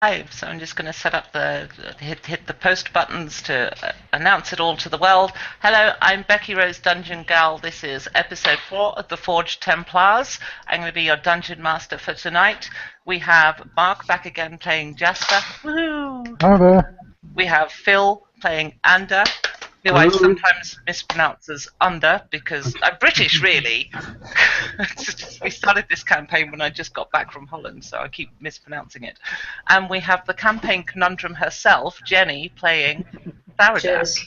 Live, so I'm just going to set up hit the post buttons to announce it all to the world. Hello, I'm Becky Rose Dungeon Gal. This is episode 4 of the Forged Templars. I'm going to be your dungeon master for tonight. We have Mark back again playing Jasper. Woohoo! Hi there. We have Phil playing Ander, who I sometimes mispronounce as Under because I'm British, really. We started this campaign when I just got back from Holland, so I keep mispronouncing it. And we have the campaign conundrum herself, Jenny, playing Tharadak.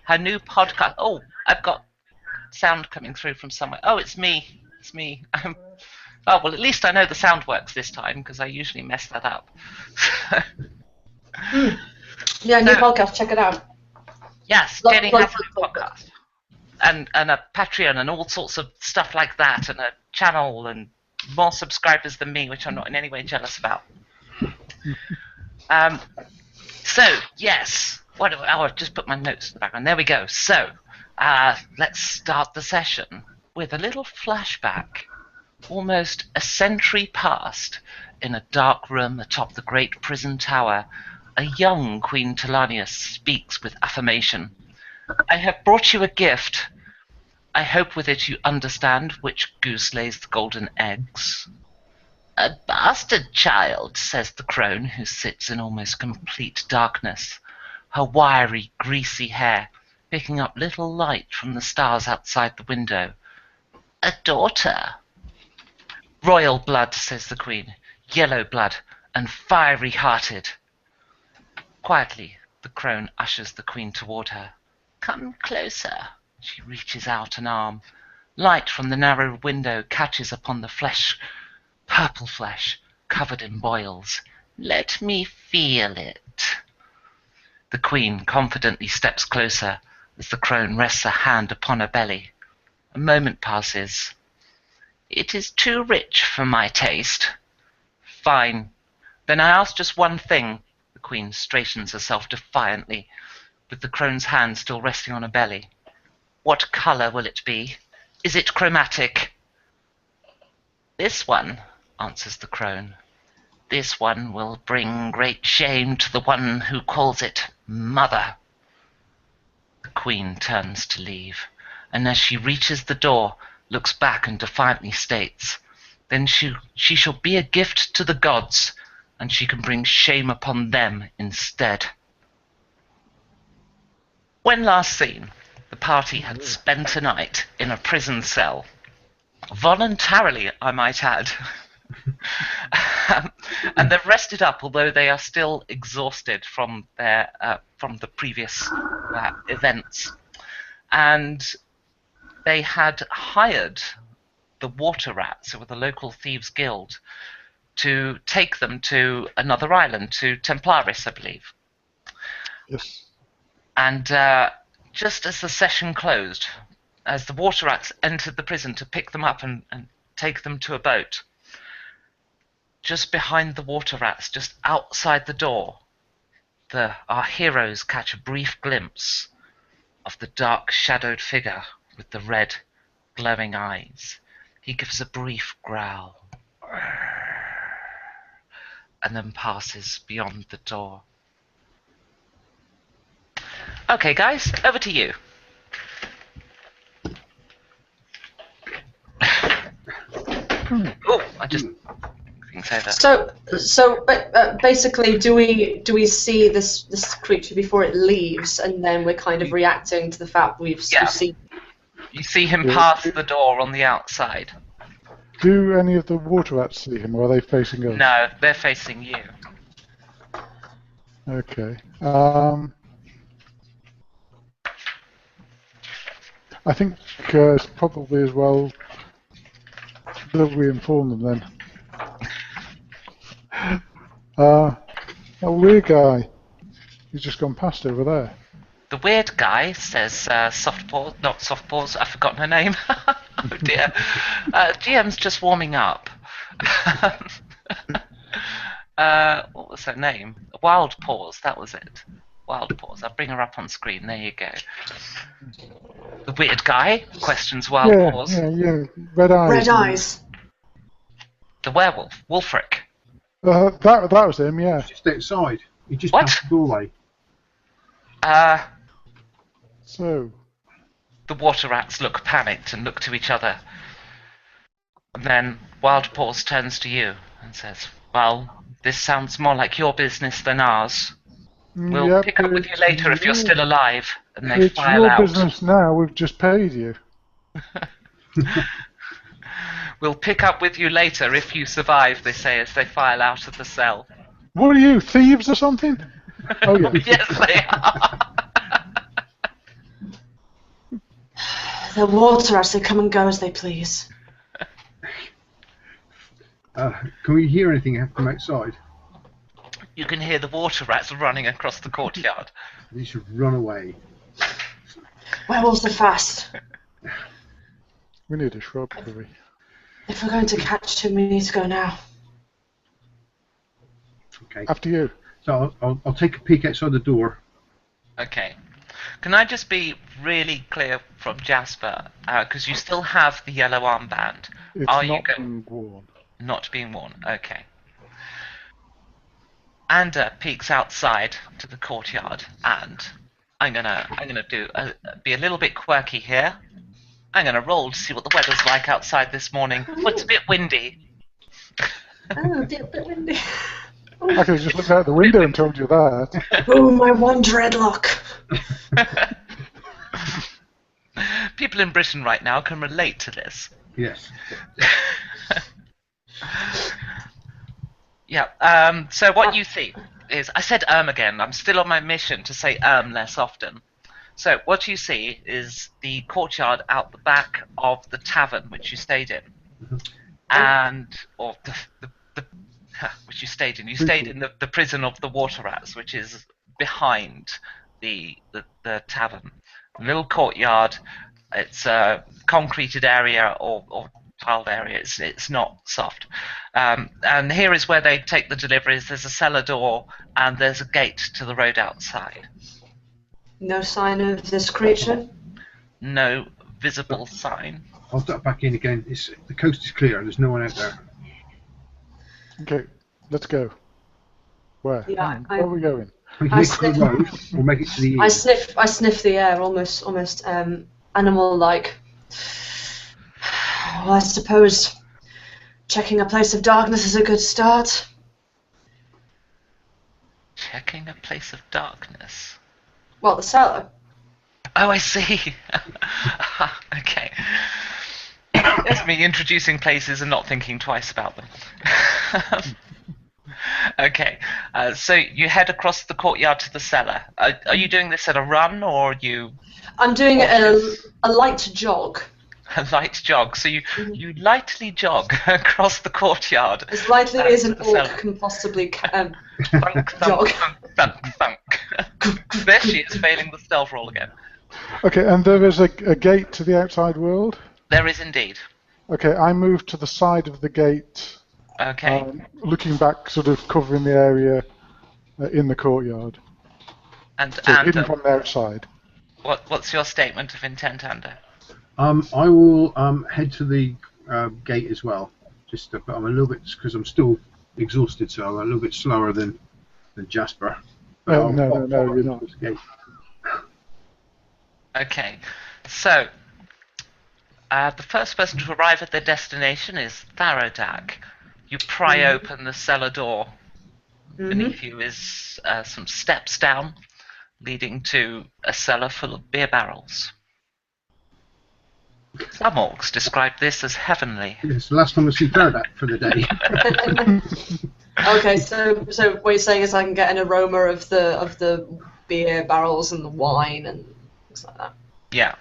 Her new podcast. Oh, I've got sound coming through from somewhere. Oh, it's me. It's me. Oh, well, at least I know the sound works this time because I usually mess that up. Yeah, new podcast. Check it out. Yes, Jenny has a new podcast. And a Patreon and all sorts of stuff like that, and a channel and more subscribers than me, which I'm not in any way jealous about. So, yes. I've just put my notes in the background. There we go. So, let's start the session with a little flashback. Almost a century past, in a dark room atop the great prison tower, a young Queen Telanius speaks with affirmation. I have brought you a gift. I hope with it you understand which goose lays the golden eggs. A bastard child, says the crone, who sits in almost complete darkness, her wiry, greasy hair picking up little light from the stars outside the window. A daughter. Royal blood, says the queen, yellow blood, and fiery-hearted. Quietly, the crone ushers the queen toward her. Come closer. She reaches out an arm. Light from the narrow window catches upon the flesh, purple flesh, covered in boils. Let me feel it. The queen confidently steps closer as the crone rests a hand upon her belly. A moment passes. It is too rich for my taste. Fine. Then I ask just one thing. The queen straightens herself defiantly, with the crone's hand still resting on her belly. What colour will it be? Is it chromatic? This one, answers the crone. This one will bring great shame to the one who calls it mother. The queen turns to leave, and as she reaches the door, looks back and defiantly states, then she shall be a gift to the gods, and she can bring shame upon them instead. When last seen, the party had spent a night in a prison cell. Voluntarily, I might add. And they've rested up, although they are still exhausted from the previous events. And they had hired the water rats, who were the local thieves guild, to take them to another island, to Templaris, I believe. Yes. And just as the session closed, as the water rats entered the prison to pick them up and take them to a boat, just behind the water rats, just outside the door, our heroes catch a brief glimpse of the dark shadowed figure with the red glowing eyes. He gives a brief growl and then passes beyond the door. Okay, guys, over to you. Oh, I just didn't say that. So basically, do we see this creature before it leaves, and then we're kind of reacting to the fact we've seen? You see him pass the door on the outside. Do any of the water rats see him, or are they facing us? No, they're facing you. Okay. I think it's probably as well that we inform them then. A weird guy. He's just gone past over there. The weird guy, says Soft Paws, not Soft Paws, I've forgotten her name. Oh dear. GM's just warming up. What was her name? Wild Paws, that was it. Wild Paws. I'll bring her up on screen. There you go. The weird guy questions Wild Paws. Yeah. Red eyes. Red eyes. The werewolf, Wolfric. That was him, yeah. He's just outside. He just What? passed the doorway. So, The water rats look panicked and look to each other. And then Wild Paws turns to you and says, "Well, this sounds more like your business than ours. We'll yep, pick up with you it's later if you're still alive." And they It's file your out. business now. We've just paid you. "We'll pick up with you later if you survive," they say as they file out of the cell. What are you, thieves or something? Oh yeah. Yes, they are. The water as they come and go as they please. Can we hear anything from outside? You can hear the water rats running across the courtyard. They should run away. Werewolves are fast. We need a shrubbery. If we're going to catch him, we need to go now. Okay. After you. So I'll take a peek outside the door. Okay. Can I just be really clear from Jasper? Because you still have the yellow armband. It's Are not you being worn. not being worn? Okay. Ander peeks outside to the courtyard, and I'm gonna be a little bit quirky here. I'm gonna roll to see what the weather's like outside this morning. Well, it's a bit windy. Oh, a bit windy. I could have just looked out the window and told you that. Oh, my one dreadlock. People in Britain right now can relate to this. Yes. Yeah. So what you see is, I said again. I'm still on my mission to say less often. So what you see is the courtyard out the back of the tavern which you stayed in, or the which you stayed in. You stayed in the prison of the water rats, which is behind the tavern. A little courtyard. It's a concreted area or tiled area. It's not soft. And here is where they take the deliveries. There's a cellar door and there's a gate to the road outside. No sign of this creature? No visible sign. I'll duck back in again. The coast is clear. There's no one out there. Okay, let's go. Where? Yeah, Where are we going? We can make it to the road. We'll make it to the. I sniff the air, almost animal-like. Well, I suppose checking a place of darkness is a good start. Checking a place of darkness. Well, the cellar. Oh, I see. Okay. That's me introducing places and not thinking twice about them. Okay. So you head across the courtyard to the cellar. Are you doing this at a run, or are you... I'm doing a light jog. A light jog. So you lightly jog across the courtyard. As lightly as an to the cellar. orc can possibly Thunk, jog. thunk, thunk, thunk. There she is, failing the stealth roll again. Okay, and there is a gate to the outside world? There is indeed. Okay, I move to the side of the gate, Okay. looking back, sort of covering the area in the courtyard. And So hidden from the outside. what's your statement of intent, Ander? I will head to the gate as well. But I'm a little bit, because I'm still exhausted, so I'm a little bit slower than Jasper. No, you're not. The gate. Okay, so the first person to arrive at their destination is Tharodak. You pry open the cellar door. Beneath you is some steps down, leading to a cellar full of beer barrels. Some orcs describe this as heavenly. It's the last time I see Tharodak for the day. Okay, so what you're saying is I can get an aroma of the beer barrels and the wine and things like that. Yeah.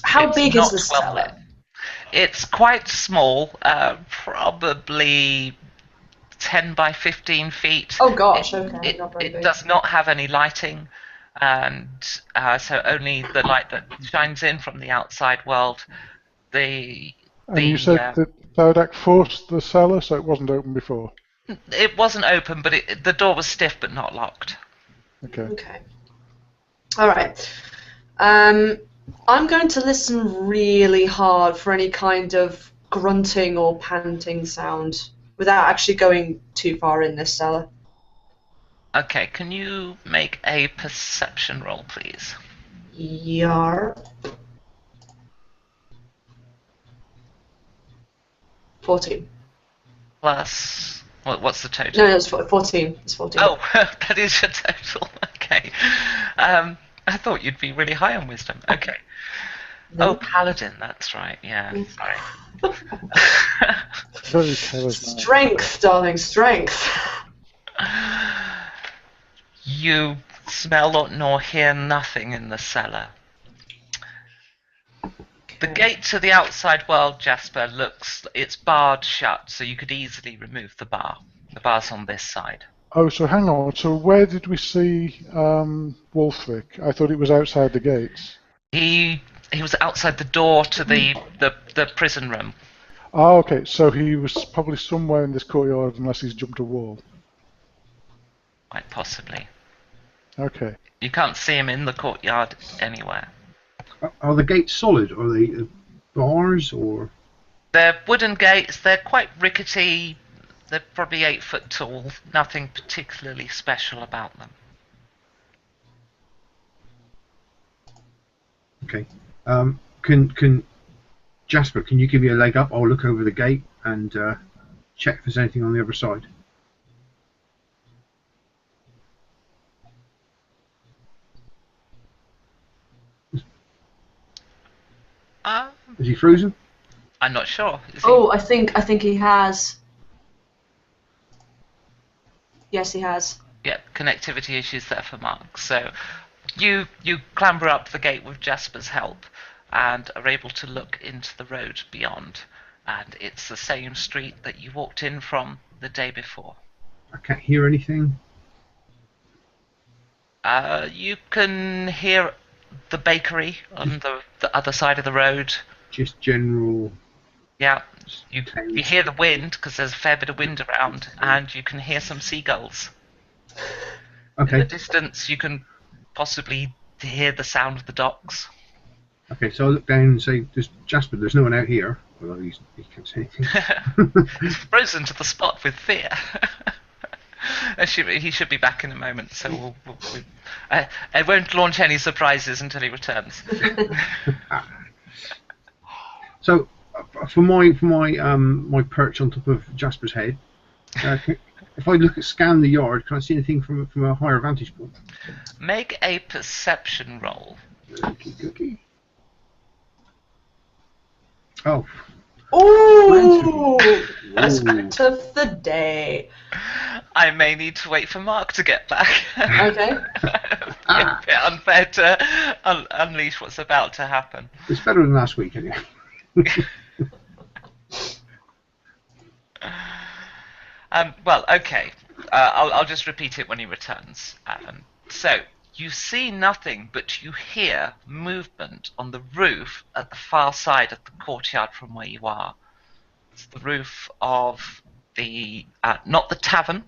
How It's big not is the well cellar? lit. It's quite small, probably 10 by 15 feet. Oh gosh, okay, not very It big. does not have any lighting, and so only the light that shines in from the outside world. And you said that Tharodak forced the cellar, so it wasn't open before? It wasn't open, but the door was stiff but not locked. Okay. Okay. All right. I'm going to listen really hard for any kind of grunting or panting sound without actually going too far in this cellar. Okay, can you make a perception roll, please? Yar. 14. Plus, what's the total? No, it's 14. It's 14. Oh, that is your total. Okay. I thought you'd be really high on wisdom. Okay. No. Oh, paladin. That's right. Yeah. Yes. Sorry. Very charismatic. Strength, darling, strength. You smell nor hear nothing in the cellar. The gate to the outside world, Jasper, it's barred shut, so you could easily remove the bar. The bar's on this side. Oh, so hang on. So where did we see Wolfric? I thought it was outside the gates. He was outside the door to the prison room. Oh, okay. So he was probably somewhere in this courtyard unless he's jumped a wall. Quite possibly. Okay. You can't see him in the courtyard anywhere. Are the gates solid? Are they bars or? They're wooden gates. They're quite rickety. They're probably 8 foot tall. Nothing particularly special about them. Okay. Can Jasper? Can you give me a leg up? I'll look over the gate and check if there's anything on the other side. Is he frozen? I'm not sure. Is he? Oh, I think he has. Yes, he has. Yeah, connectivity issues there for Mark. So you clamber up the gate with Jasper's help and are able to look into the road beyond. And it's the same street that you walked in from the day before. I can't hear anything. You can hear the bakery on the other side of the road. Just general. Yeah, you hear the wind because there's a fair bit of wind around, and you can hear some seagulls. Okay. In the distance, you can possibly hear the sound of the docks. Okay, so I look down and say, Jasper, there's no one out here. Although he can't say anything. He's frozen to the spot with fear. He should be back in a moment, so I won't launch any surprises until he returns. So, for my perch on top of Jasper's head, if I scan the yard, can I see anything from a higher vantage point? Make a perception roll. Cookie. Oh. Ooh! Aspect of the day. I may need to wait for Mark to get back. Okay. It's a bit unfair to unleash what's about to happen. It's better than last week, anyway. Well, okay. I'll just repeat it when he returns. So, you see nothing, but you hear movement on the roof at the far side of the courtyard from where you are. It's the roof of the, not the tavern,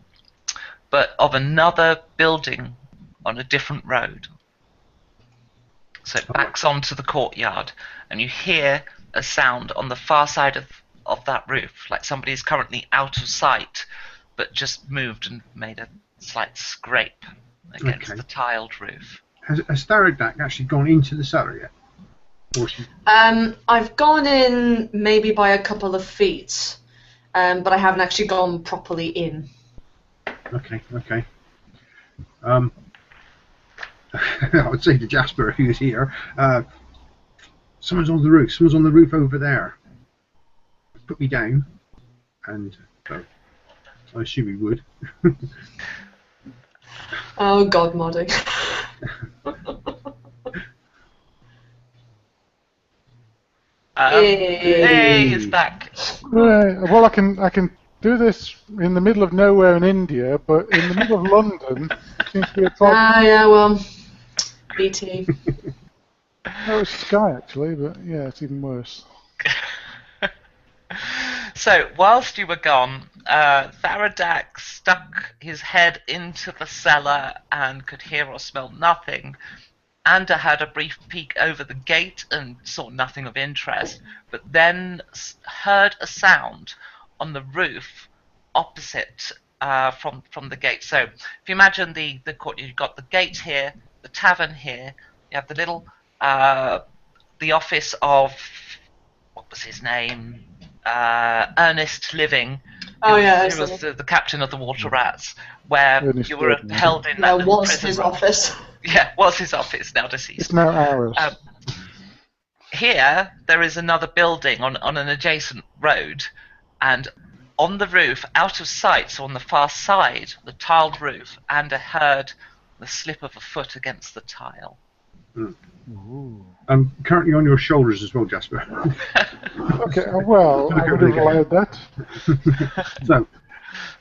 but of another building on a different road. So it backs onto the courtyard, and you hear a sound on the far side of that roof, like somebody's currently out of sight, but just moved and made a slight scrape against the tiled roof. Has Tharadak actually gone into the cellar yet? Or I've gone in maybe by a couple of feet, but I haven't actually gone properly in. Okay. I would say to Jasper if he was here, someone's on the roof. Someone's on the roof over there. Put me down, and I assume he would. Oh God, modding. Hey, he's back. Right. Well, I can do this in the middle of nowhere in India, but in the middle of London seems to be a problem. Yeah, well, BT. No, it's Sky actually, but yeah, it's even worse. So, whilst you were gone, Tharadak stuck his head into the cellar and could hear or smell nothing, Anda had a brief peek over the gate and saw nothing of interest, but then heard a sound on the roof opposite from the gate. So if you imagine the court, you've got the gate here, the tavern here, you have the little the office of, what was his name? Ernest Living. Oh yeah, He was the captain of the Water Rats, where Ernest you were Living. held in that that little was prison his room. office. Yeah, was his office, now deceased. It's now ours. Here, there is another building on an adjacent road, and on the roof, out of sight, so on the far side, the tiled roof, Anda heard the slip of a foot against the tile. Ooh. I'm currently on your shoulders as well, Jasper. Okay, well, I would have allowed that. So,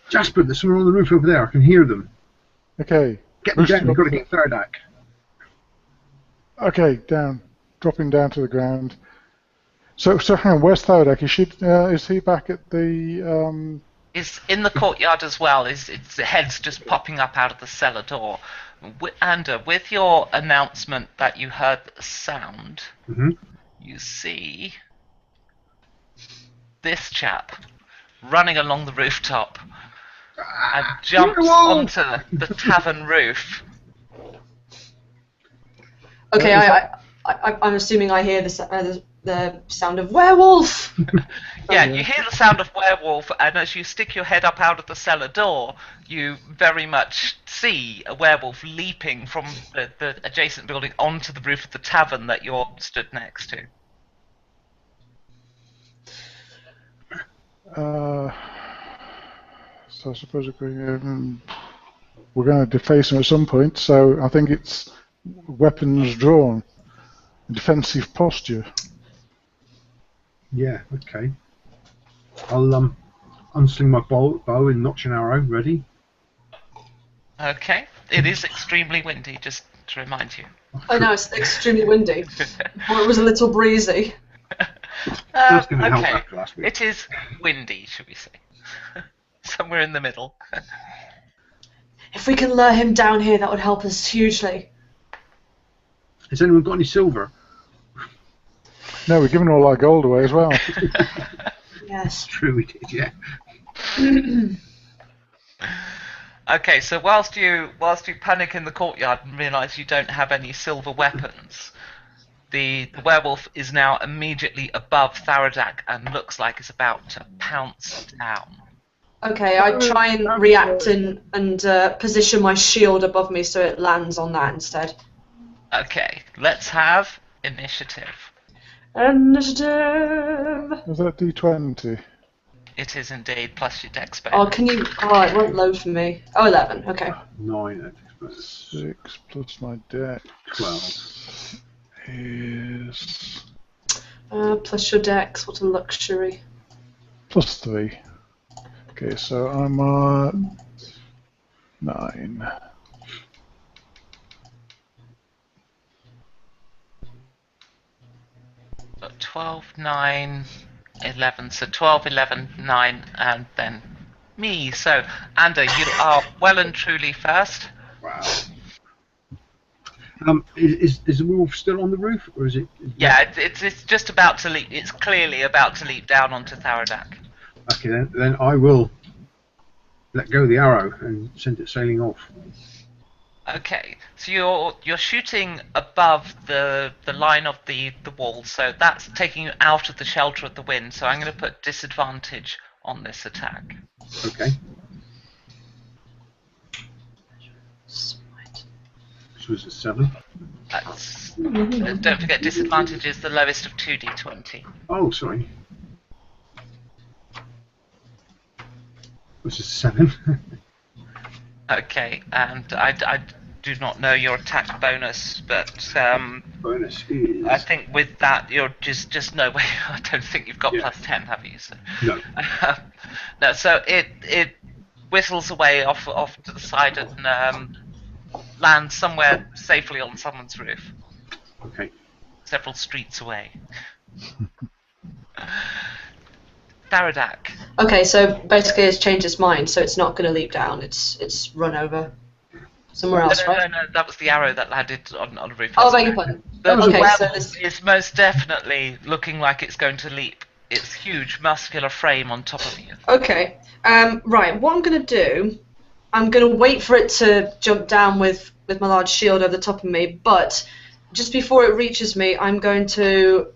Jasper, there's someone on the roof over there. I can hear them. Okay. Get them down. Boosting You've got to up get Thirdak. Okay, down. Dropping down to the ground. So hang on, where's Thodak? Is he back at the... Is in the courtyard as well. Its head's just popping up out of the cellar door. Anda, with your announcement that you heard the sound, you see this chap running along the rooftop and jumps onto the tavern roof. Okay, I'm assuming I hear the sound of werewolf. Yeah, you hear the sound of werewolf, and as you stick your head up out of the cellar door, you very much see a werewolf leaping from the adjacent building onto the roof of the tavern that you're stood next to. So I suppose we're going to deface him at some point, so I think it's weapons drawn, defensive posture. Yeah, okay. I'll unsling my bow and notch an arrow. Ready? Okay, it is extremely windy, just to remind you. Oh no, it's extremely windy. Or it was a little breezy. That's going to help Okay, after last week. it is windy, should we say. Somewhere in the middle. If we can lure him down here, that would help us hugely. Has anyone got any silver? No, we're giving all our gold away as well. Yes. True, we did, yeah. Okay, so whilst you panic in the courtyard and realise you don't have any silver weapons, the werewolf is now immediately above Tharadak and looks like it's about to pounce down. Okay, I try and react and position my shield above me so it lands on that instead. Okay, let's have initiative. Initiative! Was that D20? It is indeed, plus your dex bonus. Oh, can you... Oh, it won't load for me. Oh, 11, okay. 9, 6 plus my dex 12. is Plus your dex, what a luxury. plus 3. Okay, so I'm at 9. So 12, 9, 11. So 12, 11, 9, and then me. So, Anda, you are well and truly first. Wow. Is the wolf still on the roof, or is it? Yeah, it's just about to leap. It's clearly about to leap down onto Tharadak. Okay, then I will let go of the arrow and send it sailing off. Okay, so you're shooting above the line of the wall, so that's taking you out of the shelter of the wind. So I'm going to put disadvantage on this attack. Okay. Which was a 7. That's, don't forget, disadvantage is the lowest of 2d20. Oh, sorry. Which is 7. Okay, and I do not know your attack bonus, but Bonus is... I think with that you're just no way. I don't think you've got Yeah. plus 10, have you? So. No. No, so it whistles away off to the side and lands somewhere safely on someone's roof, Okay. several streets away. Tharadak. Okay, so basically it's changed its mind, so it's not going to leap down, it's run over. somewhere else, right? No, that was the arrow that landed on the roof. Oh, beg your pardon. The Okay, werewolf so this. is most definitely looking like it's going to leap. Its huge muscular frame on top of you. Okay. Right. What I'm going to do, I'm going to wait for it to jump down with my large shield over the top of me. But just before it reaches me, I'm going to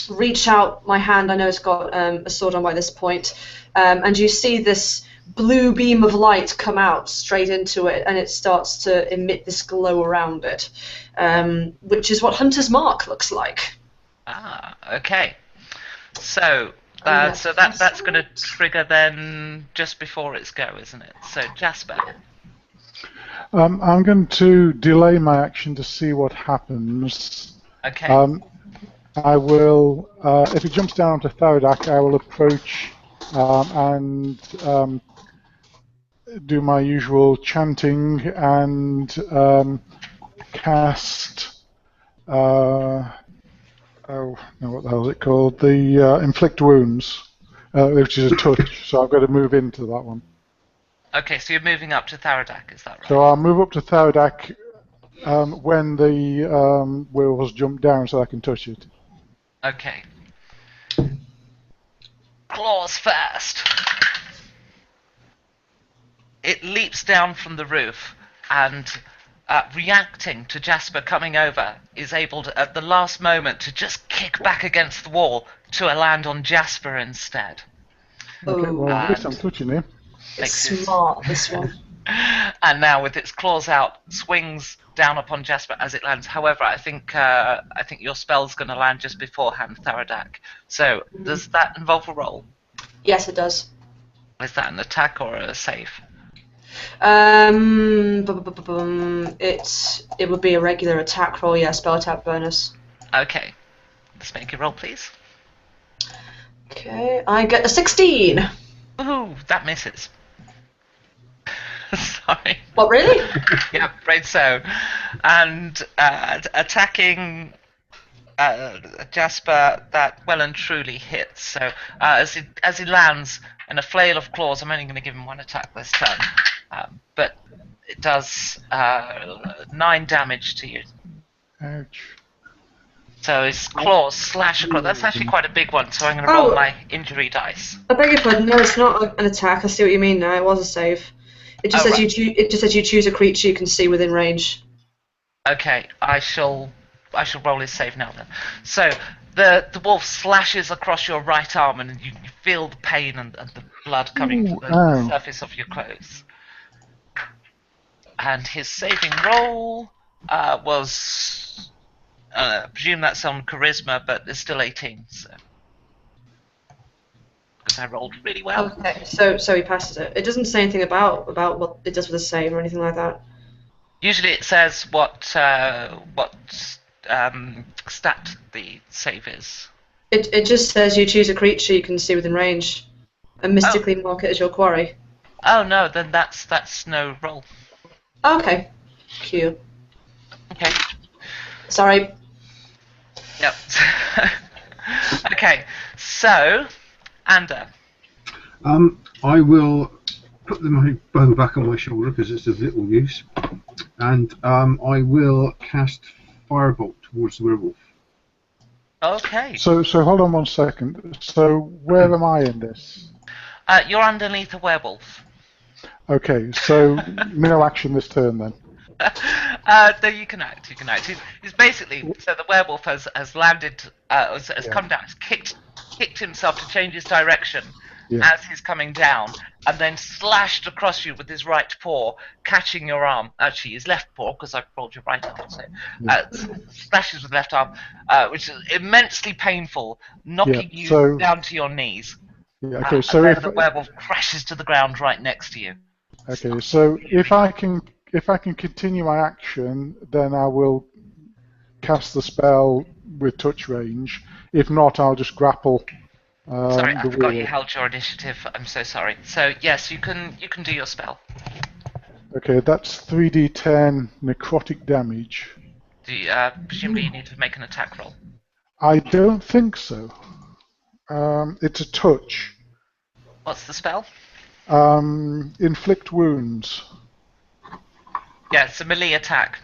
reach out my hand. I know it's got a sword on by this point, and you see this blue beam of light come out straight into it, and it starts to emit this glow around it, which is what Hunter's Mark looks like. Ah, okay. So that's going to trigger then just before its go, isn't it? So Jasper. I'm going to delay my action to see what happens. Okay. I will, if it jumps down to Tharadak, I will approach and do my usual chanting and cast. Oh no, what the hell is it called? The inflict wounds, which is a touch. So I've got to move into that one. Okay, so you're moving up to Tharadak, is that right? So I'll move up to Tharadak when the werewolves jump down, so I can touch it. Okay. Claws first. It leaps down from the roof and, reacting to Jasper coming over, is able to, at the last moment, to just kick back against the wall to land on Jasper instead. Okay, well, at least I'm touching him. It's smart, this one. And now, with its claws out, swings down upon Jasper as it lands. However, I think your spell's going to land just beforehand, Tharadak. So, does that involve a roll? Yes, it does. Is that an attack or a save? It would be a regular attack roll, yeah, spell attack bonus. Okay. Let's make a roll, please. Okay, I get a 16. Ooh, that misses. Sorry. What, really? Yeah, right so. And attacking Jasper, that well and truly hits. So as he lands in a flail of claws, I'm only going to give him one attack this turn. But it does 9 damage to you. Ouch. So his claws slash across. That's actually quite a big one, so I'm going to roll my injury dice. I beg your pardon. No, it's not an attack. I see what you mean now. It was a save. It just says it just says you choose a creature you can see within range. Okay, I shall roll his save now then. So the wolf slashes across your right arm, and you feel the pain and the blood coming from the surface of your clothes. And his saving roll was, I presume that's on charisma, but it's still 18. So because I rolled really well. Okay, so he passes it. It doesn't say anything about what it does with a save or anything like that. Usually it says what stat the save is. It just says you choose a creature you can see within range, and mystically mark it as your quarry. Oh no, then that's no roll. Okay, cute. Okay. Sorry. Yep. Okay, so Ander. I will put my bow back on my shoulder because it's of little use, and I will cast Firebolt towards the werewolf. Okay. So hold on one second. So where am I in this? You're underneath a werewolf. Okay, so no action this turn then. No, you can act. He's basically, so the werewolf has landed, has come down, has kicked himself to change his direction as he's coming down, and then slashed across you with his right paw, catching your arm. Actually, his left paw, because I rolled your right arm. So slashes with the left arm, which is immensely painful, knocking you down to your knees. Yeah, okay, so if the werewolf crashes to the ground right next to you. Okay, so if I can continue my action, then I will cast the spell with touch range. If not, I'll just grapple. Sorry, I forgot you held your initiative. I'm so sorry. So yes, you can do your spell. Okay, that's 3d10 necrotic damage. Presumably you need to make an attack roll. I don't think so. It's a touch. What's the spell? Inflict wounds. Yeah, it's a melee attack.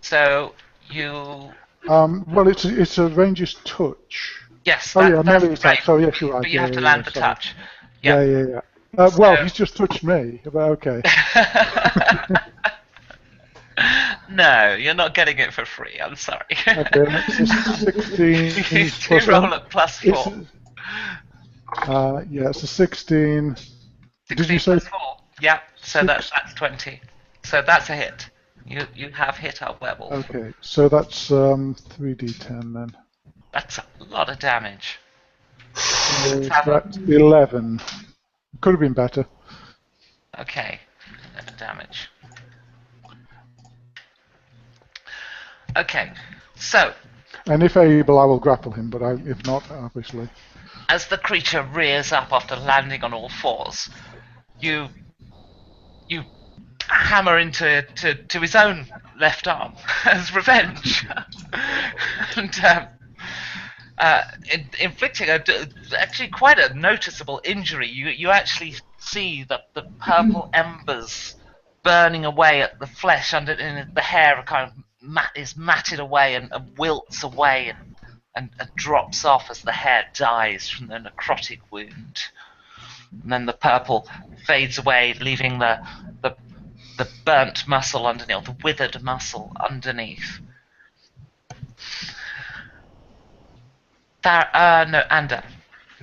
So you. Well, it's a ranger's touch. Yes. Oh yeah, That's melee attack. right. So yes, you're right. But you Yeah, have to yeah, land yeah, the sorry. touch. Yeah. Well, So- he's just touched me. But okay. No, you're not getting it for free. I'm sorry. Okay, that's a 16 You plus roll one. at +4. Yeah, it's a 16. Did 16 you say plus 4. Yeah, so six? that's 20. So that's a hit. You have hit our werewolf. Okay, so that's 3d10 then. That's a lot of damage. So Let's have a- that's 11. Could have been better. Okay, 11 damage. Okay, so And if able, I will grapple him, but if not, obviously. as the creature rears up after landing on all fours, you hammer into his own left arm as revenge, and inflicting actually quite a noticeable injury. You actually see that the purple embers burning away at the flesh under, and the hair kind of is matted away and wilts away and drops off as the hair dies from the necrotic wound. And then the purple fades away, leaving the burnt muscle underneath, the withered muscle underneath. No, Ander.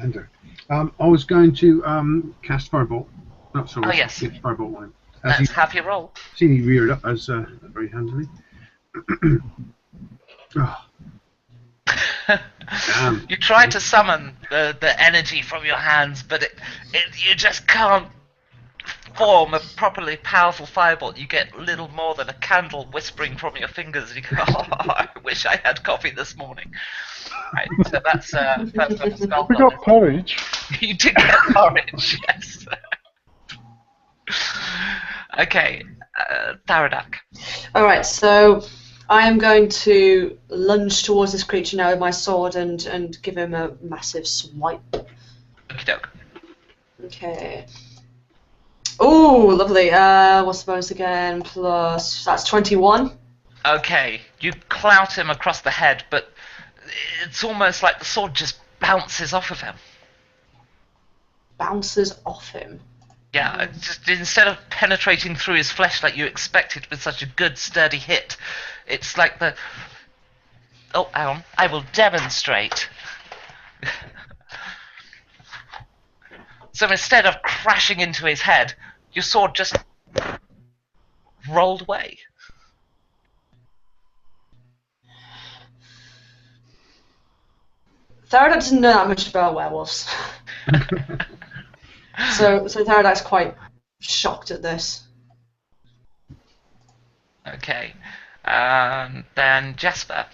Ender. I was going to cast Firebolt. Not sorry. Oh, yes. Firebolt one. Let's have your roll. Seen he reared up as very handily. Oh, damn. You try to summon the energy from your hands, but you just can't form a properly powerful firebolt. You get little more than a candle whispering from your fingers. You go, oh, I wish I had coffee this morning. Right, so that's first level spell. We got porridge. You did get porridge, yes. Okay, Tharadak. Alright, so I am going to lunge towards this creature now with my sword and give him a massive swipe. Okie doke. Okay. Oh, lovely. What's the bonus again? Plus, that's 21. Okay, you clout him across the head, but it's almost like the sword just bounces off of him. Bounces off him. Yeah, just instead of penetrating through his flesh like you expected with such a good, sturdy hit, it's like the... Oh, hang on. I will demonstrate. So instead of crashing into his head, your sword just rolled away. Tharadak doesn't know that much about werewolves. so Tharadak's quite shocked at this. Okay. Then Jasper.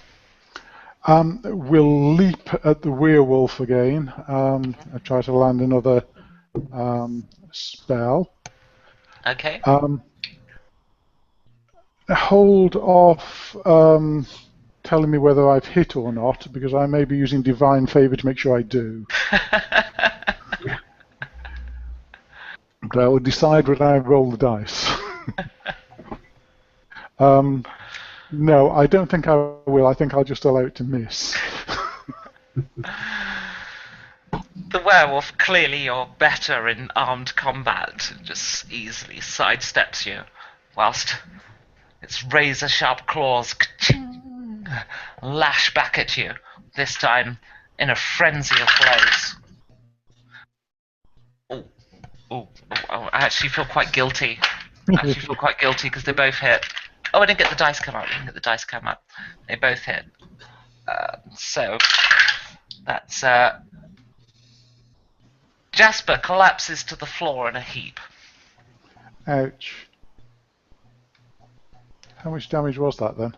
We'll leap at the werewolf again. I try to land another spell. Okay. Hold off telling me whether I've hit or not, because I may be using divine favour to make sure I do. But I will decide when I roll the dice. No, I don't think I will. I think I'll just allow it to miss. The werewolf, clearly you're better in armed combat, just easily sidesteps you, whilst its razor-sharp claws lash back at you, this time in a frenzy of blows. Oh, I actually feel quite guilty. Because they both hit. Oh, I didn't get the dice come up. They both hit. So that's Jasper collapses to the floor in a heap. Ouch. How much damage was that then?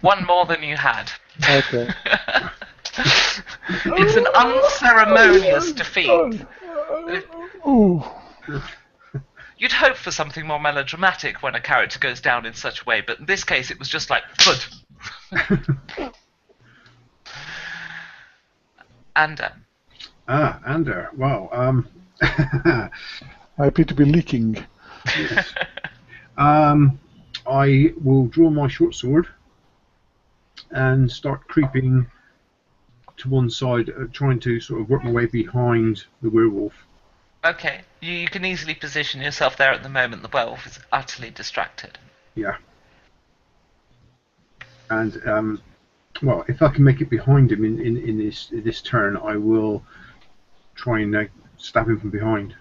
One more than you had. Okay. It's an unceremonious defeat. Ooh. You'd hope for something more melodramatic when a character goes down in such a way, but in this case it was just like, thud. Ander. Ander. Wow. I appear to be leaking. Yes. I will draw my short sword and start creeping to one side, trying to sort of work my way behind the werewolf. Okay, you can easily position yourself there at the moment. The werewolf is utterly distracted. Yeah. And well, if I can make it behind him in this turn, I will try and stab him from behind.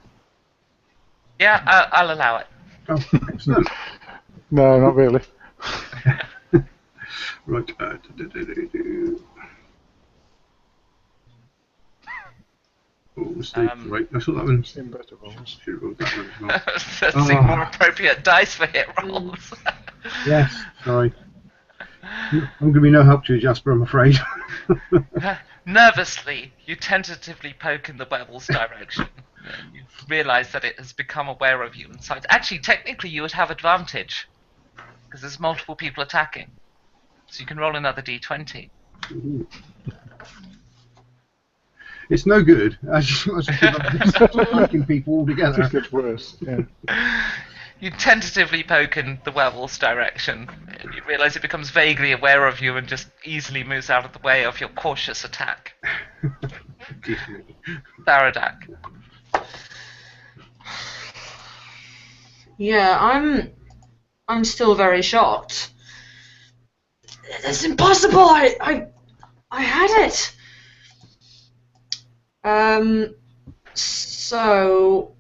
Yeah, I'll allow it. Oh, excellent. No, not really. Right. Oh, mistake. Right, I thought that one. Seen better rolls. Should have rolled that one as well. Let's see more appropriate dice for hit rolls. Yes, sorry. I'm going to be no help to you, Jasper, I'm afraid. Nervously, you tentatively poke in the werewolf's direction. You realise that it has become aware of you inside. Actually, technically, you would have advantage because there's multiple people attacking, so you can roll another d20. Ooh. It's no good. As you start attacking people all It together. just gets worse. Yeah. You tentatively poke in the werewolf's direction. And you realise it becomes vaguely aware of you and just easily moves out of the way of your cautious attack. Baradak. Yeah, I'm still very shocked. It's impossible. I had it. So.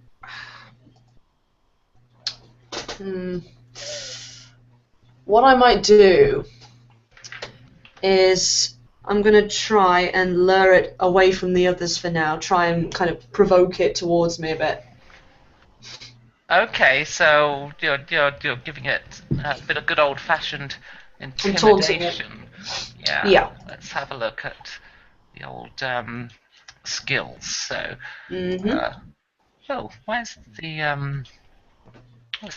What I might do is I'm going to try and lure it away from the others for now. Try and kind of provoke it towards me a bit. Okay, so you're giving it a bit of good old-fashioned taunting it. intimidation. Yeah. Yeah. Let's have a look at the old skills. So. Oh, where's the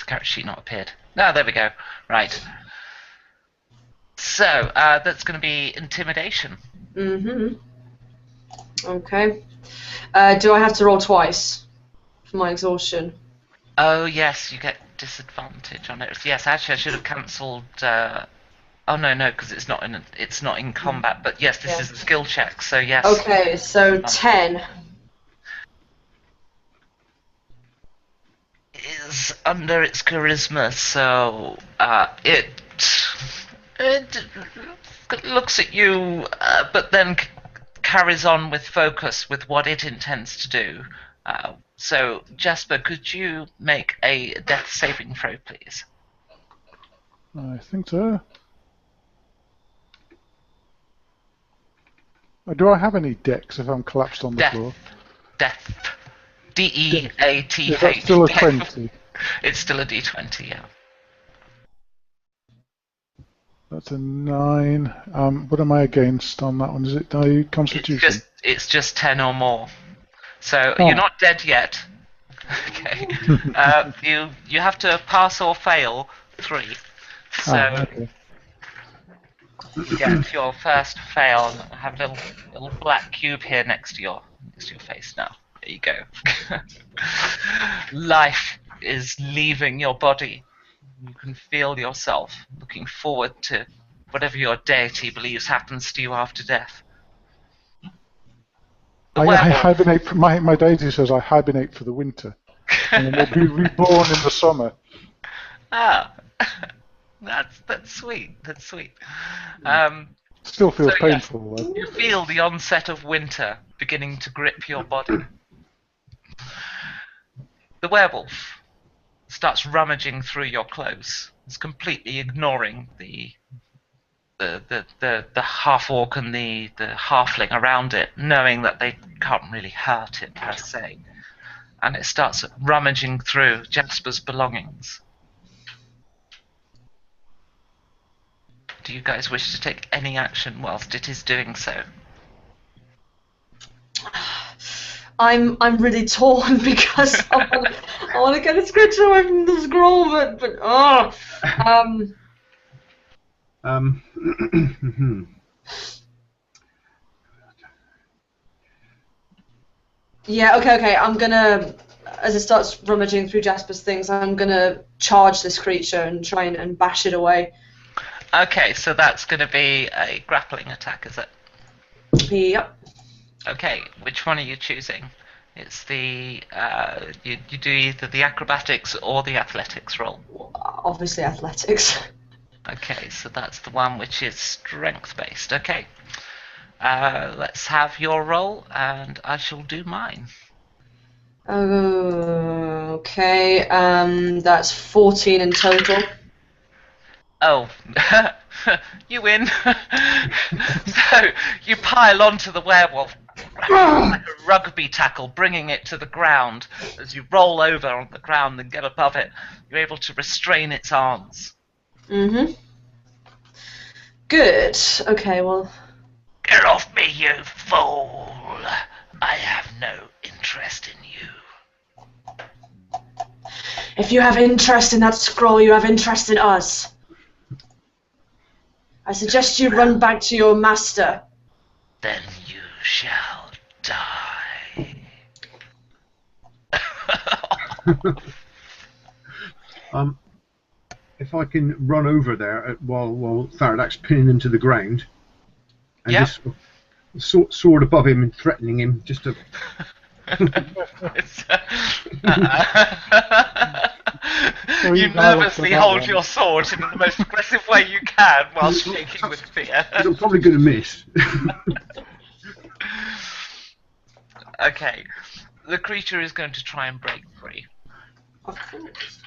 character sheet not appeared? Ah, there we go. Right. So that's going to be intimidation. Okay. Do I have to roll twice for my exhaustion? Oh yes, you get disadvantage on it. Yes, actually, I should have cancelled. Oh no, because it's not in combat. But yes, this is a skill check. So yes. Okay, so 10. Is under its charisma, so it looks at you, but then carries on with focus with what it intends to do. So, Jasper, could you make a death saving throw, please? I think so. Do I have any decks if I'm collapsed on the floor? Death. D-E-A-T-H. Is that still a 20? It's still a D20, yeah. That's a 9. What am I against on that one? Is it Constitution? It's just 10 or more. So you're not dead yet. Okay. You have to pass or fail 3. So okay. you get your first fail. I have a little black cube here next to your face now. There you go. Life is leaving your body. You can feel yourself looking forward to whatever your deity believes happens to you after death. I hibernate. My deity says I hibernate for the winter, and then we'll be reborn in the summer. Ah, that's sweet. That's sweet. Still feels So, painful though. You feel the onset of winter beginning to grip your body. The werewolf starts rummaging through your clothes. It's completely ignoring the half-orc and the halfling around it, knowing that they can't really hurt it per se. And it starts rummaging through Jasper's belongings. Do you guys wish to take any action whilst it is doing so? I'm really torn because I want to get a scratch away from the scroll, but yeah, okay. I'm gonna as it starts rummaging through Jasper's things, I'm gonna charge this creature and try and bash it away. Okay, so that's going to be a grappling attack, is it? Yep. Okay, which one are you choosing? It's the you do either the acrobatics or the athletics roll. Obviously athletics. Okay, so that's the one which is strength based. Okay, let's have your roll, and I shall do mine. Okay, that's 14 in total. Oh, you win. So you pile onto the werewolf like a rugby tackle, bringing it to the ground. As you roll over on the ground and get above it, you're able to restrain its arms. Mm-hmm. Good. Okay, well... Get off me, you fool! I have no interest in you. If you have interest in that scroll, you have interest in us. I suggest you run back to your master. Then you shall die. If I can run over there while Faradak's pinning him to the ground, and just sword above him and threatening him, just to. You nervously hold your sword in the most aggressive way you can while shaking with fear. I'm probably going to miss. Okay, the creature is going to try and break free. Of course.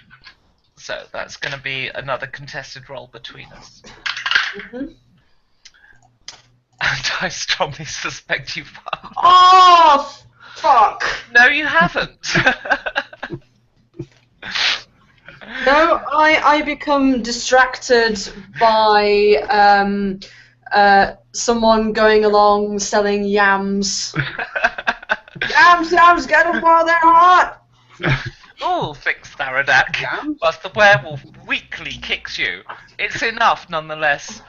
So that's going to be another contested roll between us. Mm-hmm. And I strongly suspect you failed. Oh, fuck! No, you haven't. No, I become distracted by someone going along selling yams. Yams, get them while they're hot! Oh, thinks Tharadak. Whilst the werewolf weakly kicks you, it's enough nonetheless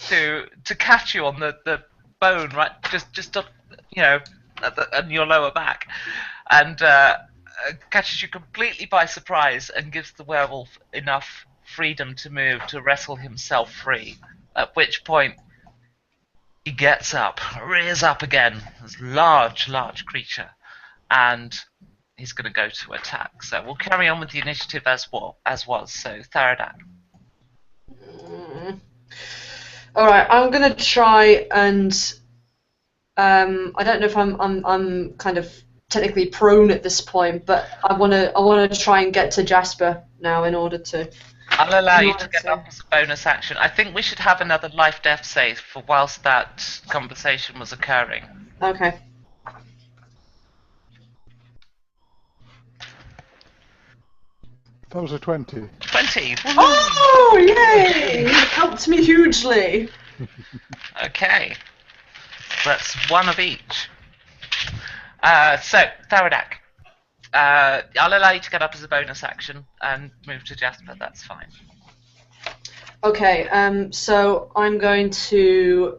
to catch you on the bone, right? Just on, on your lower back, and catches you completely by surprise and gives the werewolf enough freedom to move to wrestle himself free. At which point he gets up, rears up again, this large creature, and he's going to go to attack. So we'll carry on with the initiative as was. So Tharadak. All right, I'm gonna try and I don't know if I'm kind of technically prone at this point, but I wanna try and get to Jasper now in order to. I'll allow you to get up as a bonus action. I think we should have another life-death save for whilst that conversation was occurring. Okay. That was a 20. 20. Oh, yay! It helped me hugely. Okay. That's one of each. So, Tharadak. I'll allow you to get up as a bonus action and move to Jasper, that's fine. Okay, so I'm going to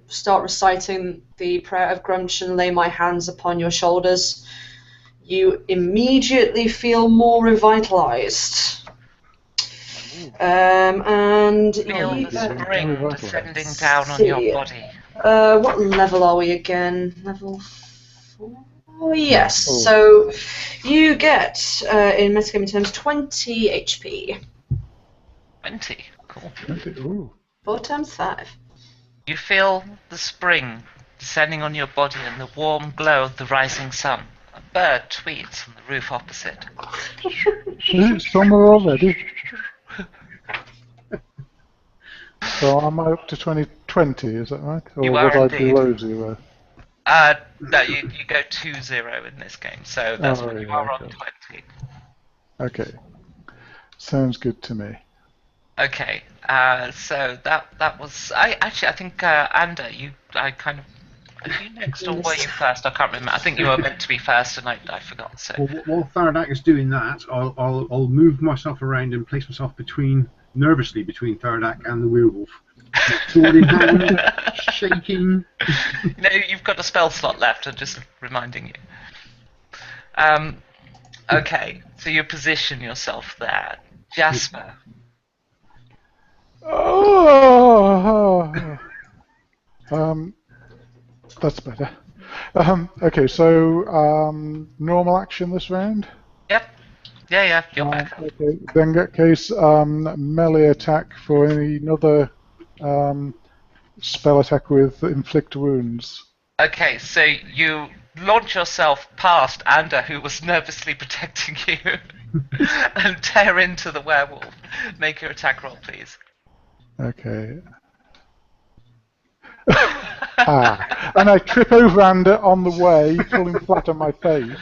start reciting the prayer of Grumsh and lay my hands upon your shoulders. You immediately feel more revitalized. And Feel the spring descending down on your body. What level are we again? Level 4? Yes. So you get, in metagaming terms, 20 HP. 20. Cool. 20. Ooh. 4 times 5. You feel the spring descending on your body and the warm glow of the rising sun. A bird tweets on the roof opposite. Is it summer already? So am I up to 20, is that right? Or You are was I indeed. below 0? No, you go 2-0 in this game, so that's when you are on 20. Okay. Sounds good to me. Okay, so that was... I think, Anda, are you next or were you first? I can't remember. I think you were meant to be first and I forgot, so... Well, while Tharadak is doing that, I'll move myself around and place myself nervously between Tharadak and the werewolf. Sword in hand, shaking. No, you've got a spell slot left, I'm just reminding you. Okay, so you position yourself there. Jasper. Oh, that's better. Okay, so normal action this round. Yep. Yeah, you're back. Okay, then in that case, melee attack for another spell attack with inflict wounds. Okay, so you launch yourself past Ander, who was nervously protecting you, and tear into the werewolf. Make your attack roll, please. Okay. And I trip over Ander on the way, falling flat on my face.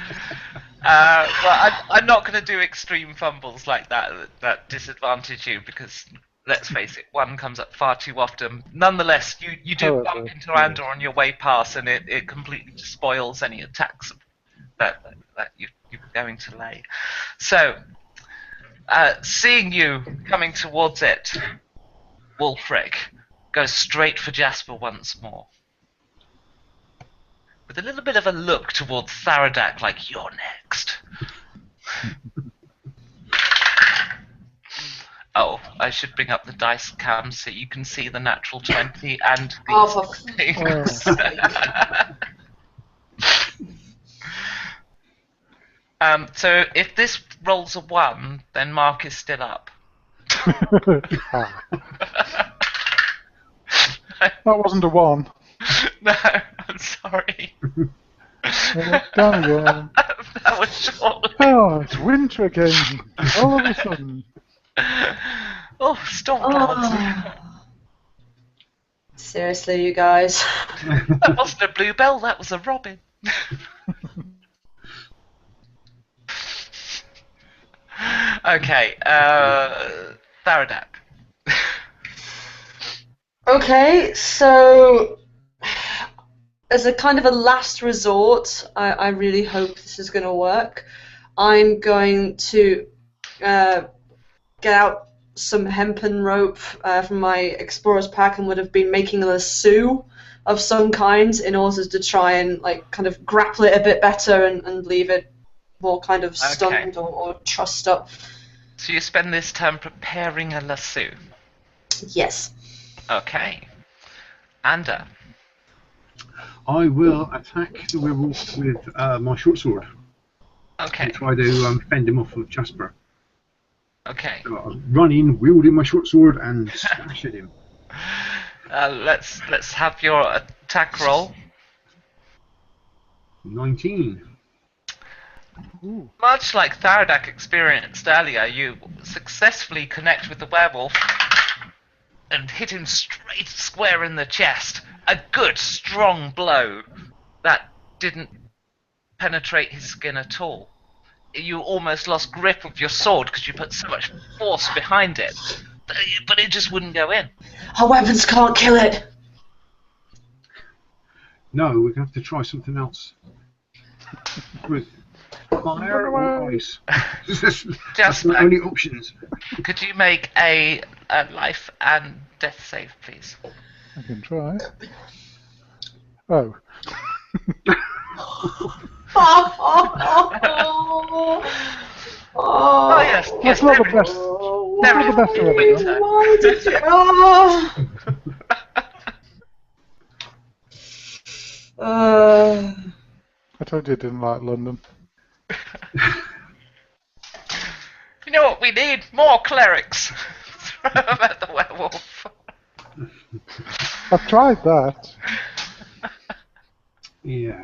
Well, I'm not going to do extreme fumbles like that disadvantage you, because let's face it, one comes up far too often. Nonetheless, you do bump into Ander on your way past, and it completely spoils any attacks that you're going to lay. So, seeing you coming towards it, Wulfric goes straight for Jasper once more, with a little bit of a look towards Tharadak, like, you're next. Oh, I should bring up the dice cam so you can see the natural 20 and Oh, these things. So if this rolls a 1, then Mark is still up. That wasn't a 1. No, I'm sorry. Damn it. That was short. Oh, it's winter again. All of a sudden. Oh, storm clouds. Seriously, you guys. That wasn't a bluebell, that was a robin. Okay, Tharadak. Okay, so as a kind of a last resort, I really hope this is going to work. I'm going to get out some hempen rope from my explorer's pack and would have been making a lasso of some kind in order to try and like kind of grapple it a bit better and leave it more kind of stunned or trussed up. So you spend this turn preparing a lasso. Yes. Okay. Ander. I will attack the werewolf with my short sword. Okay. And try to fend him off with Jasper. Okay. So I'll run in, wielding my short sword, and slash at him. Let's have your attack roll. 19. Ooh. Much like Tharadak experienced earlier, you successfully connect with the werewolf and hit him straight square in the chest. A good, strong blow that didn't penetrate his skin at all. You almost lost grip of your sword because you put so much force behind it, but it just wouldn't go in. Our weapons can't kill it. No, we're going to have to try something else. With fire or ice. That's the only options. Could you make a life and death save, please? I can try. Oh. Oh yes, yes. That's not the best. There That's is not the best one. winter. Why did you? I told you I didn't like London. You know what we need? More clerics. Throw them at the werewolf. I've tried that. Yeah.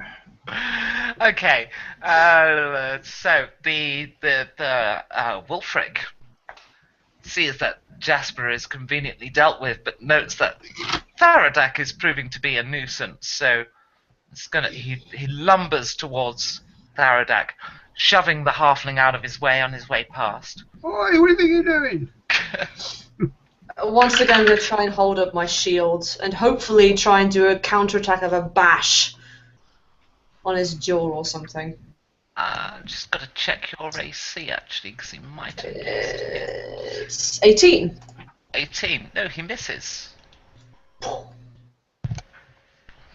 Okay, so the Wulfric sees that Jasper is conveniently dealt with, but notes that Tharadak is proving to be a nuisance. So he lumbers towards Tharadak, shoving the halfling out of his way on his way past. Oi, what do you think you're doing? Once again, I'm going to try and hold up my shield and hopefully try and do a counterattack of a bash on his jaw or something. Just got to check your AC actually, because he might have missed it. It's 18. 18. No, he misses.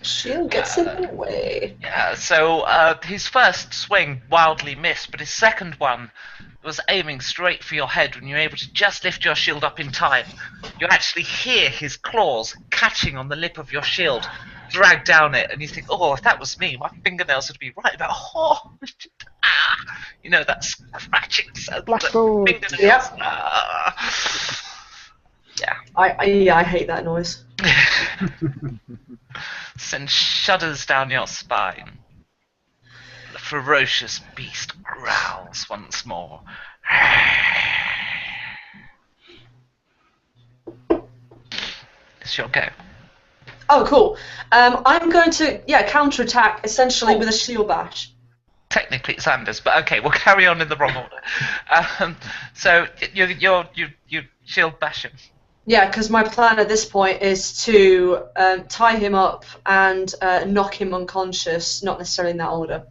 Shield gets in the way. Yeah, so his first swing wildly missed, but his second one was aiming straight for your head when you were able to just lift your shield up in time. You actually hear his claws catching on the lip of your shield, drag down it, and you think, oh, if that was me, my fingernails would be right about, you know, that scratching sound. Blackboard. Fingernails. Yep. Yeah. I hate that noise. Send shudders down your spine. The ferocious beast growls once more. It's your go. Oh, cool. I'm going to counterattack essentially with a shield bash. Technically it's Anders, but okay, we'll carry on in the wrong order. So you shield bash him. Yeah, because my plan at this point is to tie him up and knock him unconscious, not necessarily in that order.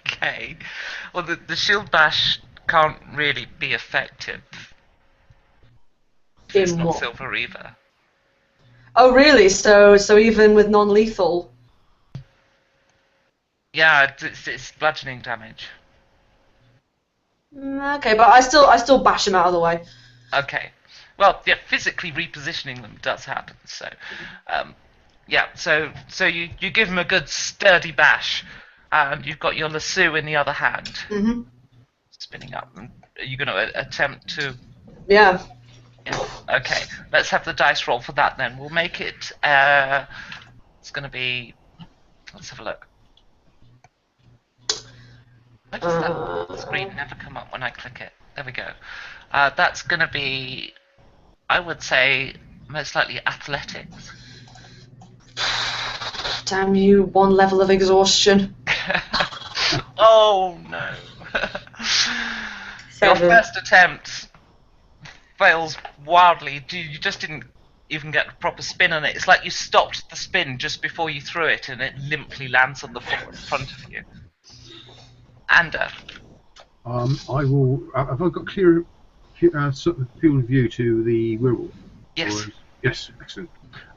Okay. Well, the shield bash can't really be effective. It's In not what? silver either. Oh, really? So even with non-lethal? Yeah, it's bludgeoning damage. Okay, but I still bash him out of the way. Okay. Well, yeah, physically repositioning them does happen. So, so you give him a good sturdy bash, and you've got your lasso in the other hand, spinning up. Are you going to attempt to? Yeah. Yeah. Okay. Let's have the dice roll for that then. We'll make it. It's going to be. Let's have a look. Why does that screen never come up when I click it? There we go. That's going to be, I would say, most likely athletics. Damn you, one level of exhaustion. Oh no. Your 7. first attempt fails wildly. You just didn't even get a proper spin on it. It's like you stopped the spin just before you threw it and it limply lands on the floor in front of you. Ander. I will. Have I got clear sort of field of view to the werewolf? Yes. Yes, excellent.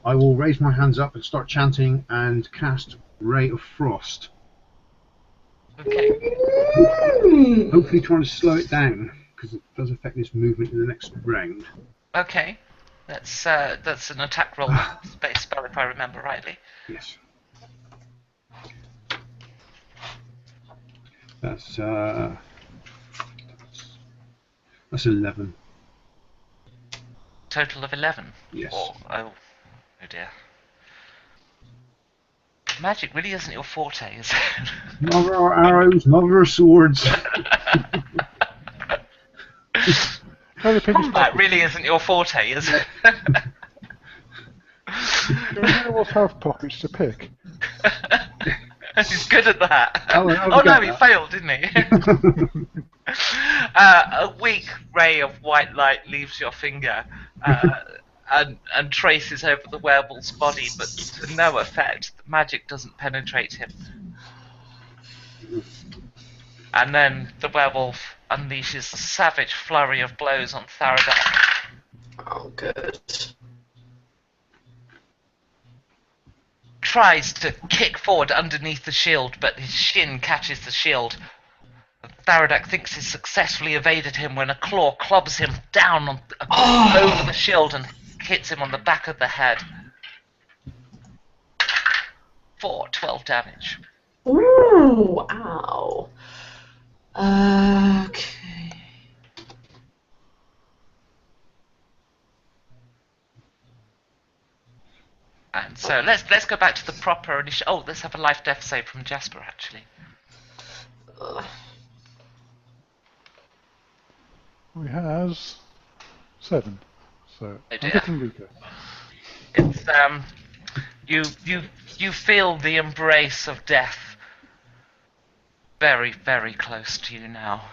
I will raise my hands up and start chanting and cast Ray of Frost. Okay. Hopefully trying to slow it down, because it does affect this movement in the next round. Okay. That's an attack roll space spell if I remember rightly. Yes. That's 11. Total of 11. Yes. Oh dear. Magic really isn't your forte, is it? Mother of arrows, mother of swords. Combat really isn't your forte, is it? Do werewolves have pockets to pick? He's good at that. Oh no, he failed, didn't he? A weak ray of white light leaves your finger and traces over the werewolf's body, but to no effect. The magic doesn't penetrate him. And then the werewolf unleashes a savage flurry of blows on Tharadak. Oh, good. Tries to kick forward underneath the shield, but his shin catches the shield. Tharadak thinks he's successfully evaded him when a claw clubs him down over the shield and hits him on the back of the head. 12 damage. Ooh, ow. Okay. And so let's go back to the proper initial. Oh, let's have a life-death save from Jasper actually. He has 7. So Oh I'm dear. getting weaker. It's you feel the embrace of death very, very close to you now.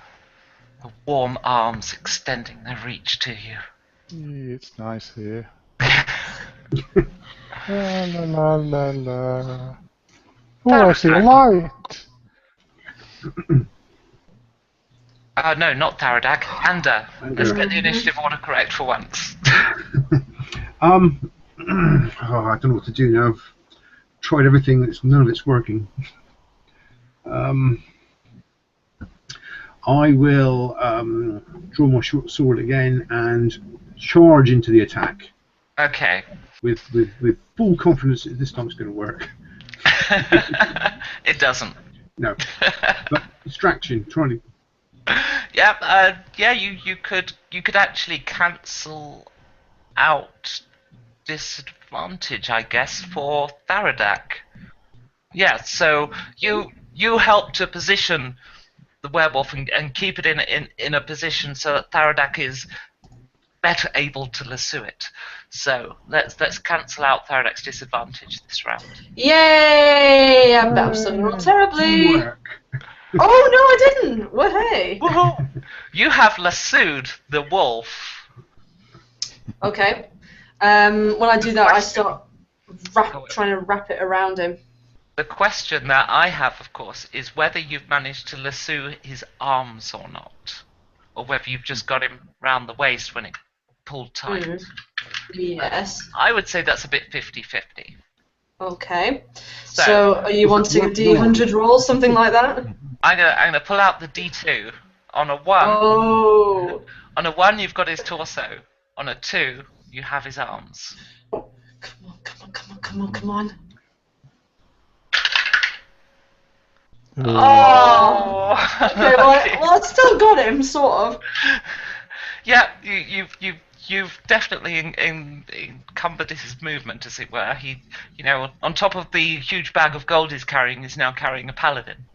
The warm arms extending their reach to you. It's nice here. La la la la la. Oh, I see a light. No, not Tharadak. Ander. Let's get the initiative order correct for once. I don't know what to do now. I've tried everything. None of it's working. I will draw my short sword again and charge into the attack. Okay. With full confidence that this time it's going to work. It doesn't. No. But distraction, trying to... Yeah, you could actually cancel out disadvantage, I guess, for Tharadak. Yeah, so you help to position the werewolf and keep it in a position so that Tharadak is better able to lasso it. So let's cancel out Tharadak's disadvantage this round. Yay! I'm still gonna roll terribly. Work. Oh no, I didn't. Well, hey. Woohoo! You have lassoed the wolf. Okay. When I do that, I start trying to wrap it around him. The question that I have, of course, is whether you've managed to lasso his arms or not, or whether you've just got him round the waist when it pulled tight. Yes. I would say that's a bit 50-50. Okay. So are you wanting a D100 roll, something like that? I'm gonna pull out the D2. On a 1, Oh. on a 1 you've got his torso. On a 2 you have his arms. Come on. Oh. Okay, well, I still got him, sort of. Yeah, you've definitely encumbered his movement, as it were. He, on top of the huge bag of gold he's carrying, is now carrying a paladin.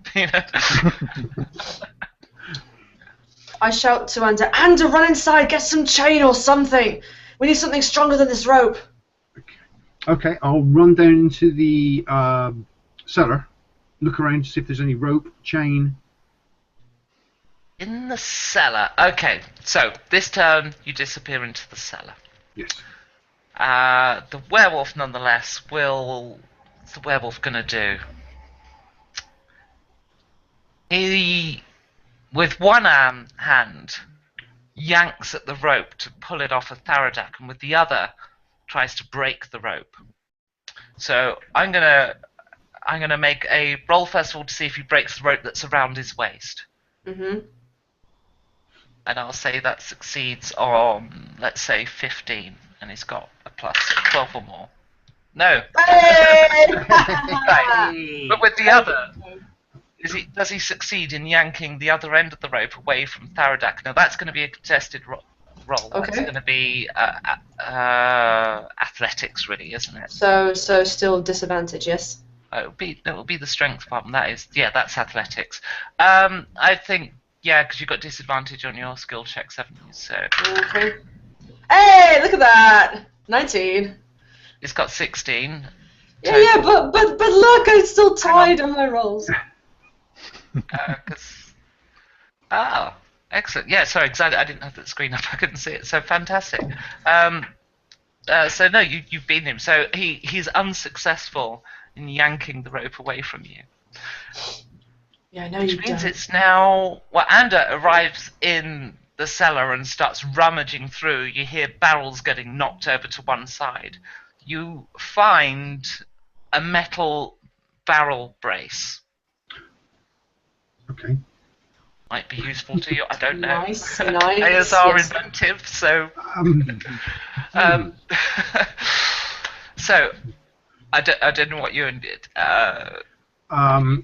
I shout to Ander, run inside, get some chain or something. We need something stronger than this rope. Okay, I'll run down into the cellar, look around to see if there's any rope, chain. In the cellar. Okay, so this turn you disappear into the cellar. Yes. The werewolf, nonetheless, what's the werewolf gonna do? He, with one hand, yanks at the rope to pull it off of Tharadak, and with the other, tries to break the rope. So I'm gonna make a roll first of all to see if he breaks the rope that's around his waist. Mhm. And I'll say that succeeds on, let's say, 15, and he's got a plus, so 12 or more. No. Hey! Right. But with the other, does he succeed in yanking the other end of the rope away from Tharadak? Now that's going to be a contested roll. Okay. That's going to be athletics, really, isn't it? So still disadvantage, yes. It will be the strength part, and that's athletics. I think. Yeah, because you've got disadvantage on your skill checks, haven't you? So. Okay. Hey, look at that! 19. It's got 16. Yeah, but look, I'm still tied on my rolls. Excellent. Yeah, sorry, because I didn't have the screen up. I couldn't see it. So fantastic. So no, you've beaten him. So he's unsuccessful in yanking the rope away from you. Yeah, I know Which you means don't. it's now... Well, Ander arrives in the cellar and starts rummaging through. You hear barrels getting knocked over to one side. You find a metal barrel brace. Okay. Might be useful to you, I don't know. Nice. Players are Yes. inventive, so... So, I don't know what you did.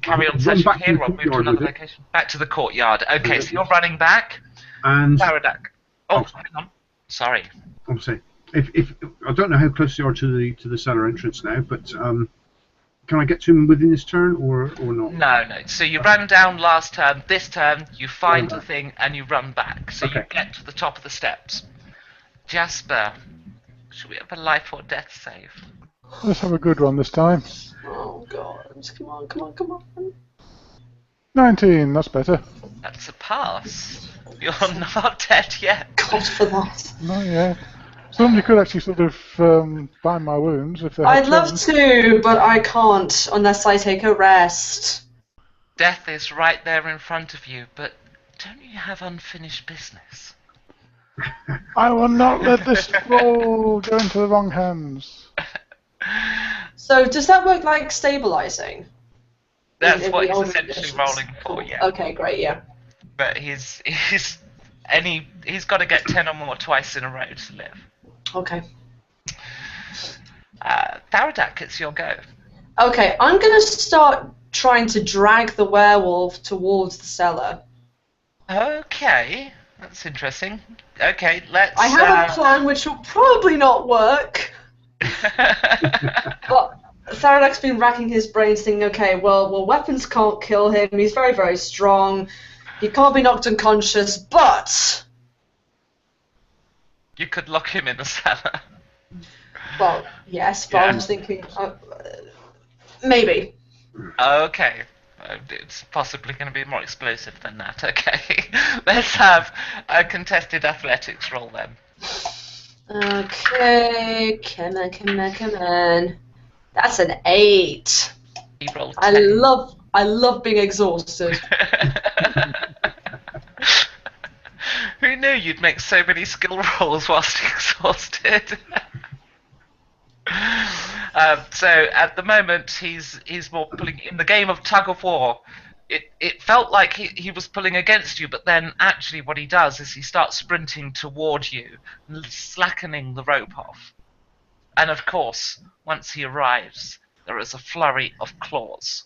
Carry on session here or move to another location? Back to the courtyard. Okay, so you're running back. And Tharadak. Oh, hang on. Sorry. I'm saying, if I don't know how close you are to the cellar entrance now, but can I get to him within this turn or not? No. So you ran down last turn. This turn, you find the thing and you run back. So you get to the top of the steps. Jasper, should we have a life or death save? Let's have a good one this time. Oh god, come on. 19, that's better. That's a pass. You're not dead yet. God for that. Not yet. Somebody could actually sort of bind my wounds if they had I'd love chance. to, but I can't unless I take a rest. Death is right there in front of you, but don't you have unfinished business? I will not let this roll go into the wrong hands. So does that work like stabilizing? That's in what the he's older essentially editions? rolling for, Cool. yeah. Okay, great, yeah. But he's got to get 10 or more twice in a row to live. Okay. Tharadak, it's your go. Okay, I'm going to start trying to drag the werewolf towards the cellar. Okay, that's interesting. Okay, let's. I have a plan which will probably not work, but Tharadak's been racking his brains thinking, okay, well, weapons can't kill him, he's very, very strong, he can't be knocked unconscious, but... You could lock him in the cellar. Well, yes, but Yeah. I was thinking, maybe. Okay. It's possibly going to be more explosive than that. Okay. Let's have a contested athletics roll then. Okay, come on. That's an 8. He rolled 10. I love being exhausted. Who knew you'd make so many skill rolls whilst exhausted? So at the moment he's more pulling in the game of tug of war. It felt like he was pulling against you, but then actually what he does is he starts sprinting toward you, slackening the rope off. And of course, once he arrives, there is a flurry of claws.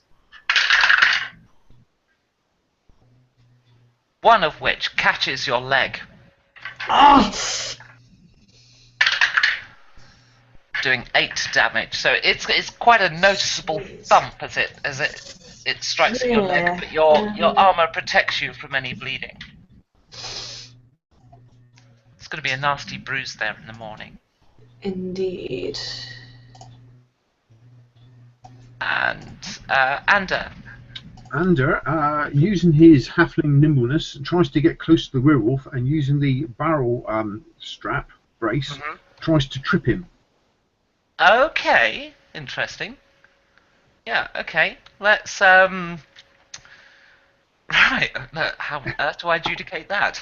One of which catches your leg, doing 8 damage. So it's quite a noticeable thump as it strikes at your leg, but your armor protects you from any bleeding. It's going to be a nasty bruise there in the morning. Indeed. And Ander. Ander, using his halfling nimbleness, tries to get close to the werewolf and using the barrel strap brace, tries to trip him. Okay, interesting. Yeah, okay. Let's right. How on earth do I adjudicate that?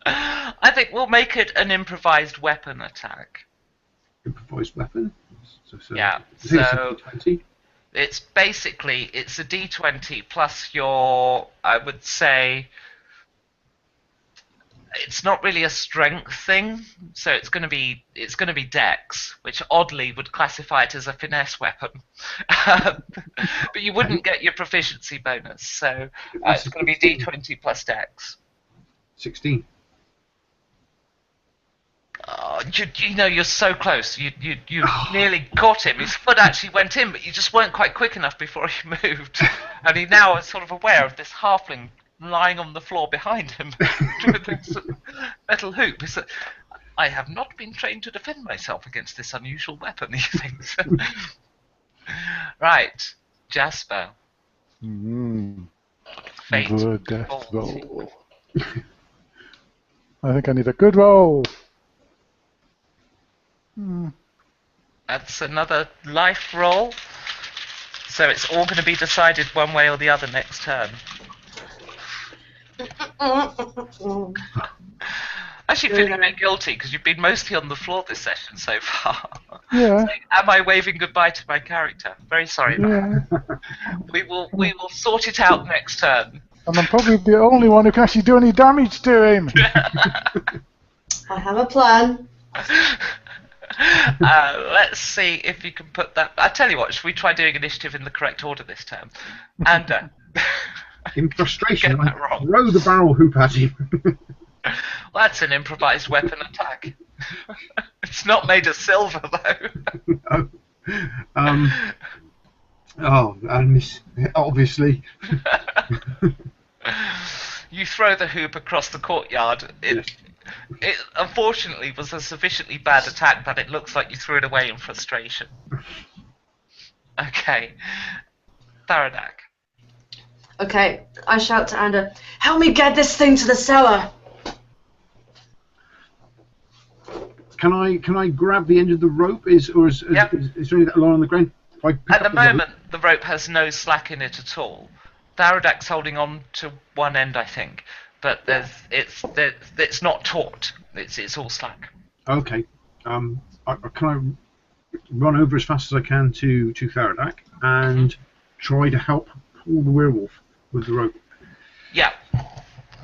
I think we'll make it an improvised weapon attack. Improvised weapon? Yeah, so it's basically it's a D20 plus your, I would say, it's not really a strength thing, so it's going to be Dex, which oddly would classify it as a finesse weapon, but you wouldn't get your proficiency bonus, so it's going to be D20 plus Dex. 16. Oh, you know, you're so close. You nearly caught him. His foot actually went in, but you just weren't quite quick enough before he moved. And he now is sort of aware of this halfling lying on the floor behind him with this metal hoop. He said, I have not been trained to defend myself against this unusual weapon, he thinks. Right, Jasper. Fate Good death falls. roll. I think I need a good roll. That's another life roll. So it's all going to be decided one way or the other next turn. Actually feeling a bit guilty because you've been mostly on the floor this session so far. Yeah. So, am I waving goodbye to my character? Very sorry about that. We will sort it out next turn. And I'm probably the only one who can actually do any damage to him. I have a plan. Let's see if you can put that. I tell you what, should we try doing initiative in the correct order this time? And in frustration, Get that I wrong. throw the barrel hoop at him. well, that's an improvised weapon attack. It's not made of silver though. And this, obviously. You throw the hoop across the courtyard. It unfortunately was a sufficiently bad attack that it looks like you threw it away in frustration. Okay. Tharadak. Okay, I shout to Ander, help me get this thing to the cellar! Can I grab the end of the rope? Is there anything along on the ground? If I pick At the up rope- moment, the rope has no slack in it at all. Tharadak's holding on to one end, I think, but it's not taut. It's all slack. Okay. Can run over as fast as I can to Tharadak and try to help pull the werewolf with the rope. Yeah.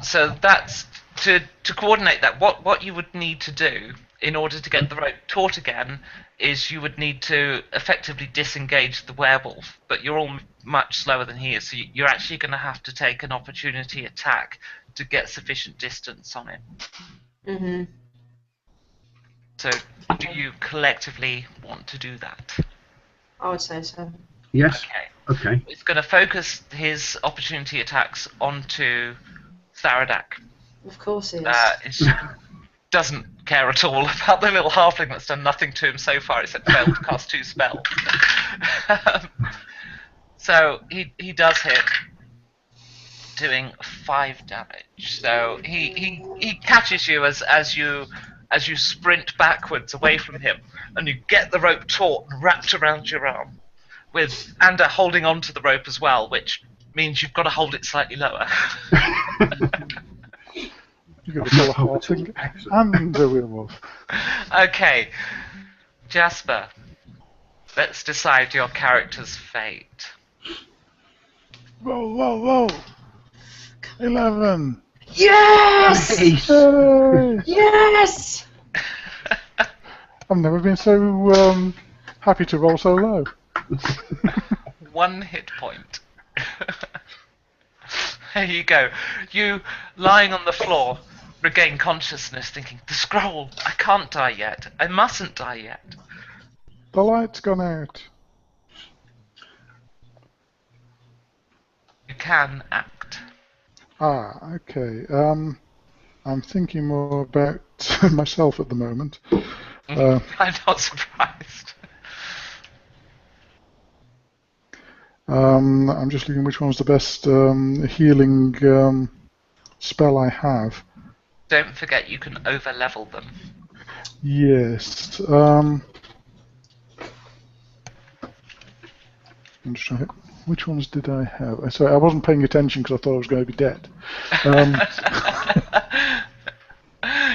So that's to coordinate that. What you would need to do in order to get the rope taut again is you would need to effectively disengage the werewolf. But you're all much slower than he is, so you're actually going to have to take an opportunity attack to get sufficient distance on it. Mhm. So do you collectively want to do that? I would say so. Yes. Okay. Okay. It's going to focus his opportunity attacks onto Tharadak. Of course he is. He doesn't care at all about the little halfling that's done nothing to him so far except failed to cast 2 spells. So he does hit, doing 5 damage. So he catches you as you sprint backwards away from him, and you get the rope taut and wrapped around your arm, with Ander holding onto the rope as well, which means you've got to hold it slightly lower. You've got to pull a halfling and a werewolf. Okay, Jasper, let's decide your character's fate. Whoa. 11. Yes! Yay! Yes! I've never been so happy to roll so low. 1 hit point. There you go. You, lying on the floor, regain consciousness, thinking, the scroll, I can't die yet. I mustn't die yet. The light's gone out. You can act. Okay. I'm thinking more about myself at the moment. I'm not surprised. I'm just looking which one's the best healing spell I have. Don't forget you can over-level them. Yes. I'm just trying to... Which ones did I have? Sorry, I wasn't paying attention because I thought I was going to be dead.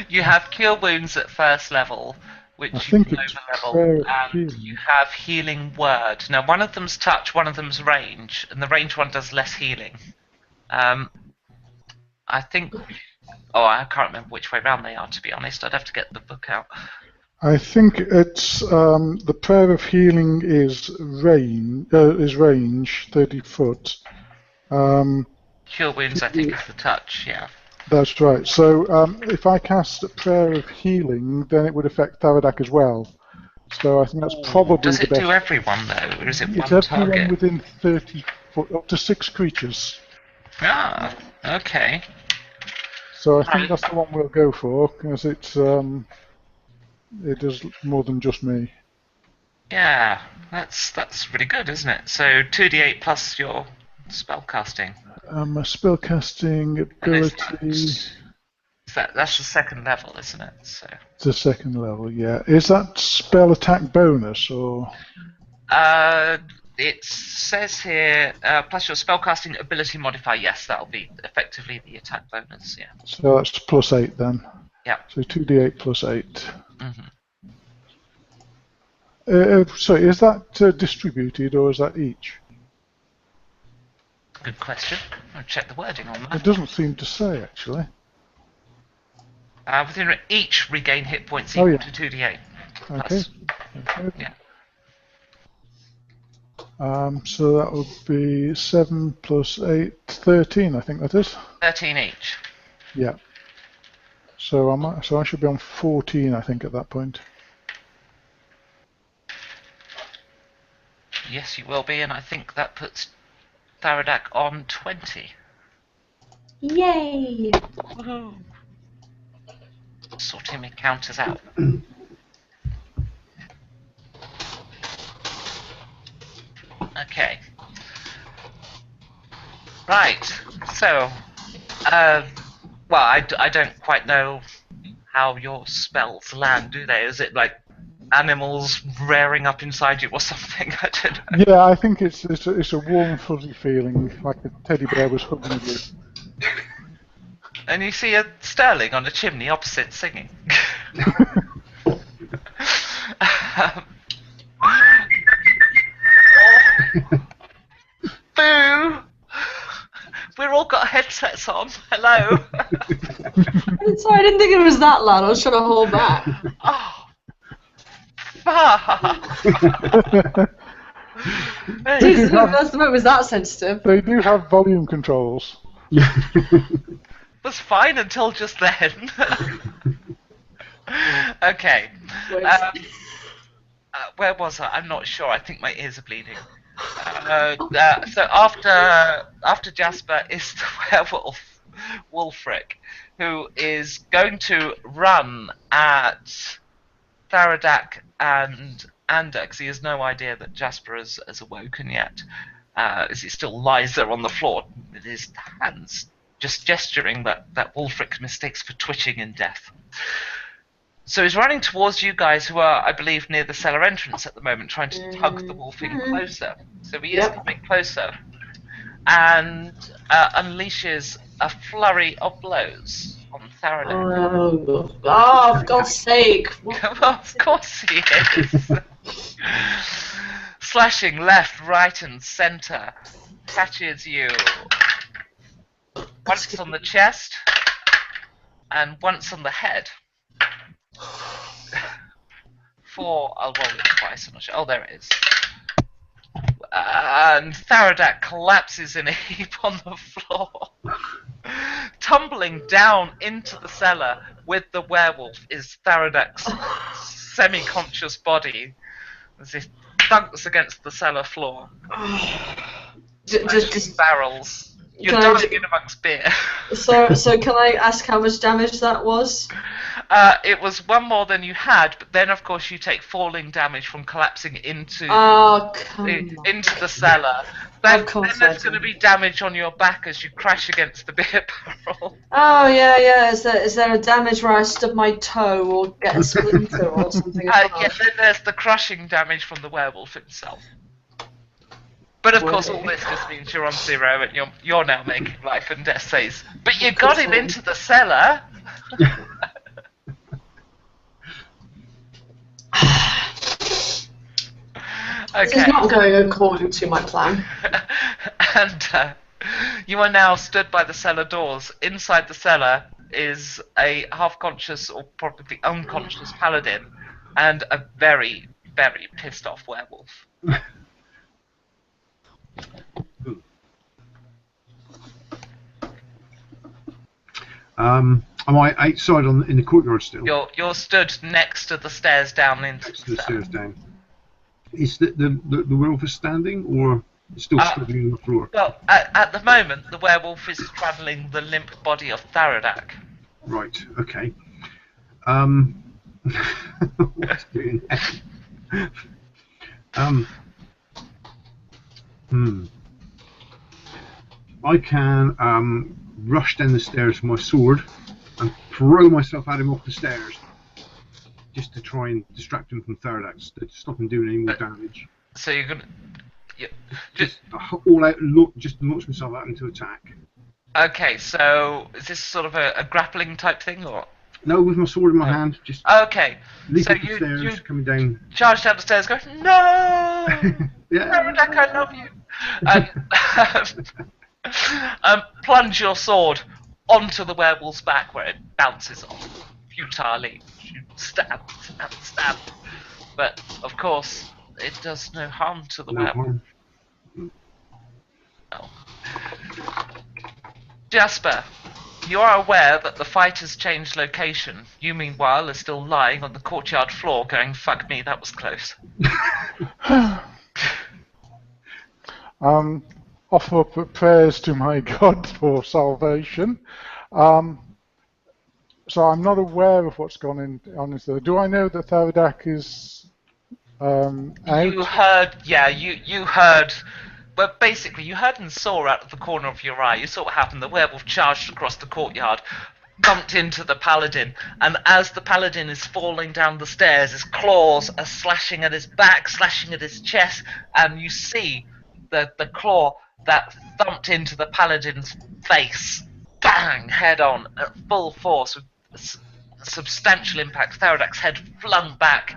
You have Cure Wounds at first level, which I you think can it's over-level, Prayer of and Healing. you have Healing Word. Now, one of them's touch, one of them's range, and the range one does less healing. I think... Oh, I can't remember which way round they are, to be honest. I'd have to get the book out. I think it's the Prayer of Healing is range, 30 foot. Cure Wounds, I think, is the touch, yeah. That's right. So if I cast a Prayer of Healing, then it would affect Tharadak as well. So I think that's probably Does the it best. do everyone, though, or is it It's one everyone target? within 30 foot, up to 6 creatures. Ah, okay. So I think that's the one we'll go for, because it's it does more than just me. Yeah, that's really good, isn't it? So 2d8 plus your spellcasting. My spellcasting ability. That's the second level, isn't it? So. It's the second level, yeah. Is that spell attack bonus or? It says here plus your spellcasting ability modifier. Yes, that'll be effectively the attack bonus. Yeah. So that's +8 then. Yeah. So 2d8 plus 8. Mm-hmm. Sorry, is that distributed or is that each? Good question. I'll check the wording on that. It doesn't seem to say actually. Within each regain hit points Oh, equal yeah. to 2d8. Okay. Plus, Okay. yeah. So that would be 7 plus 8, 13. I think that is. 13 each. Yeah. So I should be on 14. I think at that point. Yes, you will be, and I think that puts Tharadak on 20. Yay! Woohoo! Sorting my counters out. Okay. Right. So, well, I don't quite know how your spells land, do they? Is it like animals rearing up inside you or something? I don't know. Yeah, I think it's a warm, fuzzy feeling, like a teddy bear was hugging you. And you see a Sterling on a chimney opposite singing. headsets on. Hello. Sorry, I didn't think it was that loud. I was trying to hold back. Oh, fuck. Jesus, that's the moment was that sensitive. They do have volume controls. Was fine until just then. Okay. Wait. Where was I? I'm not sure. I think my ears are bleeding. So after Jasper is the werewolf, Wulfric, who is going to run at Tharadak and Ander, because he has no idea that Jasper has awoken yet, as he still lies there on the floor with his hands just gesturing that Wulfric mistakes for twitching in death. So he's running towards you guys, who are, I believe, near the cellar entrance at the moment, trying to tug the wolf in closer. So he is coming closer, and unleashes a flurry of blows on Tharadak. Oh, for God's sake! Of course he is. Slashing left, right, and centre, catches you once on the chest and once on the head. I'll roll it twice. I'm not sure. Oh, there it is. And Tharadak collapses in a heap on the floor, tumbling down into the cellar with the werewolf is Tharadak's semi-conscious body as he thunks against the cellar floor. Just barrels. You're Can I dying in amongst beer. So can I ask how much damage that was? It was one more than you had, but then of course you take falling damage from collapsing into into the cellar. Then there's going to be damage on your back as you crash against the beer barrel. Oh yeah. Is there a damage where I stub my toe or get a splinter or something? Yeah, then there's the crushing damage from the werewolf himself. But of course, all this just means you're on 0 and you're now making life and death saves. But you got him into the cellar. Okay. This is not going according to my plan. And you are now stood by the cellar doors. Inside the cellar is a half-conscious or probably unconscious paladin and a very, very pissed-off werewolf. Am I outside in the courtyard still? You're stood next to the stairs down into Next to the stairs down. Is the werewolf is standing or still struggling on the floor? Well, at the moment, the werewolf is straddling the limp body of Tharadak. Right. Okay. What's doing that? I can rush down the stairs with my sword and throw myself at him off the stairs, just to try and distract him from Tharadak, to stop him doing any more damage. So you're gonna, just all out, just launch myself at him to attack. Okay, so is this sort of a grappling type thing, or? No, with my sword in my hand, just okay. leap So up the stairs, coming down. Charge down the stairs, go, no! Tharadak, I love you! Plunge your sword onto the werewolf's back where it bounces off futilely. You stab. But, of course, it does no harm to the werewolf. No. Jasper, you are aware that the fight has changed location. You, meanwhile, are still lying on the courtyard floor going, fuck me, that was close. Offer up prayers to my God for salvation. So I'm not aware of what's gone on there. Do I know that Tharadak is out? You heard, you heard. Well, basically, you heard and saw out of the corner of your eye. You saw what happened. The werewolf charged across the courtyard, bumped into the paladin, and as the paladin is falling down the stairs, his claws are slashing at his back, slashing at his chest, and you see the claw that thumped into the paladin's face, bang, head on, at full force, with a substantial impact. Tharadak's head flung back,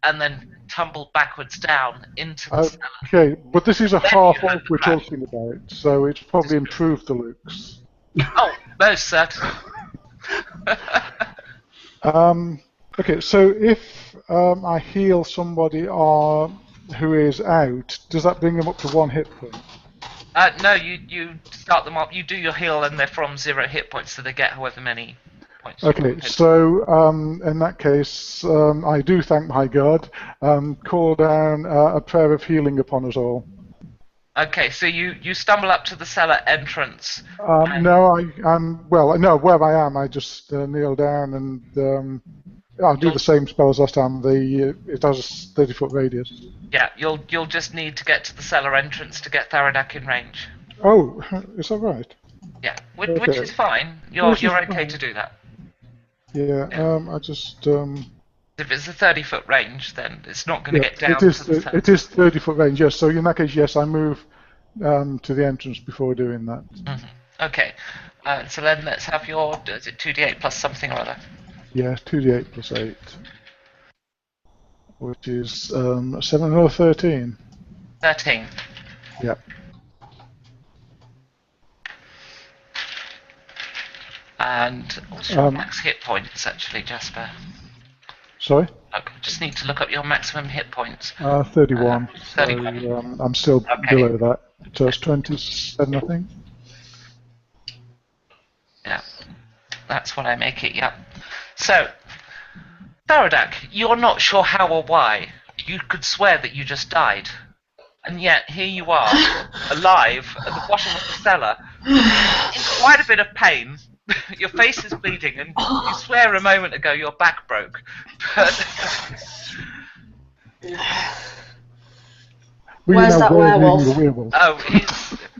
and then tumbled backwards down into the cellar. Okay, but this is a half-orc we're talking about, so it's probably improved the looks. Oh, most certainly. Okay, so if I heal somebody who is out, does that bring them up to 1 hit point? No, you start them up. You do your heal, and they're from 0 hit points, so they get however many points. Okay, so in that case, I do thank my God. Call down a prayer of healing upon us all. Okay, so you stumble up to the cellar entrance. No, no, where I am, I just kneel down and I'll do the same spell as last time. It has a 30-foot radius. Yeah, you'll just need to get to the cellar entrance to get Tharadak in range. Oh, is that right? Yeah, which is fine. You're okay to do that. Yeah, I just. If it's a 30-foot range, then it's not going to get down it is, to the cellar. It is 30-foot range, yes. So in that case, yes, I move to the entrance before doing that. Mm-hmm. Okay, so then let's have your. Is it 2d8 plus something or other? Yeah, 2d8 plus 8, which is 7 or 13. 13. Yeah. And what's your max hit points, actually, Jasper? Sorry? Okay, just need to look up your maximum hit points. 31. 31. So I'm still below that. So it's 27, I think. Yeah, that's what I make it, yeah. So, Tharadak, you're not sure how or why. You could swear that you just died. And yet, here you are, alive, at the bottom of the cellar, in quite a bit of pain. Your face is bleeding, and you swear a moment ago your back broke. But Where's that werewolf? Oh,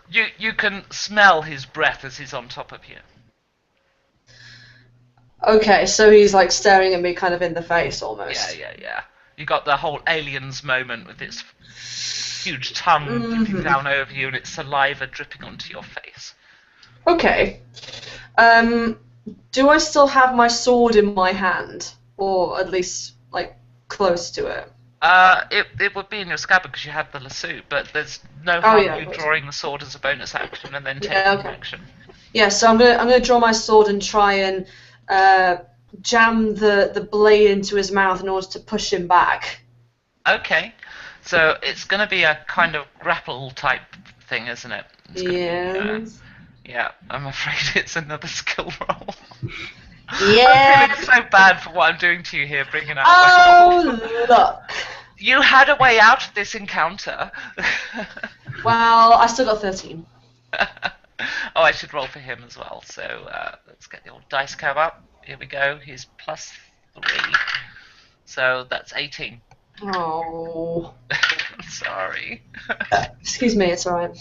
you can smell his breath as he's on top of you. Okay, so he's like staring at me kind of in the face almost. Yeah. You got the whole aliens moment with its huge tongue dipping down over you and its saliva dripping onto your face. Okay. Do I still have my sword in my hand? Or at least, like, close to it? It would be in your scabbard because you had the lasso, but there's no harm you drawing the sword as a bonus action and then taking action. Yeah, so I'm gonna draw my sword and try and jam the blade into his mouth in order to push him back. Okay, so it's gonna be a kind of grapple type thing, isn't it? Yes. Yeah, I'm afraid it's another skill roll. Yeah. I'm feeling so bad for what I'm doing to you here, bringing up. Oh, look. You had a way out of this encounter. Well, I still got 13. Oh, I should roll for him as well. So let's get the old dice cam up. Here we go. He's plus 3. So that's 18. Oh. Sorry. Excuse me, it's alright.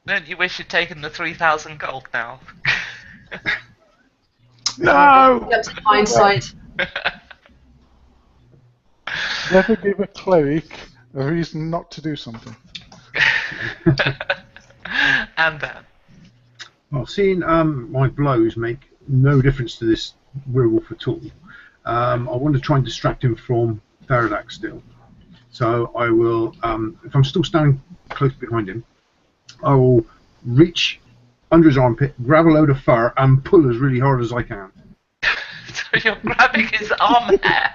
Don't you wish you'd taken the 3,000 gold now? No! That's hindsight. Never give a cleric a reason not to do something. And then? Well, seeing my blows make no difference to this werewolf at all, I want to try and distract him from Tharadak still. So I will, if I'm still standing close behind him, I will reach under his armpit, grab a load of fur, and pull as really hard as I can. So you're grabbing his arm hair?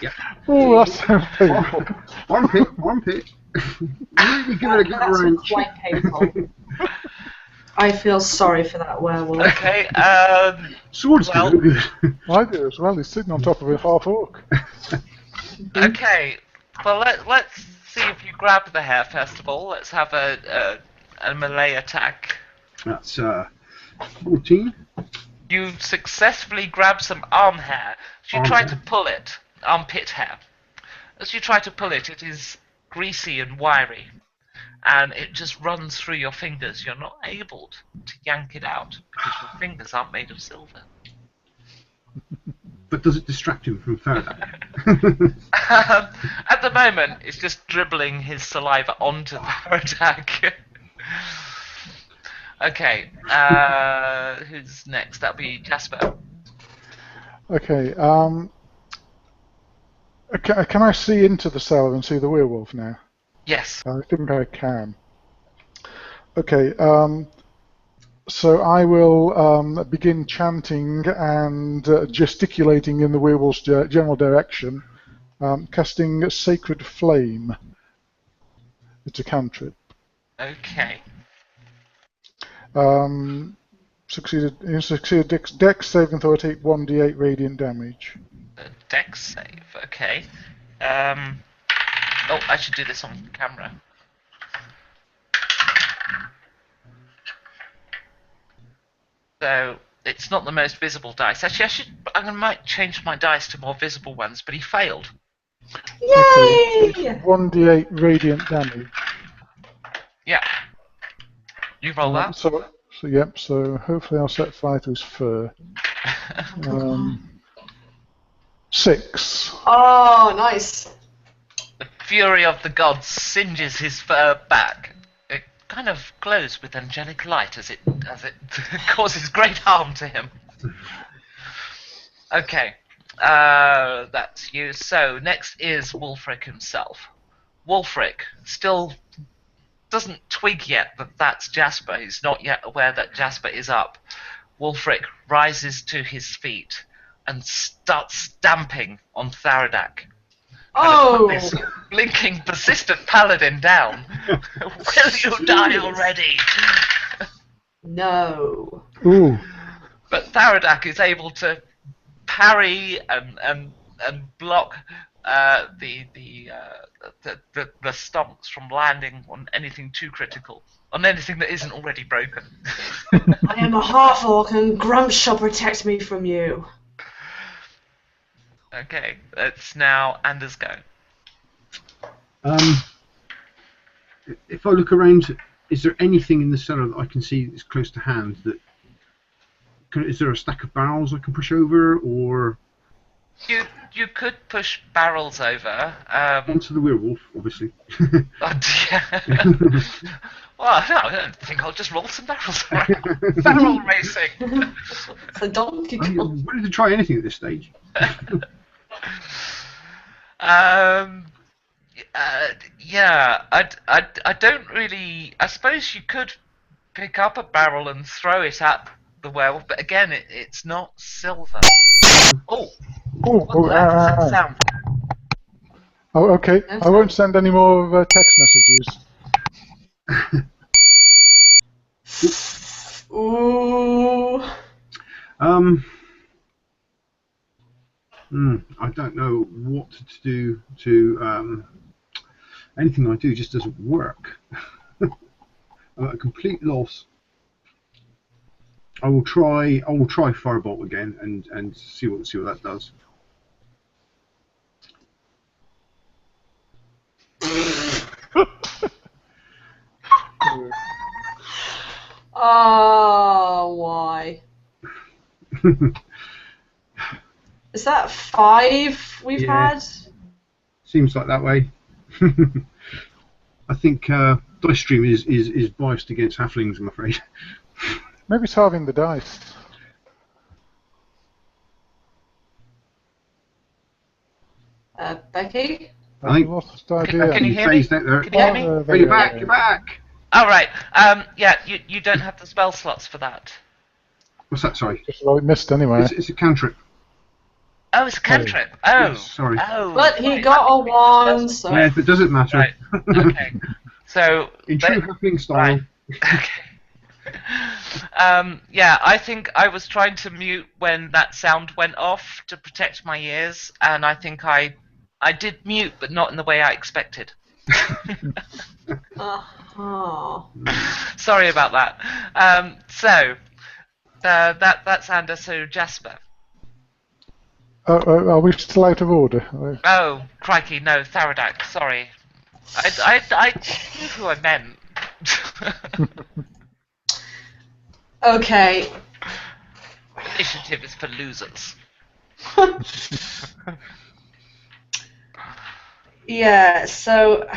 Yeah. Oh, that's so painful. Armpit. Really give it a good wrench. Quite painful. I feel sorry for that werewolf. Okay, Sword's good. I do as well. He's sitting on top of a half orc. Okay, well let's see if you grab the hair first of all. Let's have a melee attack. That's 14. You successfully grab some arm hair. As you try to pull it, armpit hair. As you try to pull it, it is greasy and wiry, and it just runs through your fingers. You're not able to yank it out because your fingers aren't made of silver. But does it distract him from Tharadak? At the moment, it's just dribbling his saliva onto Tharadak. Okay, who's next? That'll be Jasper. Okay, can I see into the cellar and see the werewolf now? Yes. I think I can. Okay. So I will begin chanting and gesticulating in the werewolf's general direction, casting Sacred Flame. It's a cantrip. Okay. Succeeded dex save and throw, take 1d8 radiant damage. A dex save. Okay. Oh, I should do this on camera. So it's not the most visible dice. Actually, I might change my dice to more visible ones. But he failed. Yay! Okay. 1d8 radiant damage. Yeah. You roll that. So yep. So hopefully I'll set fire to his fur. 6. Oh, nice. The fury of the gods singes his fur back. It kind of glows with angelic light as it causes great harm to him. Okay, that's you. So next is Wulfric himself. Wulfric still doesn't twig yet that that's Jasper. He's not yet aware that Jasper is up. Wulfric rises to his feet and starts stamping on Tharadak. Oh! Put this blinking, persistent paladin down. Will you die already? No. Ooh. But Tharadak is able to parry and block the stomps from landing on anything too critical, on anything that isn't already broken. I am a half-orc and Grumps shall protect me from you. Okay, it's now Anders' go. If I look around, is there anything in the cellar that I can see that's close to hand? Is there a stack of barrels I can push over, or You could push barrels over. onto the werewolf, obviously? Well, no, I don't think I'll just roll some barrels around. Barrel racing. It's a Donkey I'm Kong. willing to try anything at this stage. Yeah, I don't really. I suppose you could pick up a barrel and throw it at the werewolf, but again, it's not silver. Oh, what the hell was that sound? Oh, okay. I won't send any more text messages. Ooh. I don't know what to do to. Anything I do just doesn't work. I'm at a complete loss. I will try Firebolt again and see what that does. Oh, why? Is that 5 we've Yeah. had? Seems like that way. I think Dice Stream is biased against halflings, I'm afraid. Maybe it's halving the dice. Becky? I think- Lost idea. Can you hear me? Phased out there. Can you hear me? Oh, Oh, there you're you back! go. You're back! All right. Yeah, you don't have the spell slots for that. What's that? Sorry. Well, it missed anyway. It's a cantrip. Oh, it's a cantrip. Oh, Yes, sorry. Oh, But he right, got that a makes sense. wand, so... Yeah, but does it matter? Right. Okay. So In true halfling style. Right. Okay. Yeah, I think I was trying to mute when that sound went off to protect my ears, and I think I did mute, but not in the way I expected. Uh-huh. Sorry about that. So that's Anders. So Jasper. Are we still out of order? Oh, crikey, no, Tharadak. Sorry, I knew who I meant. Okay. Initiative is for losers. Yeah, so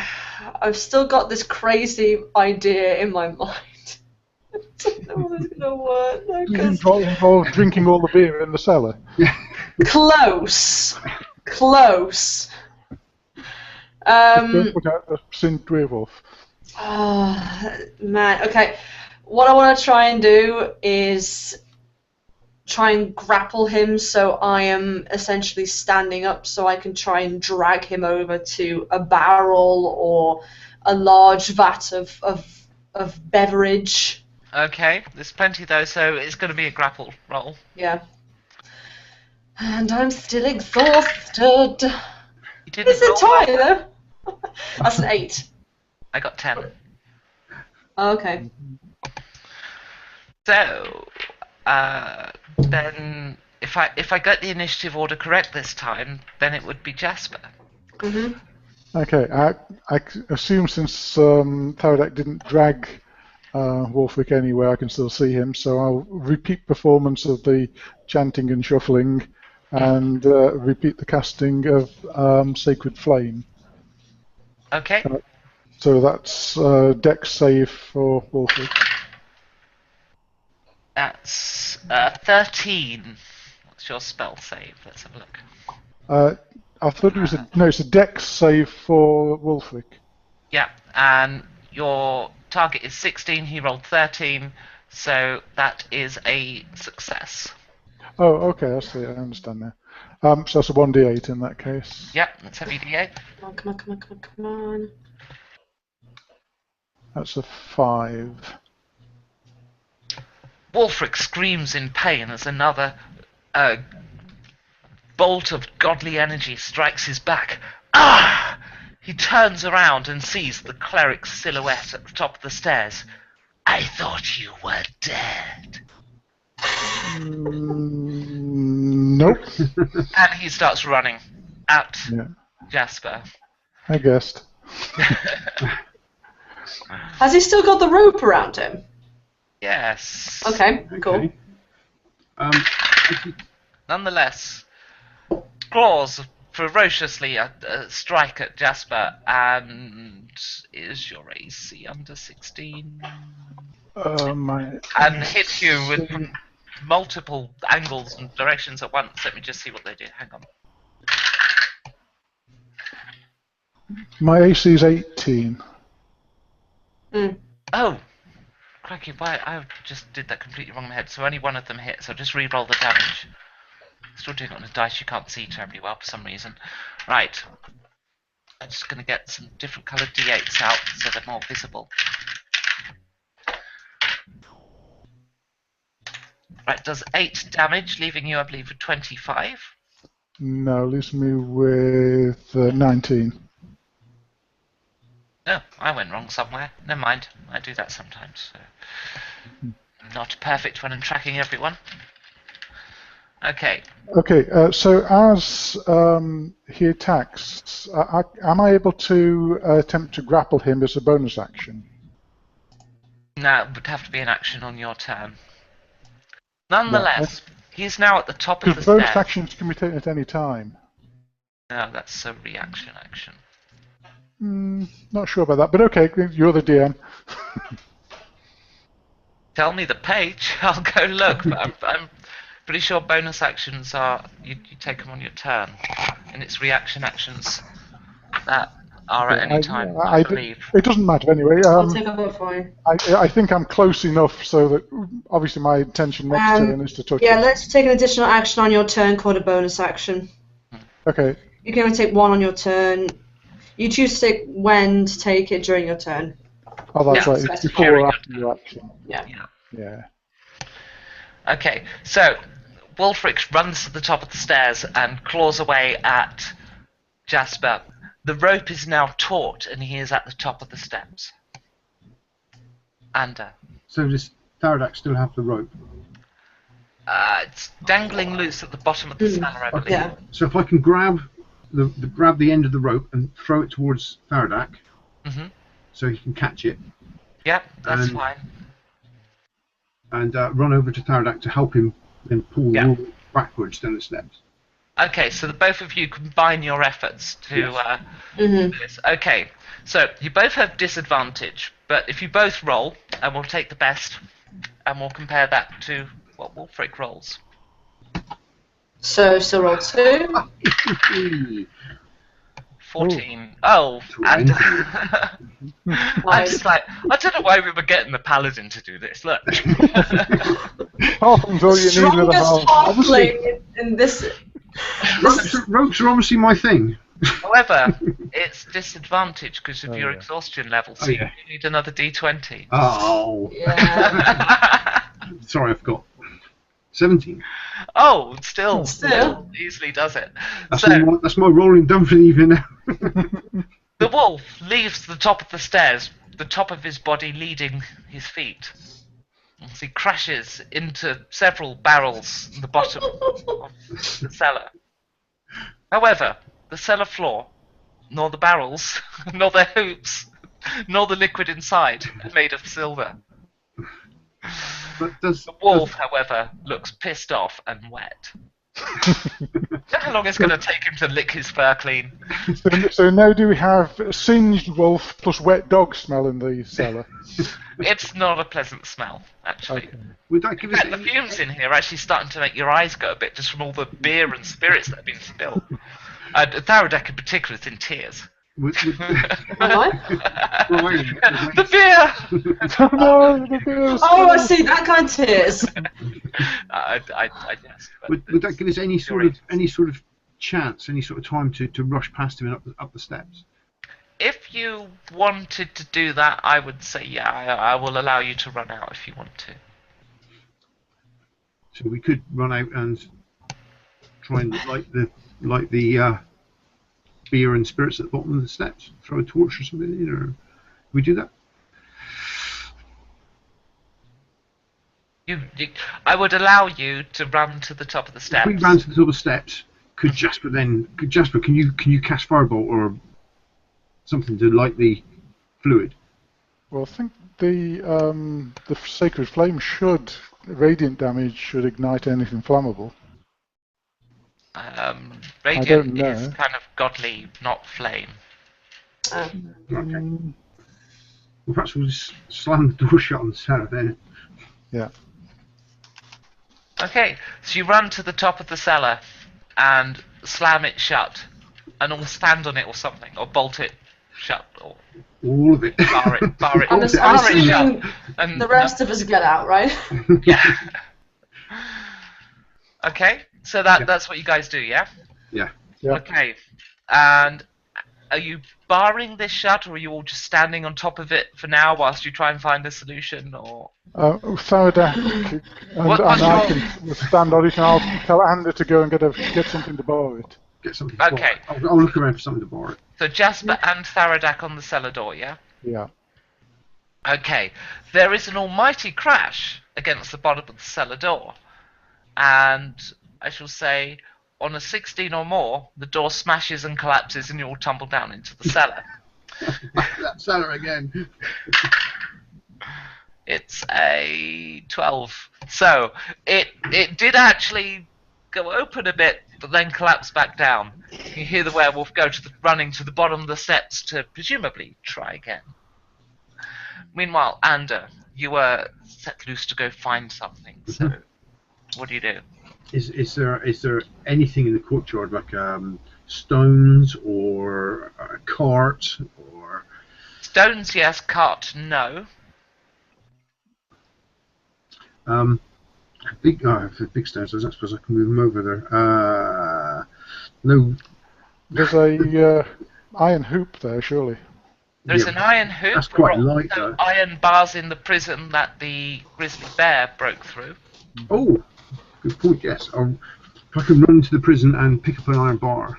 I've still got this crazy idea in my mind. I don't know if it's going to work. No, 'cause- Involve drinking all the beer in the cellar. Close. Close. Don't put out the Sint Werewolf. Man, okay. What I want to try and do is try and grapple him so I am essentially standing up so I can try and drag him over to a barrel or a large vat of beverage. Okay, there's plenty though, so it's going to be a grapple roll. Yeah. And I'm still exhausted. You didn't It's a roll tie, well. though. That's an 8. I got 10. Okay. So, then if I get the initiative order correct this time, then it would be Jasper. Mhm. Okay, I assume since Tharadek didn't drag Wolfwick anywhere, I can still see him, so I'll repeat performance of the chanting and shuffling and repeat the casting of Sacred Flame. Okay. So that's Dex save for Wolfwick. That's 13. What's your spell save? Let's have a look. I thought it was it's a Dex save for Wolfwick. Yeah, and your target is 16. He rolled 13, so that is a success. Oh, okay, I see. I understand now. So that's a 1d8 in that case. Yep, let's have ED8. Come on. That's a 5. Wolfric screams in pain as another bolt of godly energy strikes his back. Ah! He turns around and sees the cleric's silhouette at the top of the stairs. I thought you were dead. Nope. And he starts running at Yeah, Jasper. I guessed. Has he still got the rope around him? Yes. Okay, cool. Okay. Nonetheless, claws ferociously strike at Jasper, and is your AC under 16? And hit you with from multiple angles and directions at once. Let me just see what they do. Hang on. My AC is 18. Oh! Crikey, why? I just did that completely wrong in my head. So only one of them hit, so just re-roll the damage. Still doing it on a dice you can't see terribly well for some reason. Right. I'm just going to get some different coloured D8s out so they're more visible. Right, does 8 damage, leaving you, I believe, with 25. No, leaves me with 19. Oh, I went wrong somewhere. Never mind. I do that sometimes. So. Not perfect when I'm tracking everyone. Okay. Okay, so as he attacks, am I able to attempt to grapple him as a bonus action? Now, it would have to be an action on your turn. Nonetheless, he's now at the top of the Because bonus stairs. actions can be taken at any time. No, that's a reaction action. Not sure about that, but okay, you're the DM. Tell me the page, I'll go look, but I'm pretty sure bonus actions are, you take them on your turn, and it's reaction actions that are at any time, I believe. It doesn't matter anyway. I'll take a look for you. I think I'm close enough so that obviously my intention next turn is to touch Yeah, him. let's take an additional action on your turn called a bonus action. Okay. You can only take one on your turn. You choose to take when to take it during your turn. Oh, that's Yeah, right. It's before or after your action. Yeah. Okay, so Wolfric runs to the top of the stairs and claws away at Jasper. The rope is now taut and he is at the top of the steps. And So does Tharadek still have the rope? it's dangling loose at the bottom of the cellar, I believe. Yeah. So if I can grab the end of the rope and throw it towards Tharadek, so he can catch it. Yep, that's fine. And run over to Tharadek to help him then pull the rope backwards down the steps. Okay, so the both of you combine your efforts to do this. Okay, so you both have disadvantage, but if you both roll, and we'll take the best, and we'll compare that to what Wolfric rolls. So still roll 2. 14. Oh, and 20. I'm just like, I don't know why we were getting the paladin to do this. Look. Halfling's all you need with a Strongest half. halfling in this. Ropes are obviously my thing. However, it's disadvantage because of Oh, your yeah. exhaustion level, so Oh, yeah. you need another d20. Oh. Yeah. Sorry, I've got 17. Oh, still easily does it. That's my rolling done for the evening now. The wolf leaves the top of the stairs, the top of his body leading his feet. As he crashes into several barrels in the bottom of the cellar. However, the cellar floor, nor the barrels, nor the hoops, nor the liquid inside are made of silver. But The wolf, however, looks pissed off and wet. Do you know how long it's going to take him to lick his fur clean? So now do we have singed wolf plus wet dog smell in the cellar? It's not a pleasant smell, actually. Okay. would that give In us fact, the fumes in here are actually starting to make your eyes go a bit just from all the beer and spirits that have been spilled. Tharadek in particular is in tears. would, Am I? The beer! Oh no, the beer's Oh, I see that kind of tears. I guess. but would that give us any sort of infuriating. chance, any sort of time to rush past him and up the steps? If you wanted to do that, I would say, yeah, I will allow you to run out if you want to. So we could run out and try and light the beer and spirits at the bottom of the steps. Throw a torch or something in, or we do that? I would allow you to run to the top of the steps. If we ran to the top of the steps, could Jasper, can you cast Firebolt or something to light the fluid? Well, I think the sacred flame radiant damage should ignite anything flammable. Radiant know. is kind of godly, not flame. Okay. Well, perhaps we'll just slam the door shut on the cellar then. Yeah. Okay, so you run to the top of the cellar and slam it shut, and all stand on it or something, or bolt it shut, or All of it. bar it I'm shut. assuming And the rest of us get out, right? yeah. Okay, so that's what you guys do, yeah? Yeah. Yeah. Okay, and are you barring this shut, or are you all just standing on top of it for now whilst you try and find a solution, or? Tharadek and What's I your- can stand on it, and I'll tell Ander to go and get something to bar it. Get something to Okay. bar it. I'll look around for something to bar it. So Jasper and Tharadak on the cellar door, yeah? Yeah. Okay, there is an almighty crash against the bottom of the cellar door, and I shall say, on a 16 or more, the door smashes and collapses, and you all tumble down into the cellar. That cellar again. It's a 12. So it did actually go open a bit, but then collapse back down. You hear the werewolf go running to the bottom of the steps to presumably try again. Meanwhile, Ander, you were set loose to go find something. So, what do you do? Is there anything in the courtyard like stones or a cart or? Stones, yes. Cart, no. Big stones. I don't suppose I can move them over there. No. There's a iron hoop there, surely. There's Yeah, an iron hoop. that's quite or light, also though. iron bars in the prison that the grizzly bear broke through. Oh, good point. Yes. If I can run to the prison and pick up an iron bar.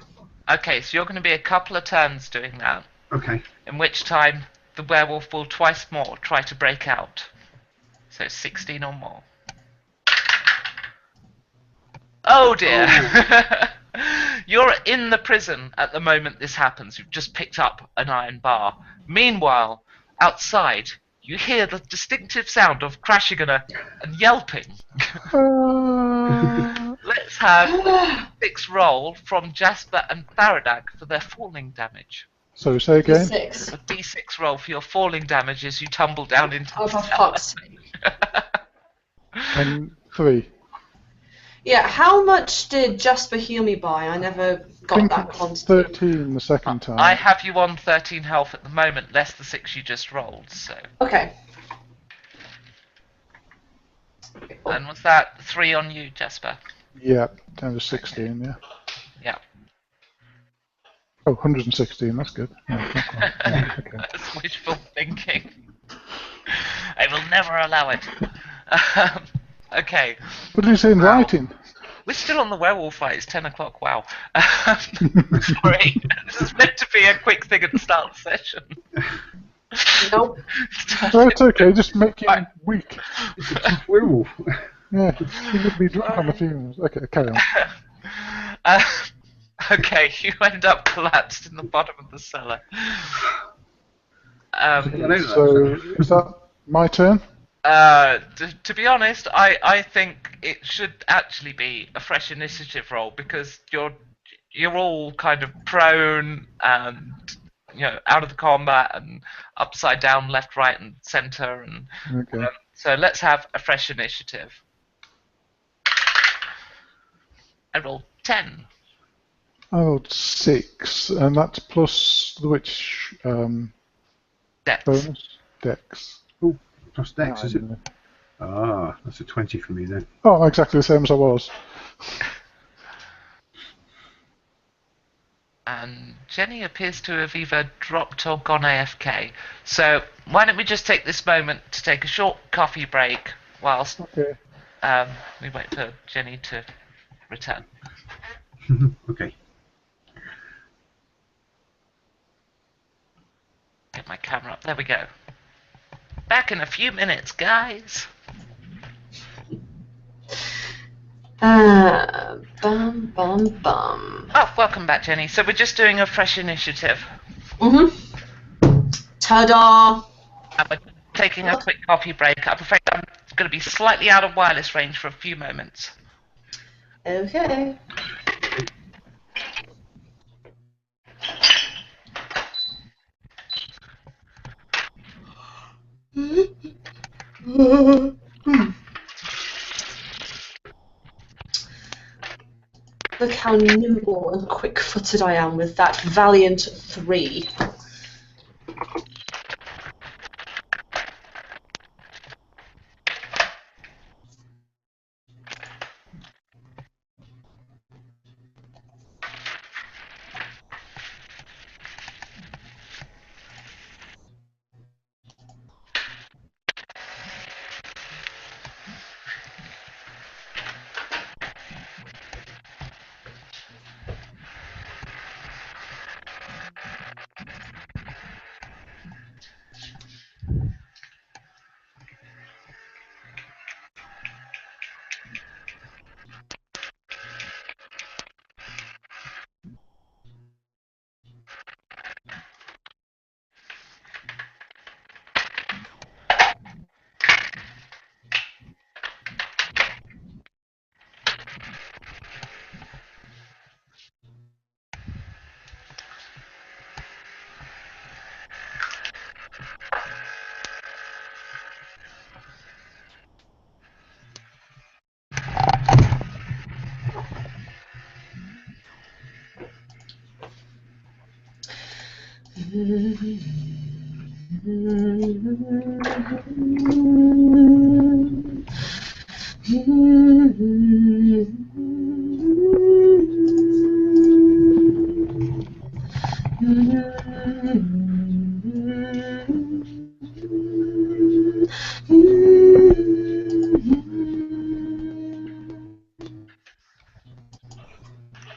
Okay, so you're going to be a couple of turns doing that, Okay. in which time the werewolf will twice more try to break out. So 16 or more. Oh dear! You're in the prison at the moment this happens. You've just picked up an iron bar. Meanwhile, outside, you hear the distinctive sound of crashing and yelping. Let's have 6 roll from Jasper and Tharadak for their falling damage. So say again. 6. A d6 roll for your falling damage as you tumble down into Oh, the for cellar. fuck's sake. And 3. Yeah, how much did Jasper heal me by? I never got that quantity. 13 the second time. I have you on 13 health at the moment, less the 6 you just rolled. So. Okay. And was that 3 on you, Jasper? Yeah, down to 16, yeah. Yeah. Oh, 116, that's good. Yeah, not quite. Yeah, okay. That's wishful thinking. I will never allow it. Okay. What did you say in writing? We're still on the werewolf fight. It's 10 o'clock. Wow. Sorry. This is meant to be a quick thing at the start of the session. Nope. No, it's okay, just make him weak. It's a tough werewolf. Yeah, he could be drunk on the fumes. Okay, carry on. Okay, you end up collapsed in the bottom of the cellar. So, is that my turn? To be honest, I think it should actually be a fresh initiative roll because you're all kind of prone and out of the combat and upside down, left, right, and center, and Okay. So let's have a fresh initiative. I rolled 10. I rolled 6, and that's plus the which Dex. bonus? Dex. Oh, plus Dex, No, is it? Ah, that's a 20 for me then. Oh, exactly the same as I was. And Jenny appears to have either dropped or gone AFK. So why don't we just take this moment to take a short coffee break whilst Okay. we wait for Jenny to return. Okay. Get my camera up. There we go. Back in a few minutes, guys. Bum, bum, bum. Oh, welcome back, Jenny. So we're just doing a fresh initiative. Ta-da! And we're taking a quick coffee break. I'm afraid I'm going to be slightly out of wireless range for a few moments. Okay. Look how nimble and quick-footed I am with that valiant 3.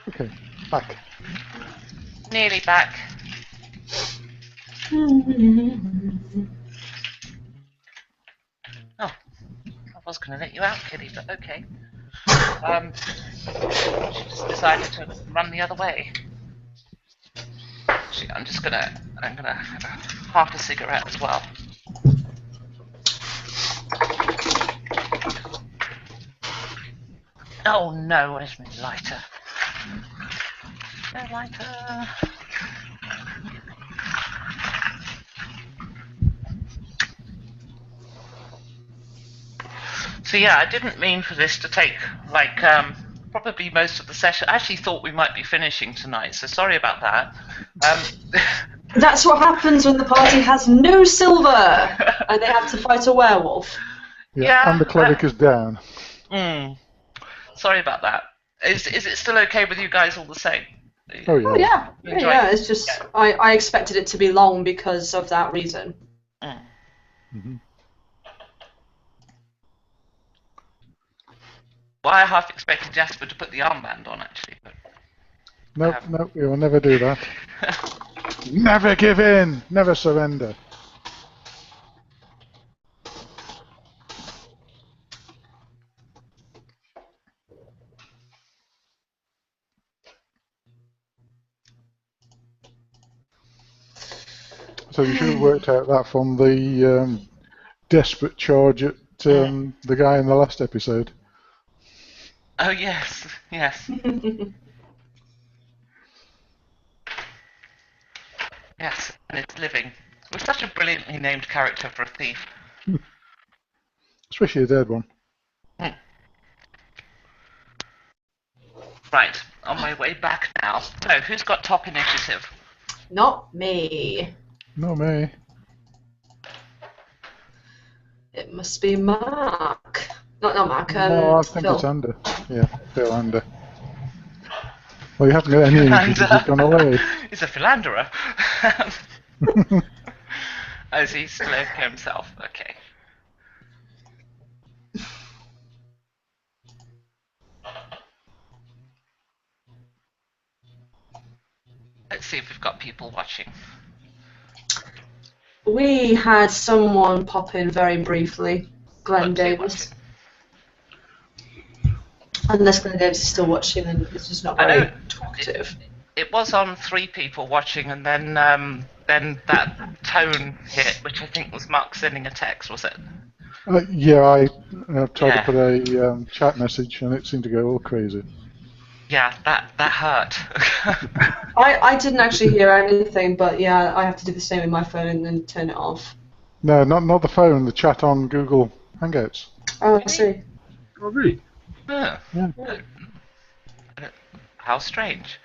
Okay, back. Nearly back. Oh, I was going to let you out, Kitty, but okay. She just decided to run the other way. I'm gonna have half a cigarette as well. Oh no, where's my lighter? No lighter. So yeah, I didn't mean for this to take like probably most of the session. I actually thought we might be finishing tonight, so sorry about that. That's what happens when the party has no silver and they have to fight a werewolf. Yeah, and the cleric is down. Sorry about that. Is it still okay with you guys all the same? Oh yeah. Oh yeah, Enjoy yeah. it. It's just I expected it to be long because of that reason. Mm-hmm. Well, I half expected Jasper to put the armband on, actually. But Nope, we will never do that. Never give in, never surrender. So you should have worked out that from the desperate charge at the guy in the last episode. oh yes, yes, yes, and it's living. We're such a brilliantly named character for a thief. Especially a dead one. Right, on my way back now. So, who's got top initiative? Not me. No me. It must be Mark. Not Mark. No, I think Phil. it's under. Yeah, Phil under. Well, you haven't got any initiative, you've gone away. He's a philanderer. Oh, is he still okay himself? Okay. Let's see if we've got people watching. We had someone pop in very briefly. Glenn What's he Davis. watching? Unless Glenn Davis is still watching and it's just not I very know. talkative. It was on 3 people watching, and then that tone hit, which I think was Mark sending a text, was it? Yeah, I tried Yeah. to put a chat message and it seemed to go all crazy. Yeah, that hurt. I didn't actually hear anything, but yeah, I have to do the same with my phone and then turn it off. No, not the phone, the chat on Google Hangouts. Oh, I see. Oh, really? Yeah. Yeah. How strange.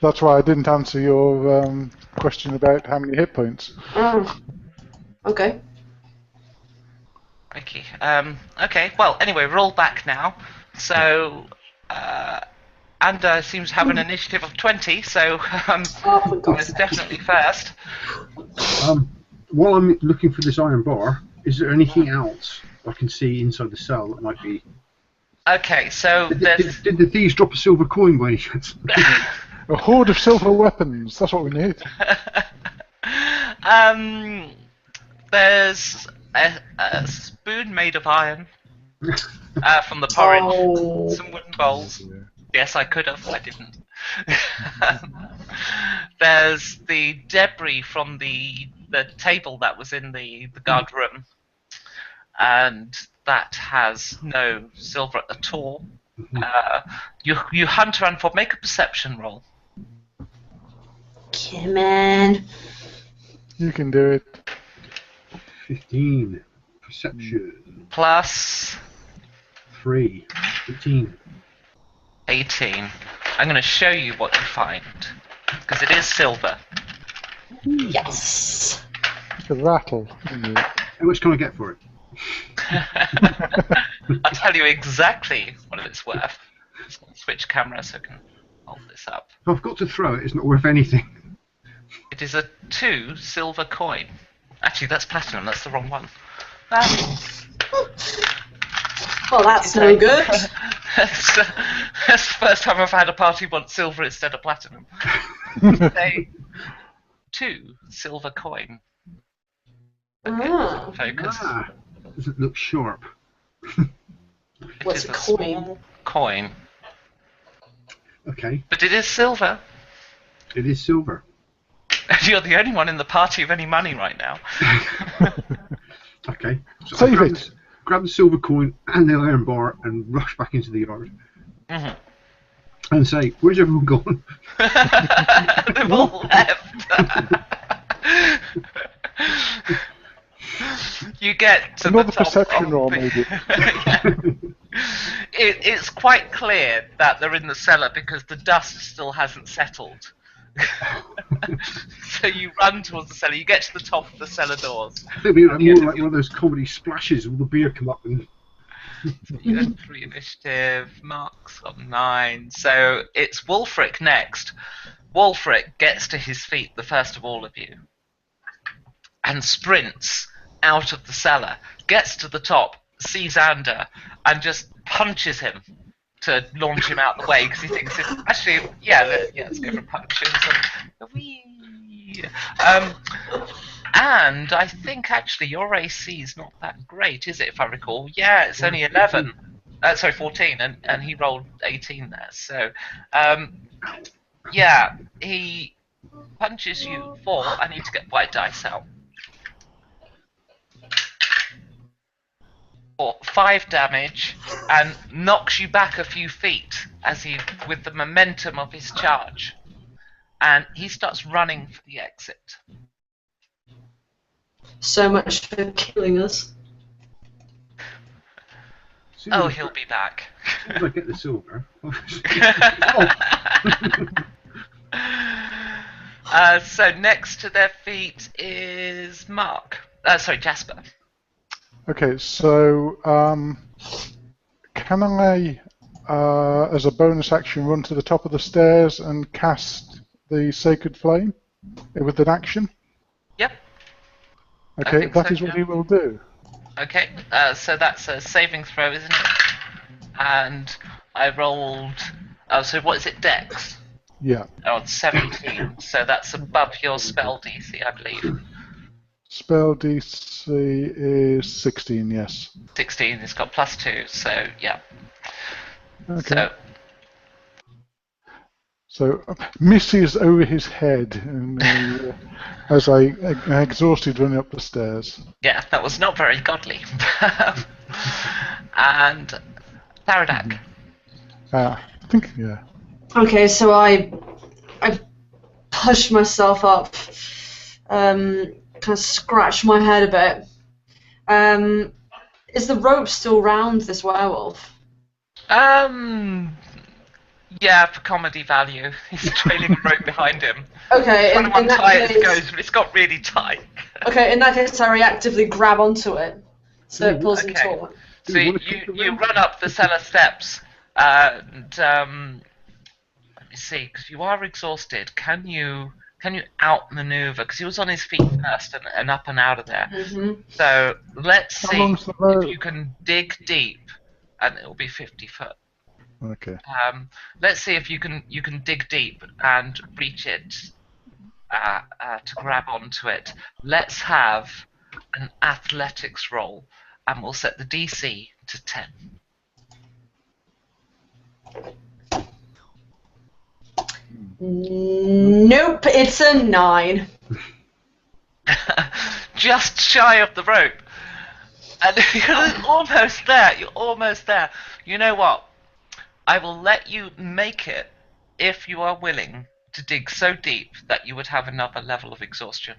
That's why I didn't answer your question about how many hit points. Oh. Okay. Okay. Okay. Well, anyway, we're all back now. So, Anda seems to have an initiative of 20. So, Oh, for God's it's sake. definitely first. While I'm looking for this iron bar, is there anything else I can see inside the cell that might be... Okay. So there's. Did the thieves drop a silver coin by any chance? A hoard of silver weapons, that's what we need. There's a spoon made of iron from the porridge. Oh. Some wooden bowls. Yes, I could have. I didn't. There's the debris from the table that was in the guard room, and that has no silver at all. You hunt around for. Make a perception roll. Come on. You can do it. 15. Perception. Plus 3. 18. 18. I'm going to show you what you find, because it is silver. Yes. It's a rattle. Isn't it? How much can I get for it? I'll tell you exactly what it's worth. Just gonna switch camera so I can hold this up. I've got to throw it. It's not worth anything. It is a 2 silver coin. Actually, that's platinum. That's the wrong one. Well, that's no good. That's the first time I've had a party want silver instead of platinum. Say 2 silver coin. Okay, Ah. focus. Doesn't look sharp. It What's is a a coin? small coin, Okay, but it is silver. it is silver. You're the only one in the party with any money right now. Okay, so Save I it. grab the silver coin and the iron bar and rush back into the yard Mhm. and say, "Where's everyone gone?" They've all left. You get to Another the top perception of roll, the- maybe. Yeah. It's quite clear that they're in the cellar because the dust still hasn't settled. So you run towards the cellar. You get to the top of the cellar doors. It'll be more like one of those comedy splashes. All the beer come up and. You had 3 initiative. Mark's got 9. So it's Wulfric next. Wulfric gets to his feet, the first of all of you, and sprints out of the cellar, gets to the top, sees Ander, and just punches him to launch him out the way because he thinks it's actually let's go for punches and whee. And I think actually your AC is not that great, is it? If I recall, yeah, it's only 11. Sorry, 14, and he rolled 18 there. So, yeah, he punches you 4. I need to get white dice out. For 5 damage and knocks you back a few feet as he, with the momentum of his charge, and he starts running for the exit. So much for killing us. Oh, he'll be back. As soon as I get the silver. So next to their feet is Mark. Jasper. Okay, so can I, as a bonus action, run to the top of the stairs and cast the Sacred Flame with an action? Yep. Okay, that is what he will do. Okay, so that's a saving throw, isn't it? And I rolled. Oh, so what is it, Dex? Yeah. Oh, it's 17. So that's above your spell DC, I believe. Spell DC is 16, yes. 16, it's got +2, so yeah. Okay. So misses over his head and, as I exhausted running up the stairs. Yeah, that was not very godly. And Tharadak. I think, yeah. Okay, so I pushed myself up, kind of scratched my head a bit. Is the rope still round this werewolf? Yeah, for comedy value. He's trailing a rope behind him. Okay, Trying to untie it as it goes, but it's got really tight. Okay, in that case, I reactively grab onto it, so it pulls me taut. So you run up the cellar steps, and let me see, because you are exhausted. Can you outmaneuver? Because he was on his feet first and up and out of there. Mm-hmm. So let's see long's the rope? if you can dig deep, and it will be 50 foot. Okay. Let's see if you can dig deep and reach it to grab onto it. Let's have an athletics roll, and we'll set the DC to 10. Nope, it's a 9. Just shy of the rope. And you're almost there. You're almost there. You know what? I will let you make it if you are willing to dig so deep that you would have another level of exhaustion.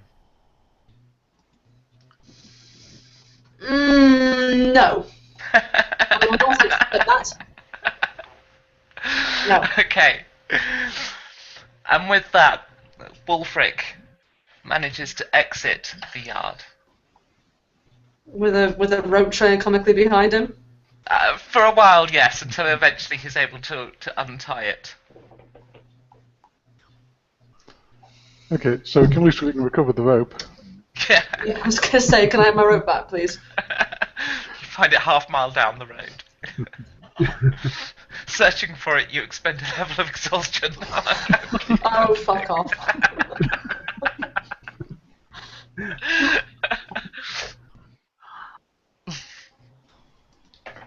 No. I will not accept that. No. Okay. And with that, Wulfric manages to exit the yard. With a rope train comically behind him? For a while, yes, until eventually he's able to untie it. Okay, so at least we can recover the rope. Yeah. Yeah, I was going to say, can I have my rope back, please? You find it half-mile down the road. Searching for it, you expend a level of exhaustion. Oh, fuck off.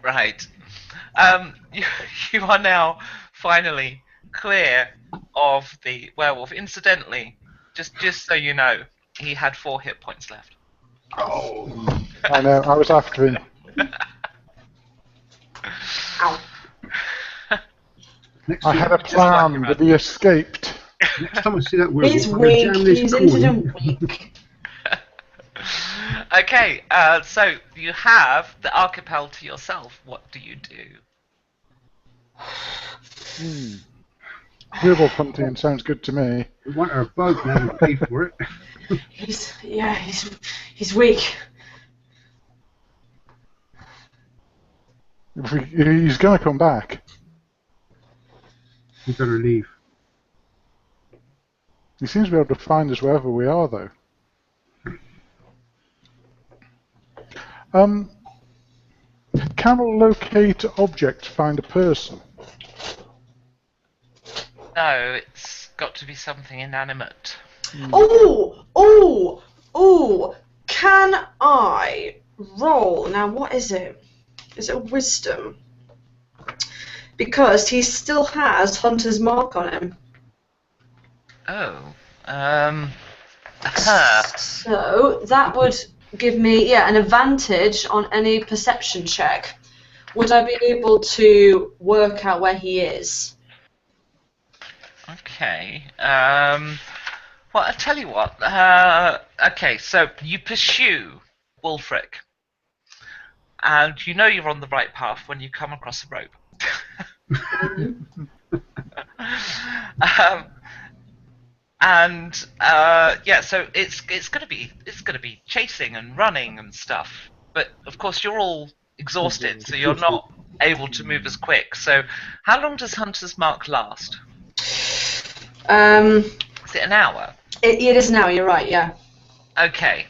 Right. You are now finally clear of the werewolf. Incidentally, just so you know, he had 4 hit points left. Oh. I know, I was after him. Ow. Next I had a plan, but he escaped. Next time I see that werewolf, He's I'm gonna weak, jam this he's coin. injured and weak. Okay, so you have the archipel to yourself. What do you do? Werewolf hunting sounds good to me. We want our boat now and pay for it. He's weak. He's going to come back. We better leave. He seems to be able to find us wherever we are, though. Can a locate object find a person? No, it's got to be something inanimate. Oh! Can I roll? Now, what is it? Is it wisdom? Because he still has Hunter's Mark on him. Oh. So that would give me, an advantage on any perception check. Would I be able to work out where he is? Okay. Well, I'll tell you what. Okay, so you pursue Wulfric, and you know you're on the right path when you come across a rope. So it's gonna be chasing and running and stuff. But of course you're all exhausted, so you're not able to move as quick. So how long does Hunter's Mark last? Is it an hour? It is now. You're right. Yeah. Okay.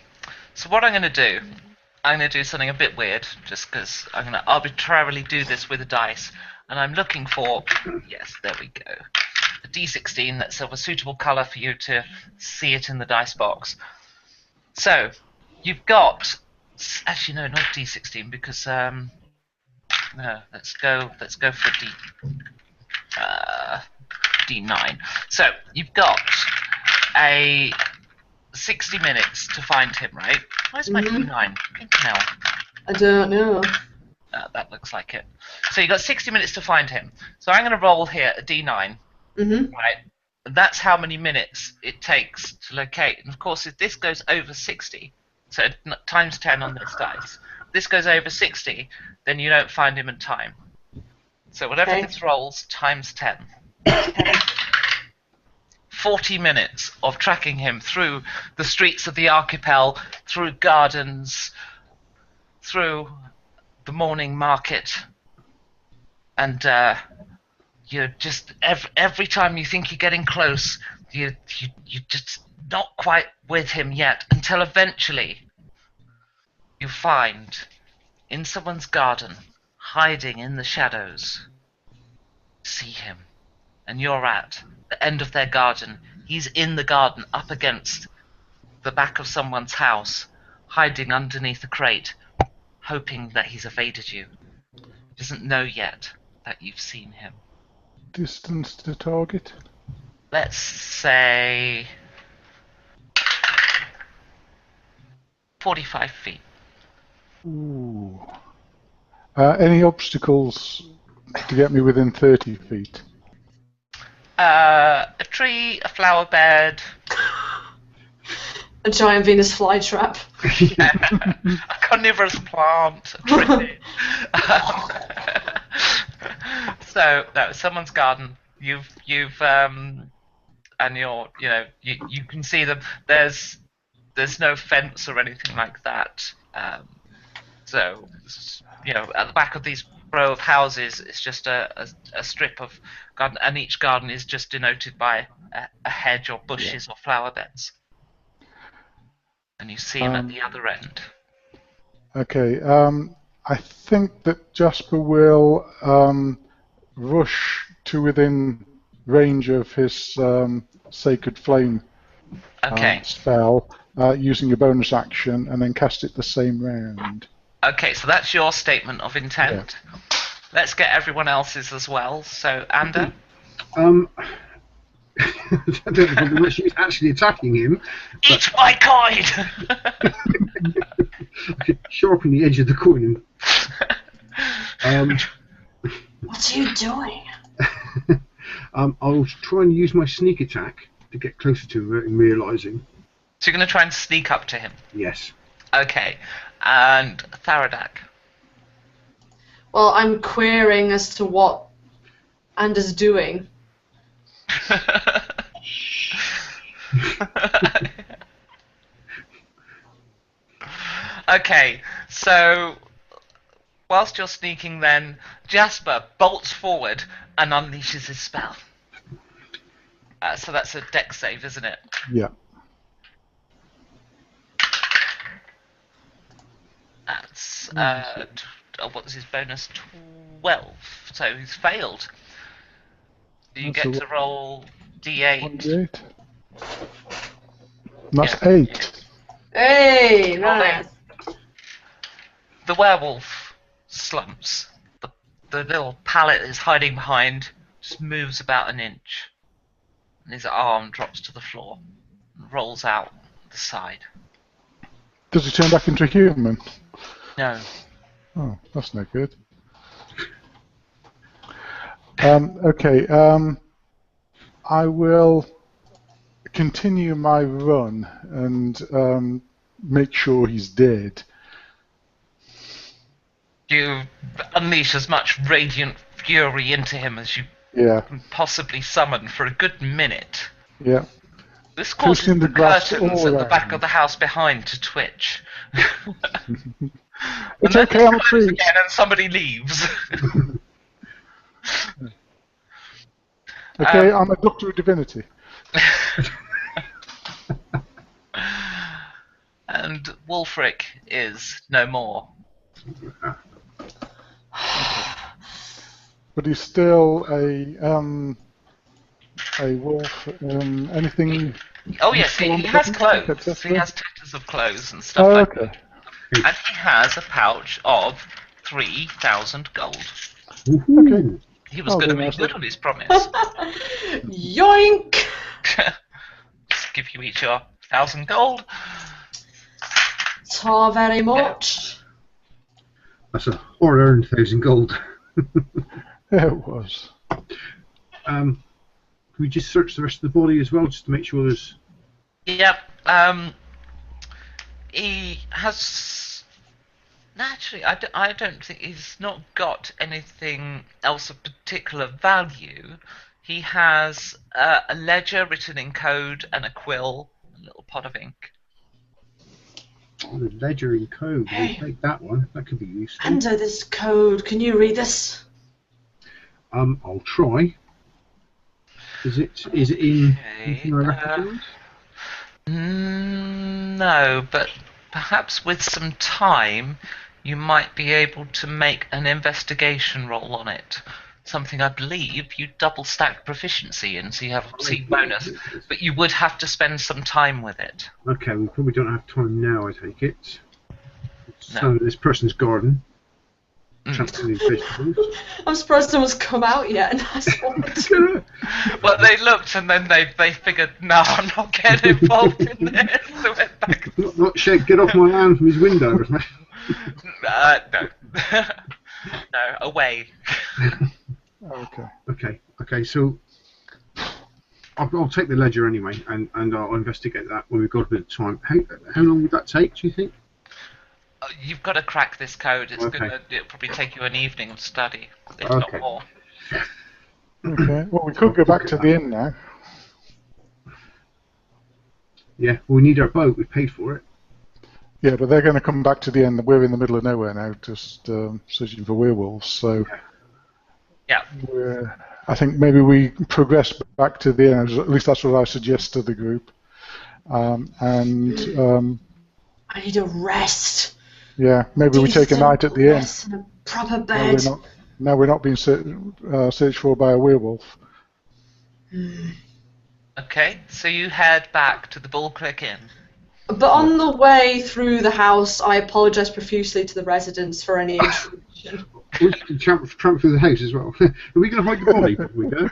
So what I'm going to do something a bit weird, just because I'm going to arbitrarily do this with a dice, and I'm looking for, yes, there we go, a D16 that's of a suitable colour for you to see it in the dice box. So you've got, actually no, not D16, because no, let's go for D9. So you've got a 60 minutes to find him, right? Where's my D9? Now. I don't know. That looks like it. So you've got 60 minutes to find him. So I'm going to roll here a D9. Right? And that's how many minutes it takes to locate. And of course, if this goes over 60, so times 10 on this dice, if this goes over 60, then you don't find him in time. So whatever this rolls, times 10. 40 minutes of tracking him through the streets of the archipel, through gardens, through the morning market, and you're just every time you think you're getting close, you're just not quite with him yet, until eventually you find in someone's garden, hiding in the shadows, see him, and you're at the end of their garden. He's in the garden, up against the back of someone's house, hiding underneath a crate, hoping that he's evaded you. He doesn't know yet that you've seen him. Distance to target? Let's say 45 feet. Ooh. Any obstacles to get me within 30 feet? A tree, a flower bed. A giant Venus flytrap. A carnivorous plant. A tree. So no, someone's garden. You've and you can see them. There's no fence or anything like that. So at the back of these row of houses, it's just a strip of garden, and each garden is just denoted by a hedge or bushes or flower beds. And you see him at the other end. Okay. I think that Jasper will rush to within range of his Sacred Flame spell using a bonus action, and then cast it the same round. Okay, so that's your statement of intent. Yeah. Let's get everyone else's as well. So, Ander? I don't know if she's actually attacking him. Eat my coin! Sharpen the edge of the coin. What are you doing? I'll try and use my sneak attack to get closer to her and realising. So you're going to try and sneak up to him? Yes. Okay. And Tharadak. Well, I'm querying as to what Anders doing. Okay, so whilst you're sneaking then, Jasper bolts forward and unleashes his spell. So that's a dex save, isn't it? Yeah. That's, what's his bonus? 12. So he's failed. You That's get a to roll D8. 1d8. That's Yeah. 8. Hey, Roll nice. The werewolf slumps. The little pallet is hiding behind, just moves about an inch. And his arm drops to the floor and rolls out the side. Does he turn back into a human? No. Oh, that's no good. Okay, I will continue my run and make sure he's dead. You unleash as much radiant fury into him as you Yeah, can possibly summon for a good minute. yeah. This causes Twisting the the glass curtains all at the back around. of the house behind to twitch. It's And then okay, they I'm a close priest. again and somebody leaves. Okay, I'm a doctor of divinity. And Wulfric is no more. But he's still a wolf. Anything? Oh yes, he has clothes. etc.? He has tatters of clothes and stuff Oh, like okay. that. And he has a pouch of 3,000 gold. Okay. He was I'll going to do make nicely. good on his promise. Yoink! Just give you each your 1,000 gold. Ta very much. That's a hard-earned 1,000 gold. Yeah, it was. Can we just search the rest of the body as well, just to make sure there's... Yep. He has. Naturally, I don't think he's not got anything else of particular value. He has a ledger written in code and a quill, a little pot of ink. Oh, the ledger in code. We'll Hey. take that one. That could be useful. Under this code, can you read this? I'll try. Is it in anything I recognise? No, but perhaps with some time, you might be able to make an investigation roll on it. Something I believe you double stack proficiency in, so you have C bonus, but you would have to spend some time with it. Okay, we probably don't have time now, I take it. No. So this person's garden. Mm. Championing vegetables. I'm surprised no one's come out yet. And I thought, Well, they looked and then they figured, no, I'm not getting involved in this. So went back. not shit, get off my land from his window. No. No, away. Okay. Okay, so I'll take the ledger anyway, and I'll investigate that when we've got a bit of time. How long would that take, do you think? You've got to crack this code. It'll probably take you an evening of study, if not Okay. more. Okay. Well, we could go back to the inn now. Yeah, we need our boat. We paid for it. Yeah, but they're going to come back to the inn. We're in the middle of nowhere now, just searching for werewolves. So Yeah. I think maybe we progress back to the inn. At least that's what I suggest to the group. I need a rest. Yeah, maybe we take a night at the inn. Rest in a proper bed. Now we're not being searched for by a werewolf. Okay, so you head back to the Bull Click Inn. But on the way through the house, I apologise profusely to the residents for any intrusion. We can tramp through the house as well. Are we going to hide the body before we go?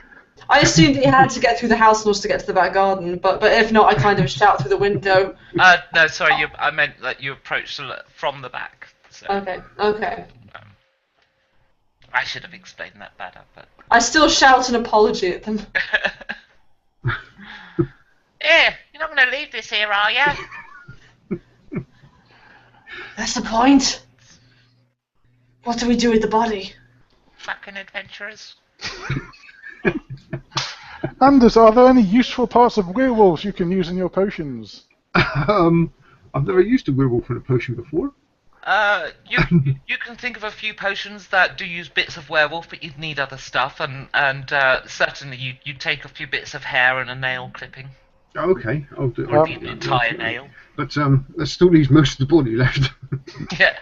I assumed that you had to get through the house in order to get to the back garden, but if not, I kind of shout through the window. No, sorry, I meant that you approached from the back. So, Okay. I should have explained that better, but... I still shout an apology at them. Yeah, you're not going to leave this here, are you? That's the point. What do we do with the body? Fucking adventurers. Anders, are there any useful parts of werewolves you can use in your potions? I've never used a werewolf in a potion before. You can think of a few potions that do use bits of werewolf, but you'd need other stuff, and certainly you'd take a few bits of hair and a nail clipping. Okay, I'll do. Or an entire nail. But that still leaves most of the body left. Yeah.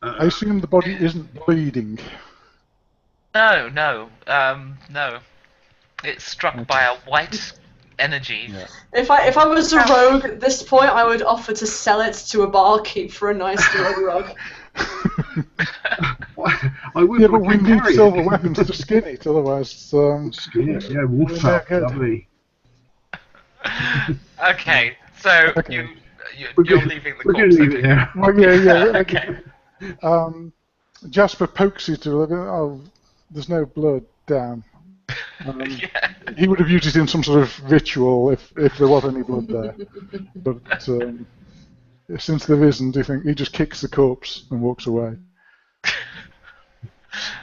I assume the body isn't bleeding. No. It's struck by a white energy. Yeah. If I was a rogue at this point, I would offer to sell it to a barkeep for a nice glowing rug. I would. Yeah, but we need silver weapons to skin it, otherwise. Skin it, yeah, wolf fat, good. lovely. Okay, so Okay. you're leaving the We're corpse. going to leave it there. Well, yeah. Okay. Jasper pokes it a little bit. Oh, there's no blood down. Yeah. He would have used it in some sort of ritual if there was any blood there. But since there isn't, he just kicks the corpse and walks away.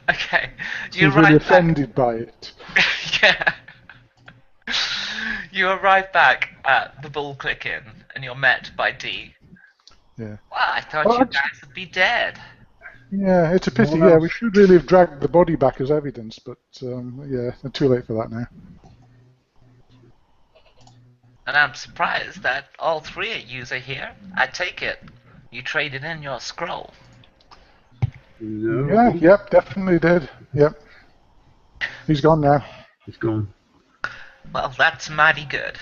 Okay. He's You really arrive offended by it. back. Yeah. You arrive back at the Bull Click Inn, and you're met by D. Yeah. Well, I thought Well, you guys would be dead. Yeah, it's a pity. Well, Yeah, we should really have dragged the body back as evidence, but yeah, too late for that now. And I'm surprised that all three of yous are here. I take it you traded in your scroll. No. Yeah, yep, definitely did. Yep. He's gone now. It's gone. Well, that's mighty good.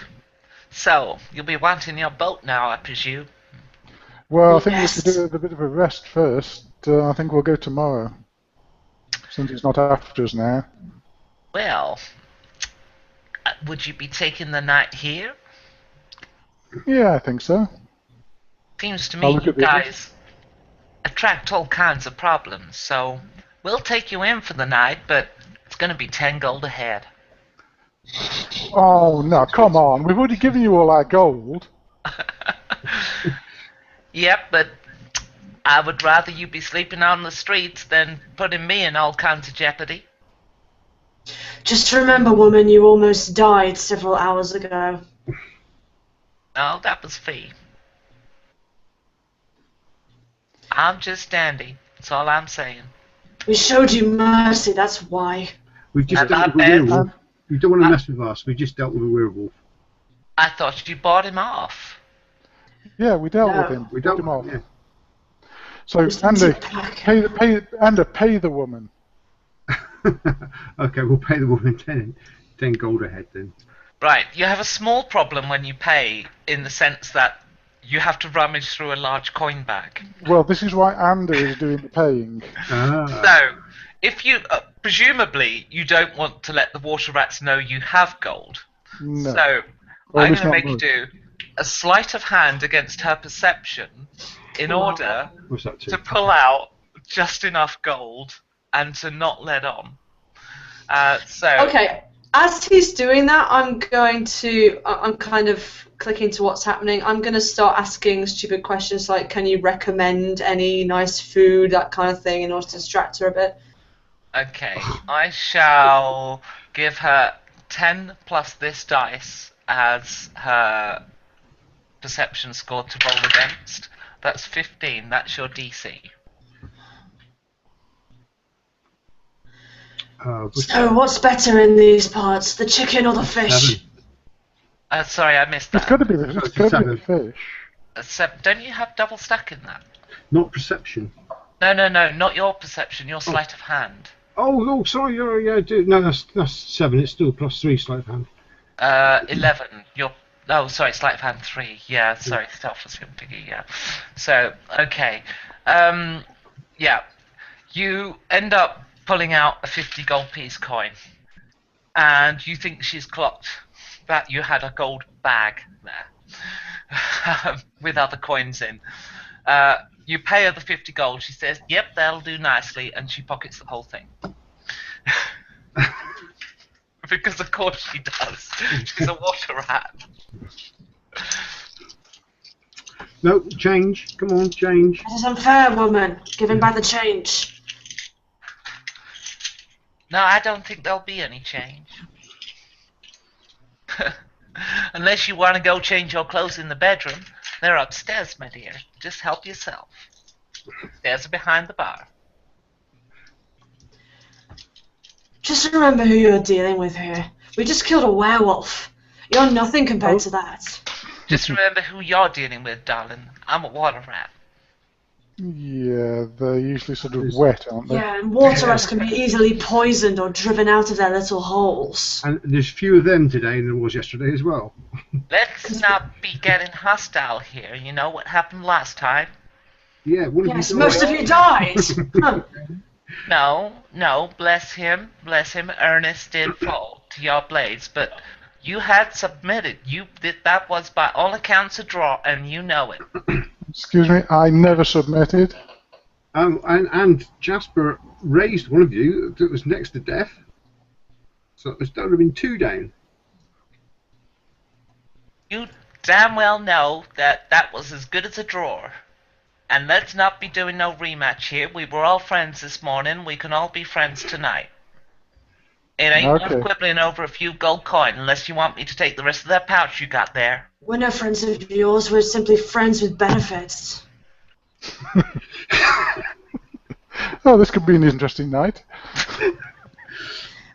So, you'll be wanting your boat now, I presume. Well, I think Yes. we should do a bit of a rest first. I think we'll go tomorrow, since he's not after us now. Well, would you be taking the night here? Yeah, I think so. Seems to I'll me look you at the guys attract all kinds of problems, so we'll take you in for the night, but it's going to be 10 gold a head. Oh, no, come on. We've already given you all our gold. Yep, but I would rather you be sleeping on the streets than putting me in all kinds of jeopardy. Just remember, woman, you almost died several hours ago. No, that was fee. I'm just dandy. That's all I'm saying. We showed you mercy, that's why. We've just I'm dealt not with a bad. werewolf. You don't want to mess with us. We just dealt with a werewolf. I thought you bought him off. Yeah, we dealt No. with him. We dealt Took him off. with yeah. So, Just a Andy, tic-tac. pay the woman. Okay, we'll pay the woman 10 gold a head then. Right, you have a small problem when you pay, in the sense that you have to rummage through a large coin bag. Well, this is why Andy is doing the paying. So, if you, presumably, you don't want to let the water rats know you have gold. No. So, Well, I'm it's going to not make you much. do a sleight of hand against her perception in order What's that to pull out just enough gold and to not let on. Okay, as he's doing that, I'm kind of clicking to what's happening. I'm going to start asking stupid questions like, can you recommend any nice food, that kind of thing, in order to distract her a bit. Okay, I shall give her 10 plus this dice as her perception score to roll against. That's 15, that's your DC. So, what's better in these parts, the chicken or the fish? 7. Sorry, I missed It's that. got to be the fish. Don't you have double stack in that? Not perception. No, not your perception, your sleight of hand. Oh, sorry. Yeah, I do. No, that's 7. It's still plus 3 sleight of hand. 11. Sleight of hand 3. Yeah, sorry, stealth was thingy, yeah. So, okay. Yeah. You end up pulling out a 50 gold piece coin. And you think she's clocked that you had a gold bag there. With other coins in. You pay her the 50 gold, she says, yep, that'll do nicely, and she pockets the whole thing. Because of course she does. She's a water rat. No, change. Come on, change. That is unfair, woman. Give him back the change. No, I don't think there'll be any change. Unless you want to go change your clothes in the bedroom. They're upstairs, my dear. Just help yourself. Stairs are behind the bar. Just remember who you're dealing with here. We just killed a werewolf. You're nothing compared to that. Just remember who you're dealing with, darling. I'm a water rat. Yeah, they're usually sort of wet, aren't they? Yeah, and water rats can be easily poisoned or driven out of their little holes. And there's fewer of them today than there was yesterday as well. Let's not be getting hostile here. You know what happened last time? Yeah, one of Yes, you most of you died. Huh. No, bless him. Ernest did fall to your blades, but you had submitted. That was by all accounts a draw, and you know it. Excuse me, I never submitted. And Jasper raised one of you that was next to death. So that would have been 2 down. You damn well know that was as good as a draw. And let's not be doing no rematch here. We were all friends this morning. We can all be friends tonight. It ain't Okay. worth quibbling over a few gold coin unless you want me to take the rest of that pouch you got there. We're no friends of yours, we're simply friends with benefits. Oh, this could be an interesting night. And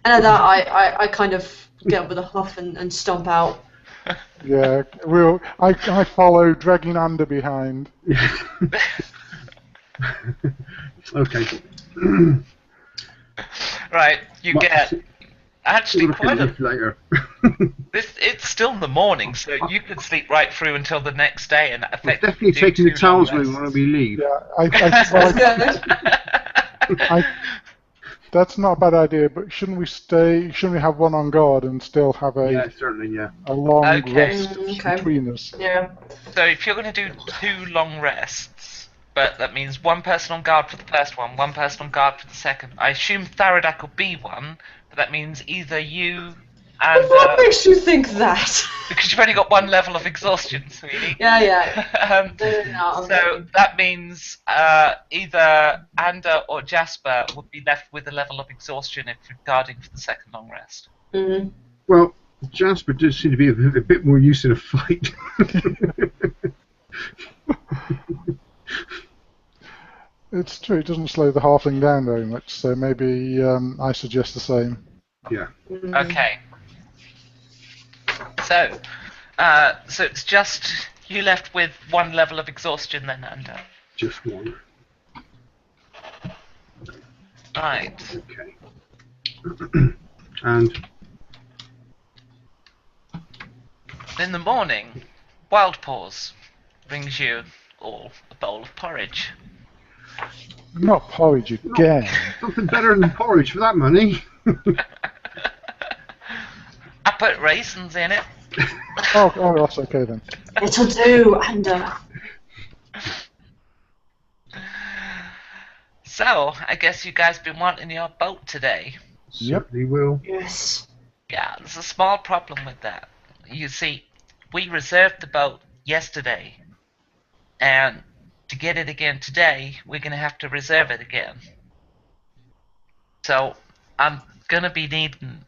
at that, I kind of get up with a huff and stomp out. Yeah, I follow, dragging Ander behind. Okay. Right, you What- get actually We'll look quite at a this later. it's still in the morning, so you could sleep right through until the next day and We're effectively definitely do taking the 2 long talisman when rests. we leave. Yeah, that's not a bad idea, but shouldn't we have one on guard and still have Yeah, certainly, yeah. a long Okay. rest Okay. between us? Yeah. So if you're going to do 2 long rests, but that means 1 person on guard for the first one, 1 person on guard for the second. I assume Tharadak will be one, but that means either you and What makes you think that? because you've only got 1 level of exhaustion, sweetie. Yeah. So that means either Ander or Jasper would be left with a level of exhaustion if you're guarding for the second long rest. Mm. Well, Jasper does seem to be a bit more used in a fight. It's true, it doesn't slow the halfling down very much, so maybe I suggest the same. Yeah. Okay. So it's just you left with 1 level of exhaustion then, Ander. Just one. Right. Okay. And In the morning, Wild Paws brings you all a bowl of porridge. Not porridge again. something better than porridge for that money. I put raisins in it. Oh, that's okay then. It'll do, and So, I guess you guys been wanting your boat today. Yep. Certainly will. yes. Yeah, there's a small problem with that. You see, we reserved the boat yesterday, and to get it again today, we're going to have to reserve it again. So, I'm going to be needing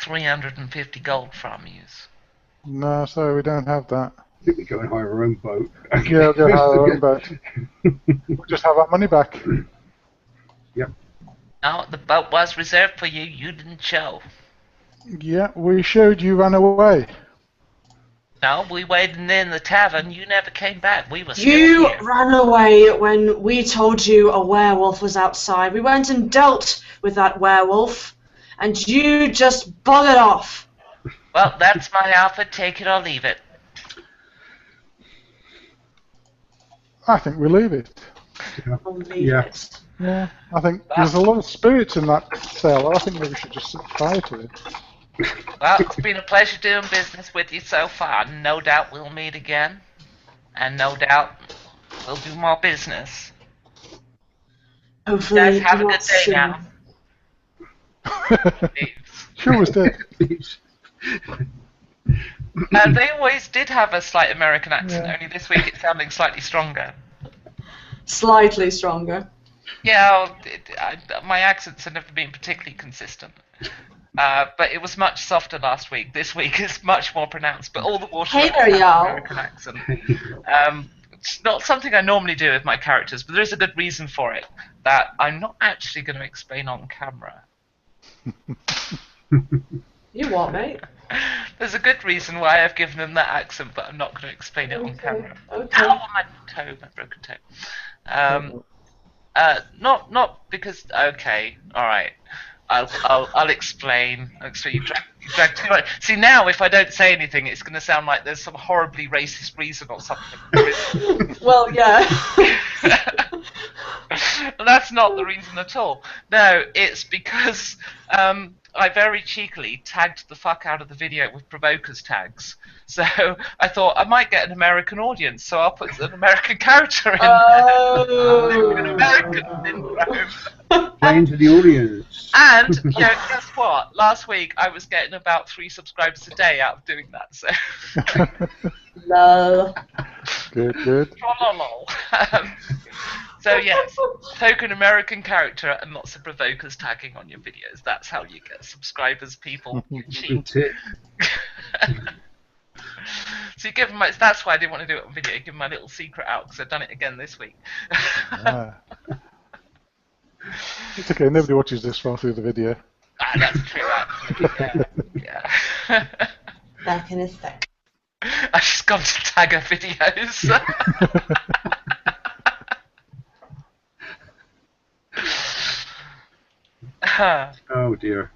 350 gold from you. No, sorry, we don't have that. I think we go and hire our own boat. Yeah, we'll have our own boat. We'll just have our money back. Yep. No, the boat was reserved for you. You didn't show. Yeah, we showed you ran away. No, we waited in the tavern. You never came back. We were still You here. ran away when we told you a werewolf was outside. We went and dealt with that werewolf, and you just buggered off. Well, that's my offer. Take it or leave it. I think we leave it. Yeah. Yeah, I think there's a lot of spirits in that cell. I think maybe we should just set fire to it. Well, it's been a pleasure doing business with you so far. No doubt we'll meet again. And no doubt we'll do more business. Hopefully, Guys, have a not good day soon. now. Sure was dead. They always did have a slight American accent, Yeah. only this week it's sounding slightly stronger. Slightly stronger. Yeah, well, my accents have never been particularly consistent. But it was much softer last week. This week it's much more pronounced, but all the water Hey rats there, have an y'all. American accent. It's not something I normally do with my characters, but there is a good reason for it that I'm not actually going to explain on camera. You what, mate? There's a good reason why I've given them that accent, but I'm not going to explain it on camera. Okay. Ow, my toe, my broken toe. Not because. Okay, all right. I'll explain. You drag too much. See, now if I don't say anything, it's going to sound like there's some horribly racist reason or something. Well, yeah. That's not the reason at all. No, it's because I very cheekily tagged the fuck out of the video with provokers tags. So I thought I might get an American audience, so I'll put an American character in there. An American syndrome. Playing to the audience. And, guess what? Last week I was getting about 3 subscribers a day out of doing that, so... Lol. Good. Lol. So yes, token American character and lots of provokers tagging on your videos. That's how you get subscribers, people. You cheat. Good tip. So you give them that's why I didn't want to do it on video. Give them my little secret out because I've done it again this week. It's okay, nobody watches this far through the video. That's true, actually. Yeah. Back in a sec. I've just gone to tagger videos. Oh dear.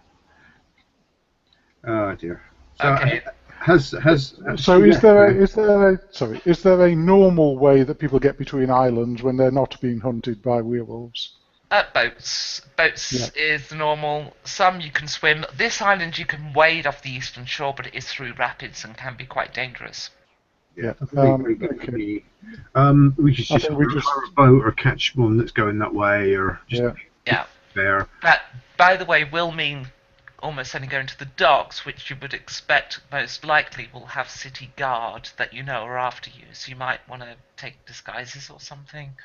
Oh dear. So, Okay. So is there a normal way that people get between islands when they're not being hunted by werewolves? Boats. Boats Yeah. is normal. Some you can swim. This island you can wade off the eastern shore, but it is through rapids and can be quite dangerous. Yeah. We should just think we just- hire a boat or catch one that's going that way, or just Yeah. there. That, by the way, will mean almost only going to the docks, which you would expect most likely will have city guard that you know are after you. So you might want to take disguises or something.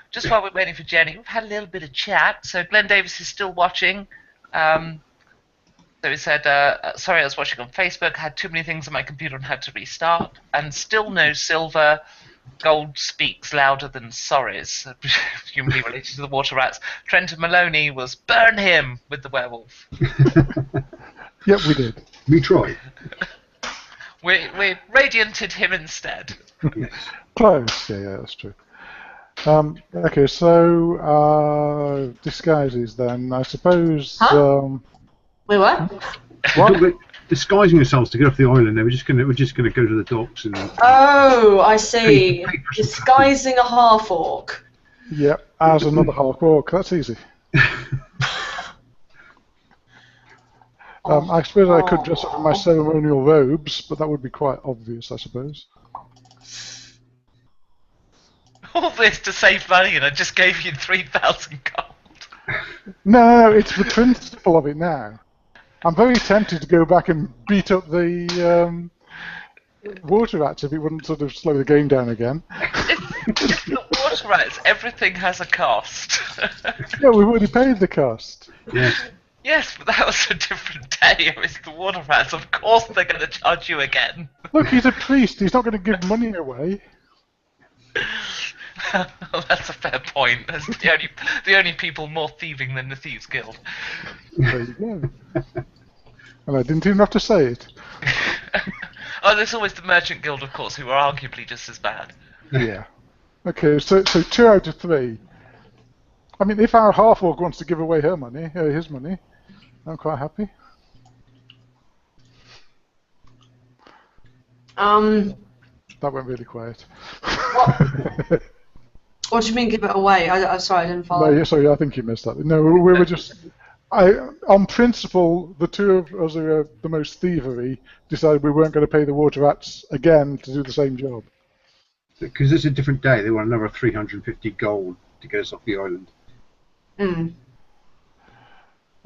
Just while we're waiting for Jenny, we've had a little bit of chat. So Glenn Davis is still watching. So he said, sorry, I was watching on Facebook, had too many things on my computer and had to restart. And still no silver. Gold speaks louder than sorries, presumably related to the water rats. Trenton Maloney was burn him with the werewolf. Yep, we did. We tried. We radianted him instead. Yes. Close. Yeah, that's true. Okay, so disguises then. I suppose. Huh? Wait, what? What? Disguising ourselves to get off the island. We're just gonna go to the docks and. Oh, I see. Paper. Disguising a half-orc. Yep, as another half orc. That's easy. I suppose I could dress up in my ceremonial robes, but that would be quite obvious, I suppose. All this to save money, and I just gave you 3,000 gold. No, it's the principle of it now. I'm very tempted to go back and beat up the water rats if it wouldn't sort of slow the game down again. It's the water rats. Everything has a cost. Yeah, we've already paid the cost. Yes. Yes, but that was a different day. It's the water rats. Of course they're going to charge you again. Look, he's a priest. He's not going to give money away. Well, that's a fair point. That's the only people more thieving than the Thieves Guild. There you go. And I didn't even have to say it. Oh, there's always the Merchant Guild, of course, who are arguably just as bad. Yeah. Okay, so 2 out of 3. I mean, if our half-orc wants to give away his money, I'm quite happy. That went really quiet. What do you mean give it away? I'm sorry, I didn't follow. No, yeah, sorry, I think you missed that. No, we were just... on principle, the two of us who are the most thievery decided we weren't going to pay the water rats again to do the same job. Because it's a different day. They want another 350 gold to get us off the island.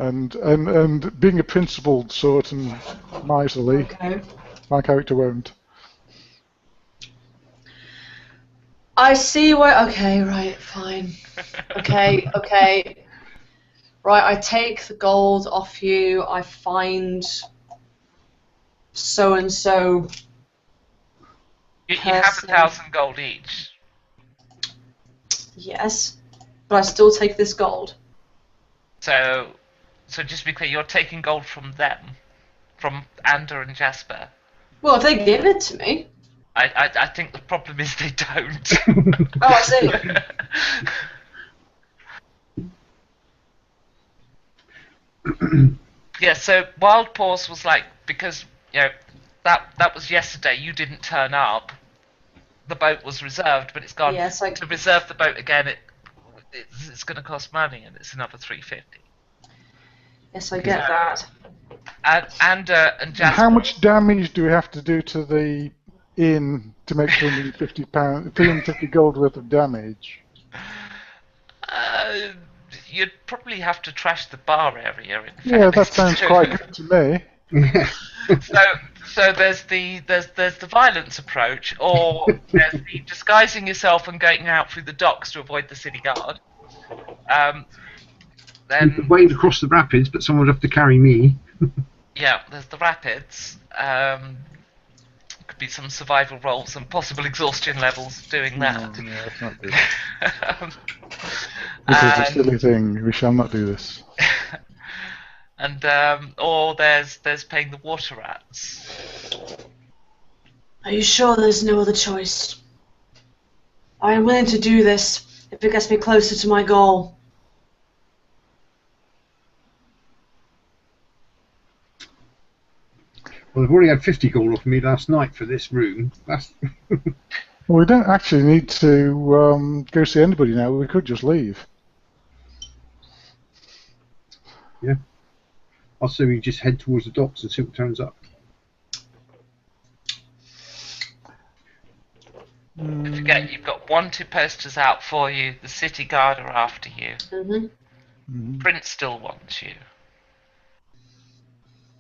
and being a principled sort and miserly, Okay. my character won't. I see where. Okay, right, fine. Okay. Right, I take the gold off you. I find so and so. You have Person. 1,000 gold each. Yes, but I still take this gold. So just to be clear, you're taking gold from them, from Ander and Jasper. Well, if they give it to me. I think the problem is they don't. Oh, I see. Yeah, so Wild Paws was like, because that was yesterday, you didn't turn up. The boat was reserved, but it's gone. Yes, To reserve the boat again, it's going to cost money, and it's another 350. Yes, I get that. And Jasper. How much damage do we have to do to the inn to make £250 gold worth of damage? You'd probably have to trash the bar area. Yeah, that sounds quite good to me. So there's the violence approach, or there's the disguising yourself and going out through the docks to avoid the city guard. We Then could wade across the rapids, but someone would have to carry me. yeah, there's the rapids. Could be some survival rolls and possible exhaustion levels doing that. No, let's not do that. This is a silly thing. We shall not do this. And or there's paying the water rats. Are you sure there's no other choice? I am willing to do this if it gets me closer to my goal. Well, they've already had 50 gold off me last night for this room. That's Well, we don't actually need to go see anybody now. We could just leave. yeah. I'll say we just head towards the docks and see what turns up. Don't forget, you've got wanted posters out for you. The city guard are after you. Mm-hmm. Prince still wants you.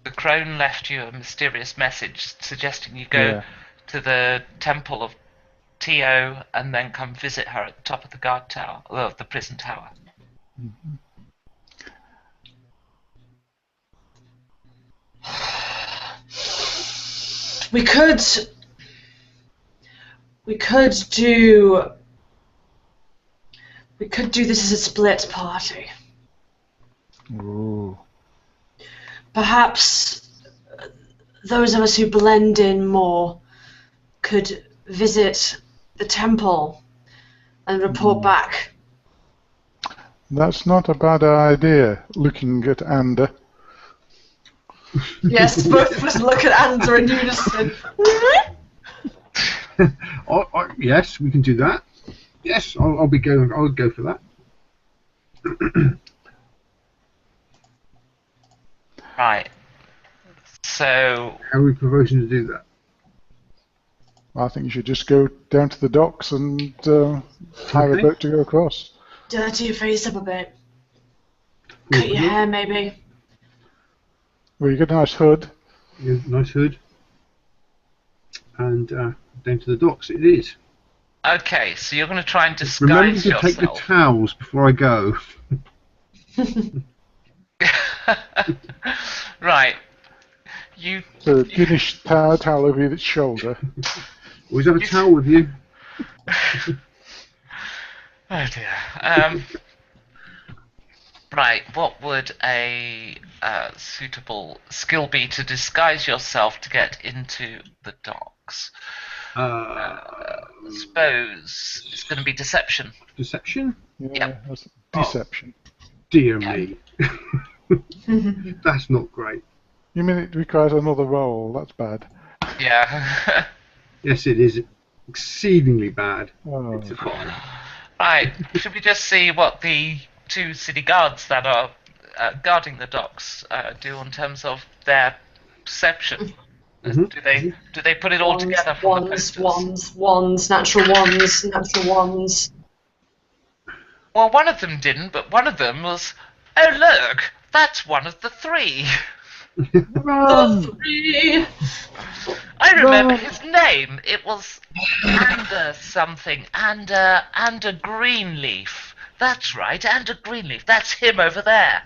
The crone left you a mysterious message suggesting you go to the temple of Tio and then come visit her at the top of the guard tower, of the prison tower. We could do this as a split party. Ooh. Perhaps those of us who blend in more could visit the temple and report back. That's not a bad idea, looking at Ander. Yes, both of us look at Ander in unison. Yes, we can do that. Yes, I'll go for that. Right. So How are we proposing to do that? I think you should just go down to the docks and hire a boat to go across. Dirty your face up a bit. Cut your hair, maybe. Well, you got a nice hood. Yeah, nice hood. And down to the docks it is. okay, so you're going to try and Remember disguise to take the yourself. towels before I go. Right. You The Guinness towel over your shoulder. Always have a towel with you. Oh dear. Right, what would a suitable skill be to disguise yourself to get into the docks? I suppose it's going to be deception. Deception? Yeah, that's deception. Dear me. That's not great. You mean it requires another roll? That's bad. Yeah. Yes, it is exceedingly bad. Oh. It's a 5. Right, should we just see what the two city guards that are guarding the docks do in terms of their perception? Mhm. Do they put it all together from the posters? Wands, natural ones. Well, one of them didn't, but one of them was, oh look, That's one of the three. Run! The three. I remember No. his name. It was Ander something. Ander Greenleaf. That's right, Ander Greenleaf. That's him over there.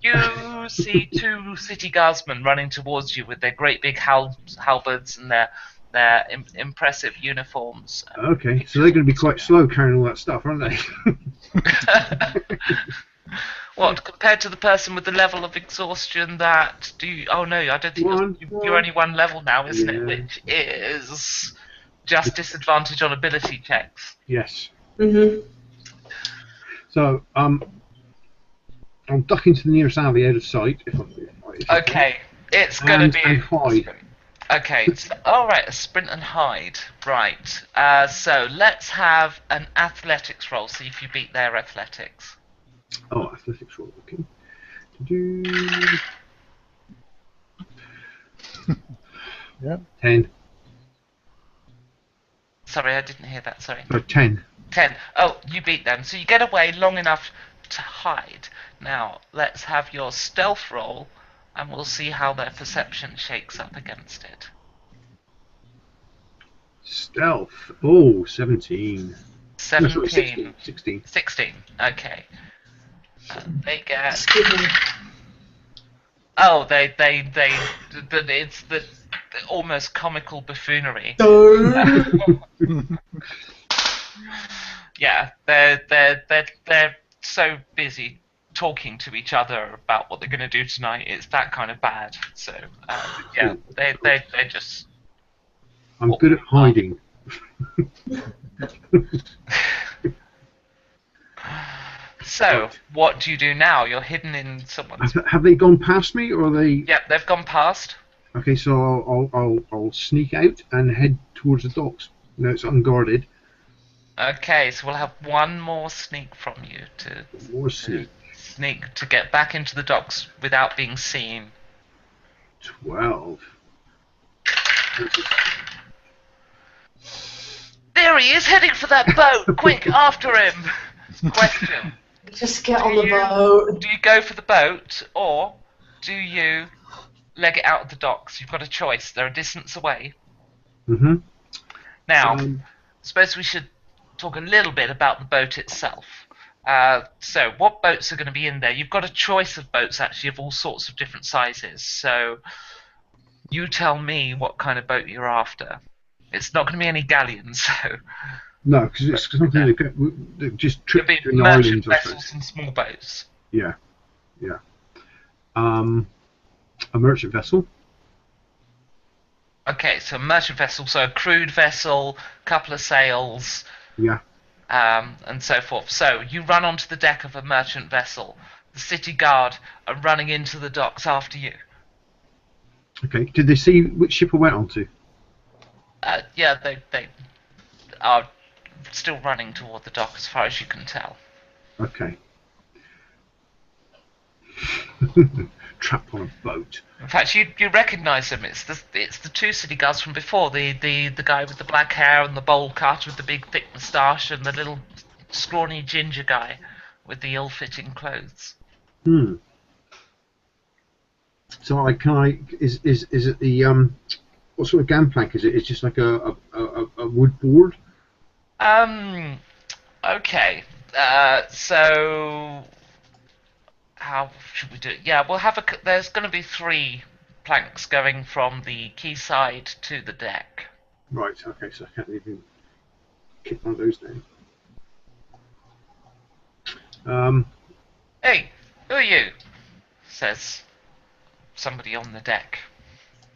You see two city guardsmen running towards you with their great big halberds and their impressive uniforms. Okay, so they're going to be quite slow carrying all that stuff, aren't they? What, compared to the person with the level of exhaustion that do you... Oh no, I don't think you're only one level now, isn't it? Yeah. Which is just disadvantage on ability checks. Yes. Mhm. So, I'm ducking to the nearest alley out of sight. If I Okay, it's going to be... and hide. Okay, alright, a sprint and hide. Right, so let's have an athletics roll, see if you beat their athletics. Oh, athletics roll, okay. Do-do. Yeah. 10. Sorry, I didn't hear that, sorry. 10. 10. Oh, you beat them. So you get away long enough to hide. Now, let's have your stealth roll, and we'll see how their perception shakes up against it. Stealth. Oh, 17. No, sorry, 17. 16. 16. Okay. They get... Excuse me. Oh, it's the almost comical buffoonery. Yeah, they're so busy talking to each other about what they're going to do tonight. It's that kind of bad. So yeah, they just. I'm good at hiding. So what do you do now? You're hidden in someone's. Have they gone past me, or are they? Yep, they've gone past. Okay, so I'll sneak out and head towards the docks. No, it's unguarded. Okay, so we'll have one more sneak from you to More sneak. sneak to get back into the docks without being seen. 12. There he is, heading for that boat. Quick, after him. Question. Just get on the boat. Do you go for the boat, or do you leg it out of the docks? You've got a choice. They're a distance away. Mm-hmm. Now, suppose we should talk a little bit about the boat itself. So, what boats are going to be in there? You've got a choice of boats, actually, of all sorts of different sizes. So, you tell me what kind of boat you're after. It's not going to be any galleons, so... No, because it's something that just It'll trip be to an merchant island or something. vessels and small boats. Yeah, yeah. A merchant vessel. Okay, so merchant vessel, so a crewed vessel, couple of sails, Yeah. and so forth. So you run onto the deck of a merchant vessel. The city guard are running into the docks after you. Okay. Did they see which ship I went onto? Yeah, they are still running toward the dock as far as you can tell. Okay. Trapped on a boat. In fact, you recognise them. It's the two city guards from before. The guy with the black hair and the bowl cut with the big thick moustache, and the little scrawny ginger guy with the ill-fitting clothes. So is it the what sort of gangplank is it? It's just like a wood board. Okay. So how should we do it? Yeah, we'll have there's going to be 3 planks going from the quayside to the deck. Right. Okay. So I can't even kick one of those down. Hey, who are you? Says somebody on the deck.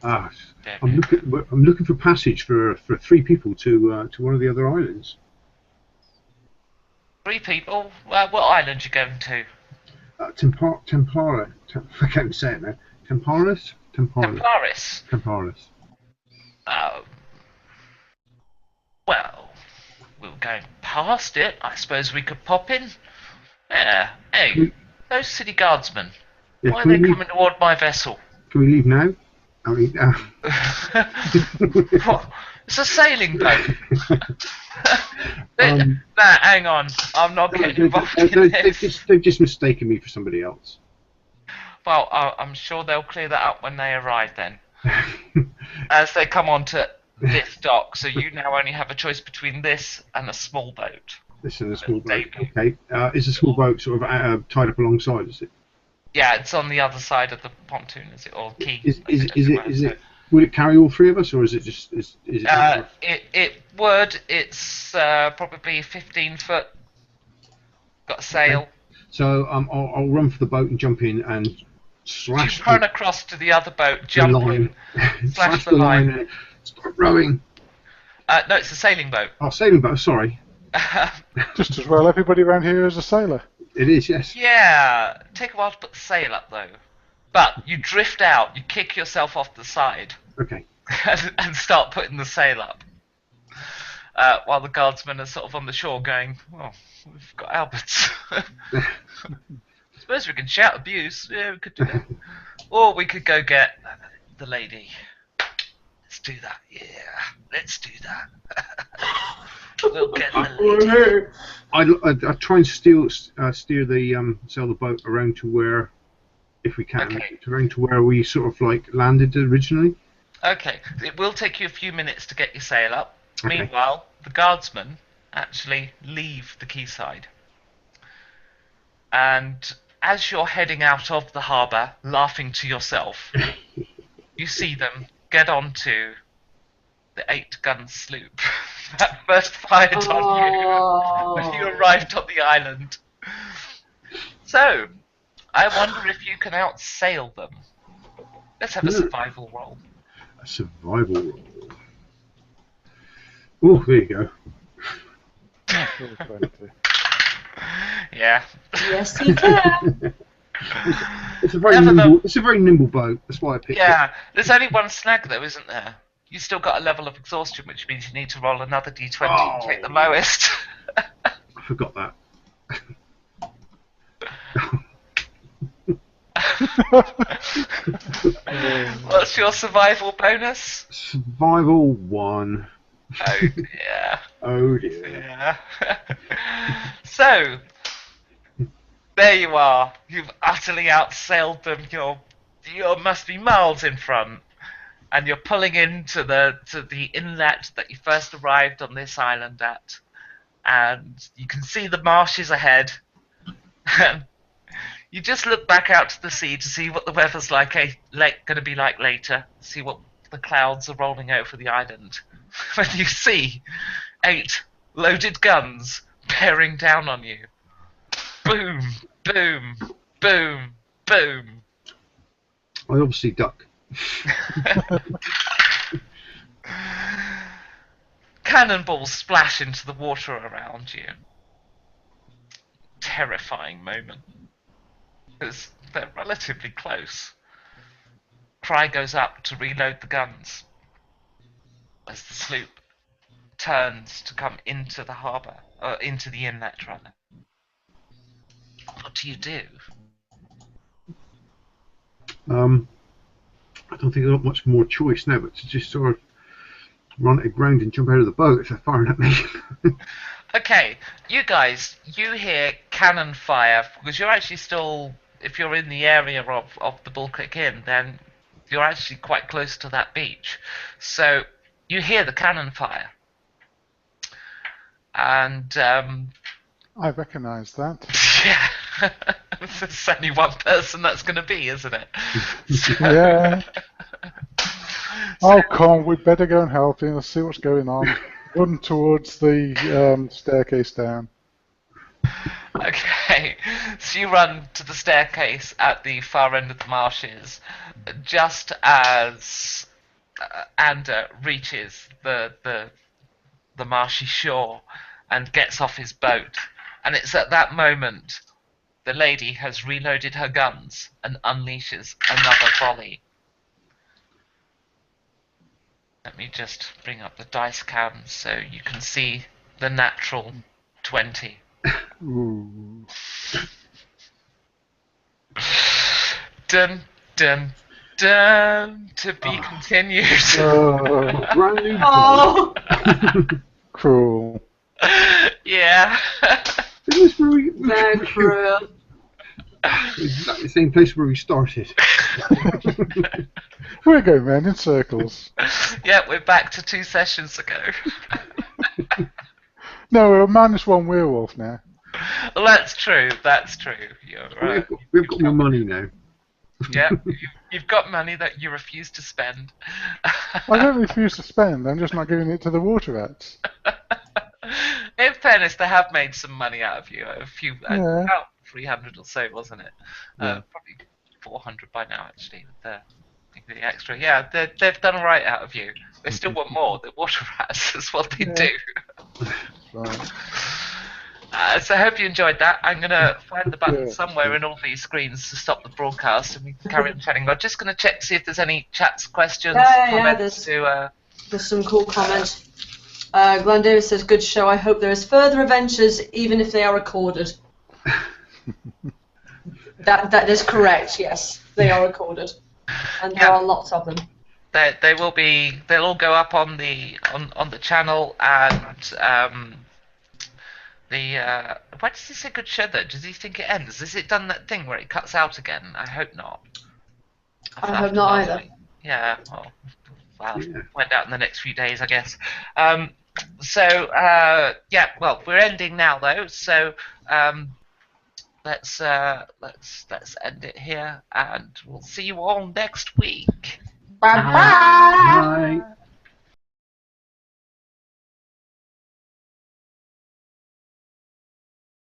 I'm looking for passage for 3 people to one of the other islands. 3 people? What island you going to? Templara. I can't even say it now. Templaris. Templaris. Well, we were going past it. I suppose we could pop in. Yeah. Hey, those city guardsmen. Yeah, Why are they coming toward my vessel? Can we leave now? I mean, What? It's a sailing boat. Nah, hang on. I'm not getting involved in this. They've just mistaken me for somebody else. Well, I'm sure they'll clear that up when they arrive then. As they come onto this dock, so you now only have a choice between this and a small boat. This is a small boat. Okay. Is a small boat sort of tied up alongside, is it? Yeah, it's on the other side of the pontoon, is it? Or quay? Is it? Would it carry all three of us, or is it just? Is it? It would. It's probably 15 foot. Got a sail. Okay. So I'll run for the boat and jump in and slash. You run across to the other boat, jump in, slash the line. And start rowing. No, it's a sailing boat. Oh, sailing boat. Sorry. Just as well, everybody around here is a sailor. It is, yes. Yeah, take a while to put the sail up though. But you drift out, you kick yourself off the side. Okay. and start putting the sail up. While the guardsmen are sort of on the shore going, oh, we've got Alberts. Suppose we can shout abuse. Yeah, we could do that. Or we could go get the lady. Let's do that. Yeah, let's do that. We'll get the lady. I try and steer the sail the boat around to where, if we can, around to where we sort of like landed originally. Okay, it will take you a few minutes to get your sail up. Okay. Meanwhile, the guardsmen actually leave the quayside. And as you're heading out of the harbour, laughing to yourself, you see them get onto the 8-gun sloop that first fired on you when you arrived on the island. So, I wonder if you can outsail them. Let's have a survival roll. A survival roll. Oh, there you go. Yeah. Yes, you can. It's a very nimble boat. That's why I picked it. Yeah. There's only one snag though, isn't there? You still got a level of exhaustion, which means you need to roll another d20 to take the lowest. I forgot that. What's your survival bonus? Survival 1. Oh dear. Oh dear. Yeah. So, there you are. You've utterly outsailed them. You must be miles in front, and you're pulling into the inlet that you first arrived on this island at, and you can see the marshes ahead. You just look back out to the sea to see what the weather's going to be like later. See what the clouds are rolling over the island. When you see 8 loaded guns bearing down on you. Boom, boom, boom, boom. I obviously duck. Cannonballs splash into the water around you. Terrifying moment. Because they're relatively close. Cry goes up to reload the guns as the sloop turns to come into the harbour, or into the inlet rather. What do you do? I don't think I've got much more choice now, but to just sort of run it aground and jump out of the boat if they're firing at me. Okay, you guys, you hear cannon fire, because you're actually still, if you're in the area of the Bull Creek Inn, then you're actually quite close to that beach. So, you hear the cannon fire. And, I recognise that. yeah, there's only one person that's going to be, isn't it? Yeah. Oh, come on, we'd better go and help him. Let's see what's going on. Run towards the staircase down. Okay, so you run to the staircase at the far end of the marshes, just as Ander reaches the marshy shore and gets off his boat. And it's at that moment the lady has reloaded her guns and unleashes another volley. Let me just bring up the dice cam so you can see the natural 20. Ooh. Dun, dun, dun, to be continued. Brand new. Oh, Cruel. Yeah. Isn't this where we? very cruel. Exactly the same place where we started. We're going round in circles. Yeah, we're back to 2 sessions ago. No, we're -1 werewolf now. Well, that's true. That's true. You're right. We've got more money now. Yeah, you've got money that you refuse to spend. I don't refuse to spend. I'm just not giving it to the water rats. In fairness, they have made some money out of you. A few, Yeah. about 300 or so, wasn't it? Yeah. Probably 400 by now, actually. With the extra. Yeah, they've done all right out of you. They still want more. The water rats is what they do. Right. So I hope you enjoyed that. I'm going to find the button Yeah. somewhere in all these screens to stop the broadcast, and we can carry on chatting. I'm just going to check to see if there's any chats, questions, comments There's some cool comments. Glenn Davis says, good show. I hope there is further adventures, even if they are recorded. That is correct, yes. They are recorded. And there are lots of them. They will be. They'll all go up on the channel, and why does he say good show though? Does he think it ends? Has it done that thing where it cuts out again? I hope not. I hope not either. Yeah. Well, I'll Yeah. find out in the next few days, I guess. Yeah. Well, we're ending now though. So let's end it here, and we'll see you all next week. Bye-bye. Bye.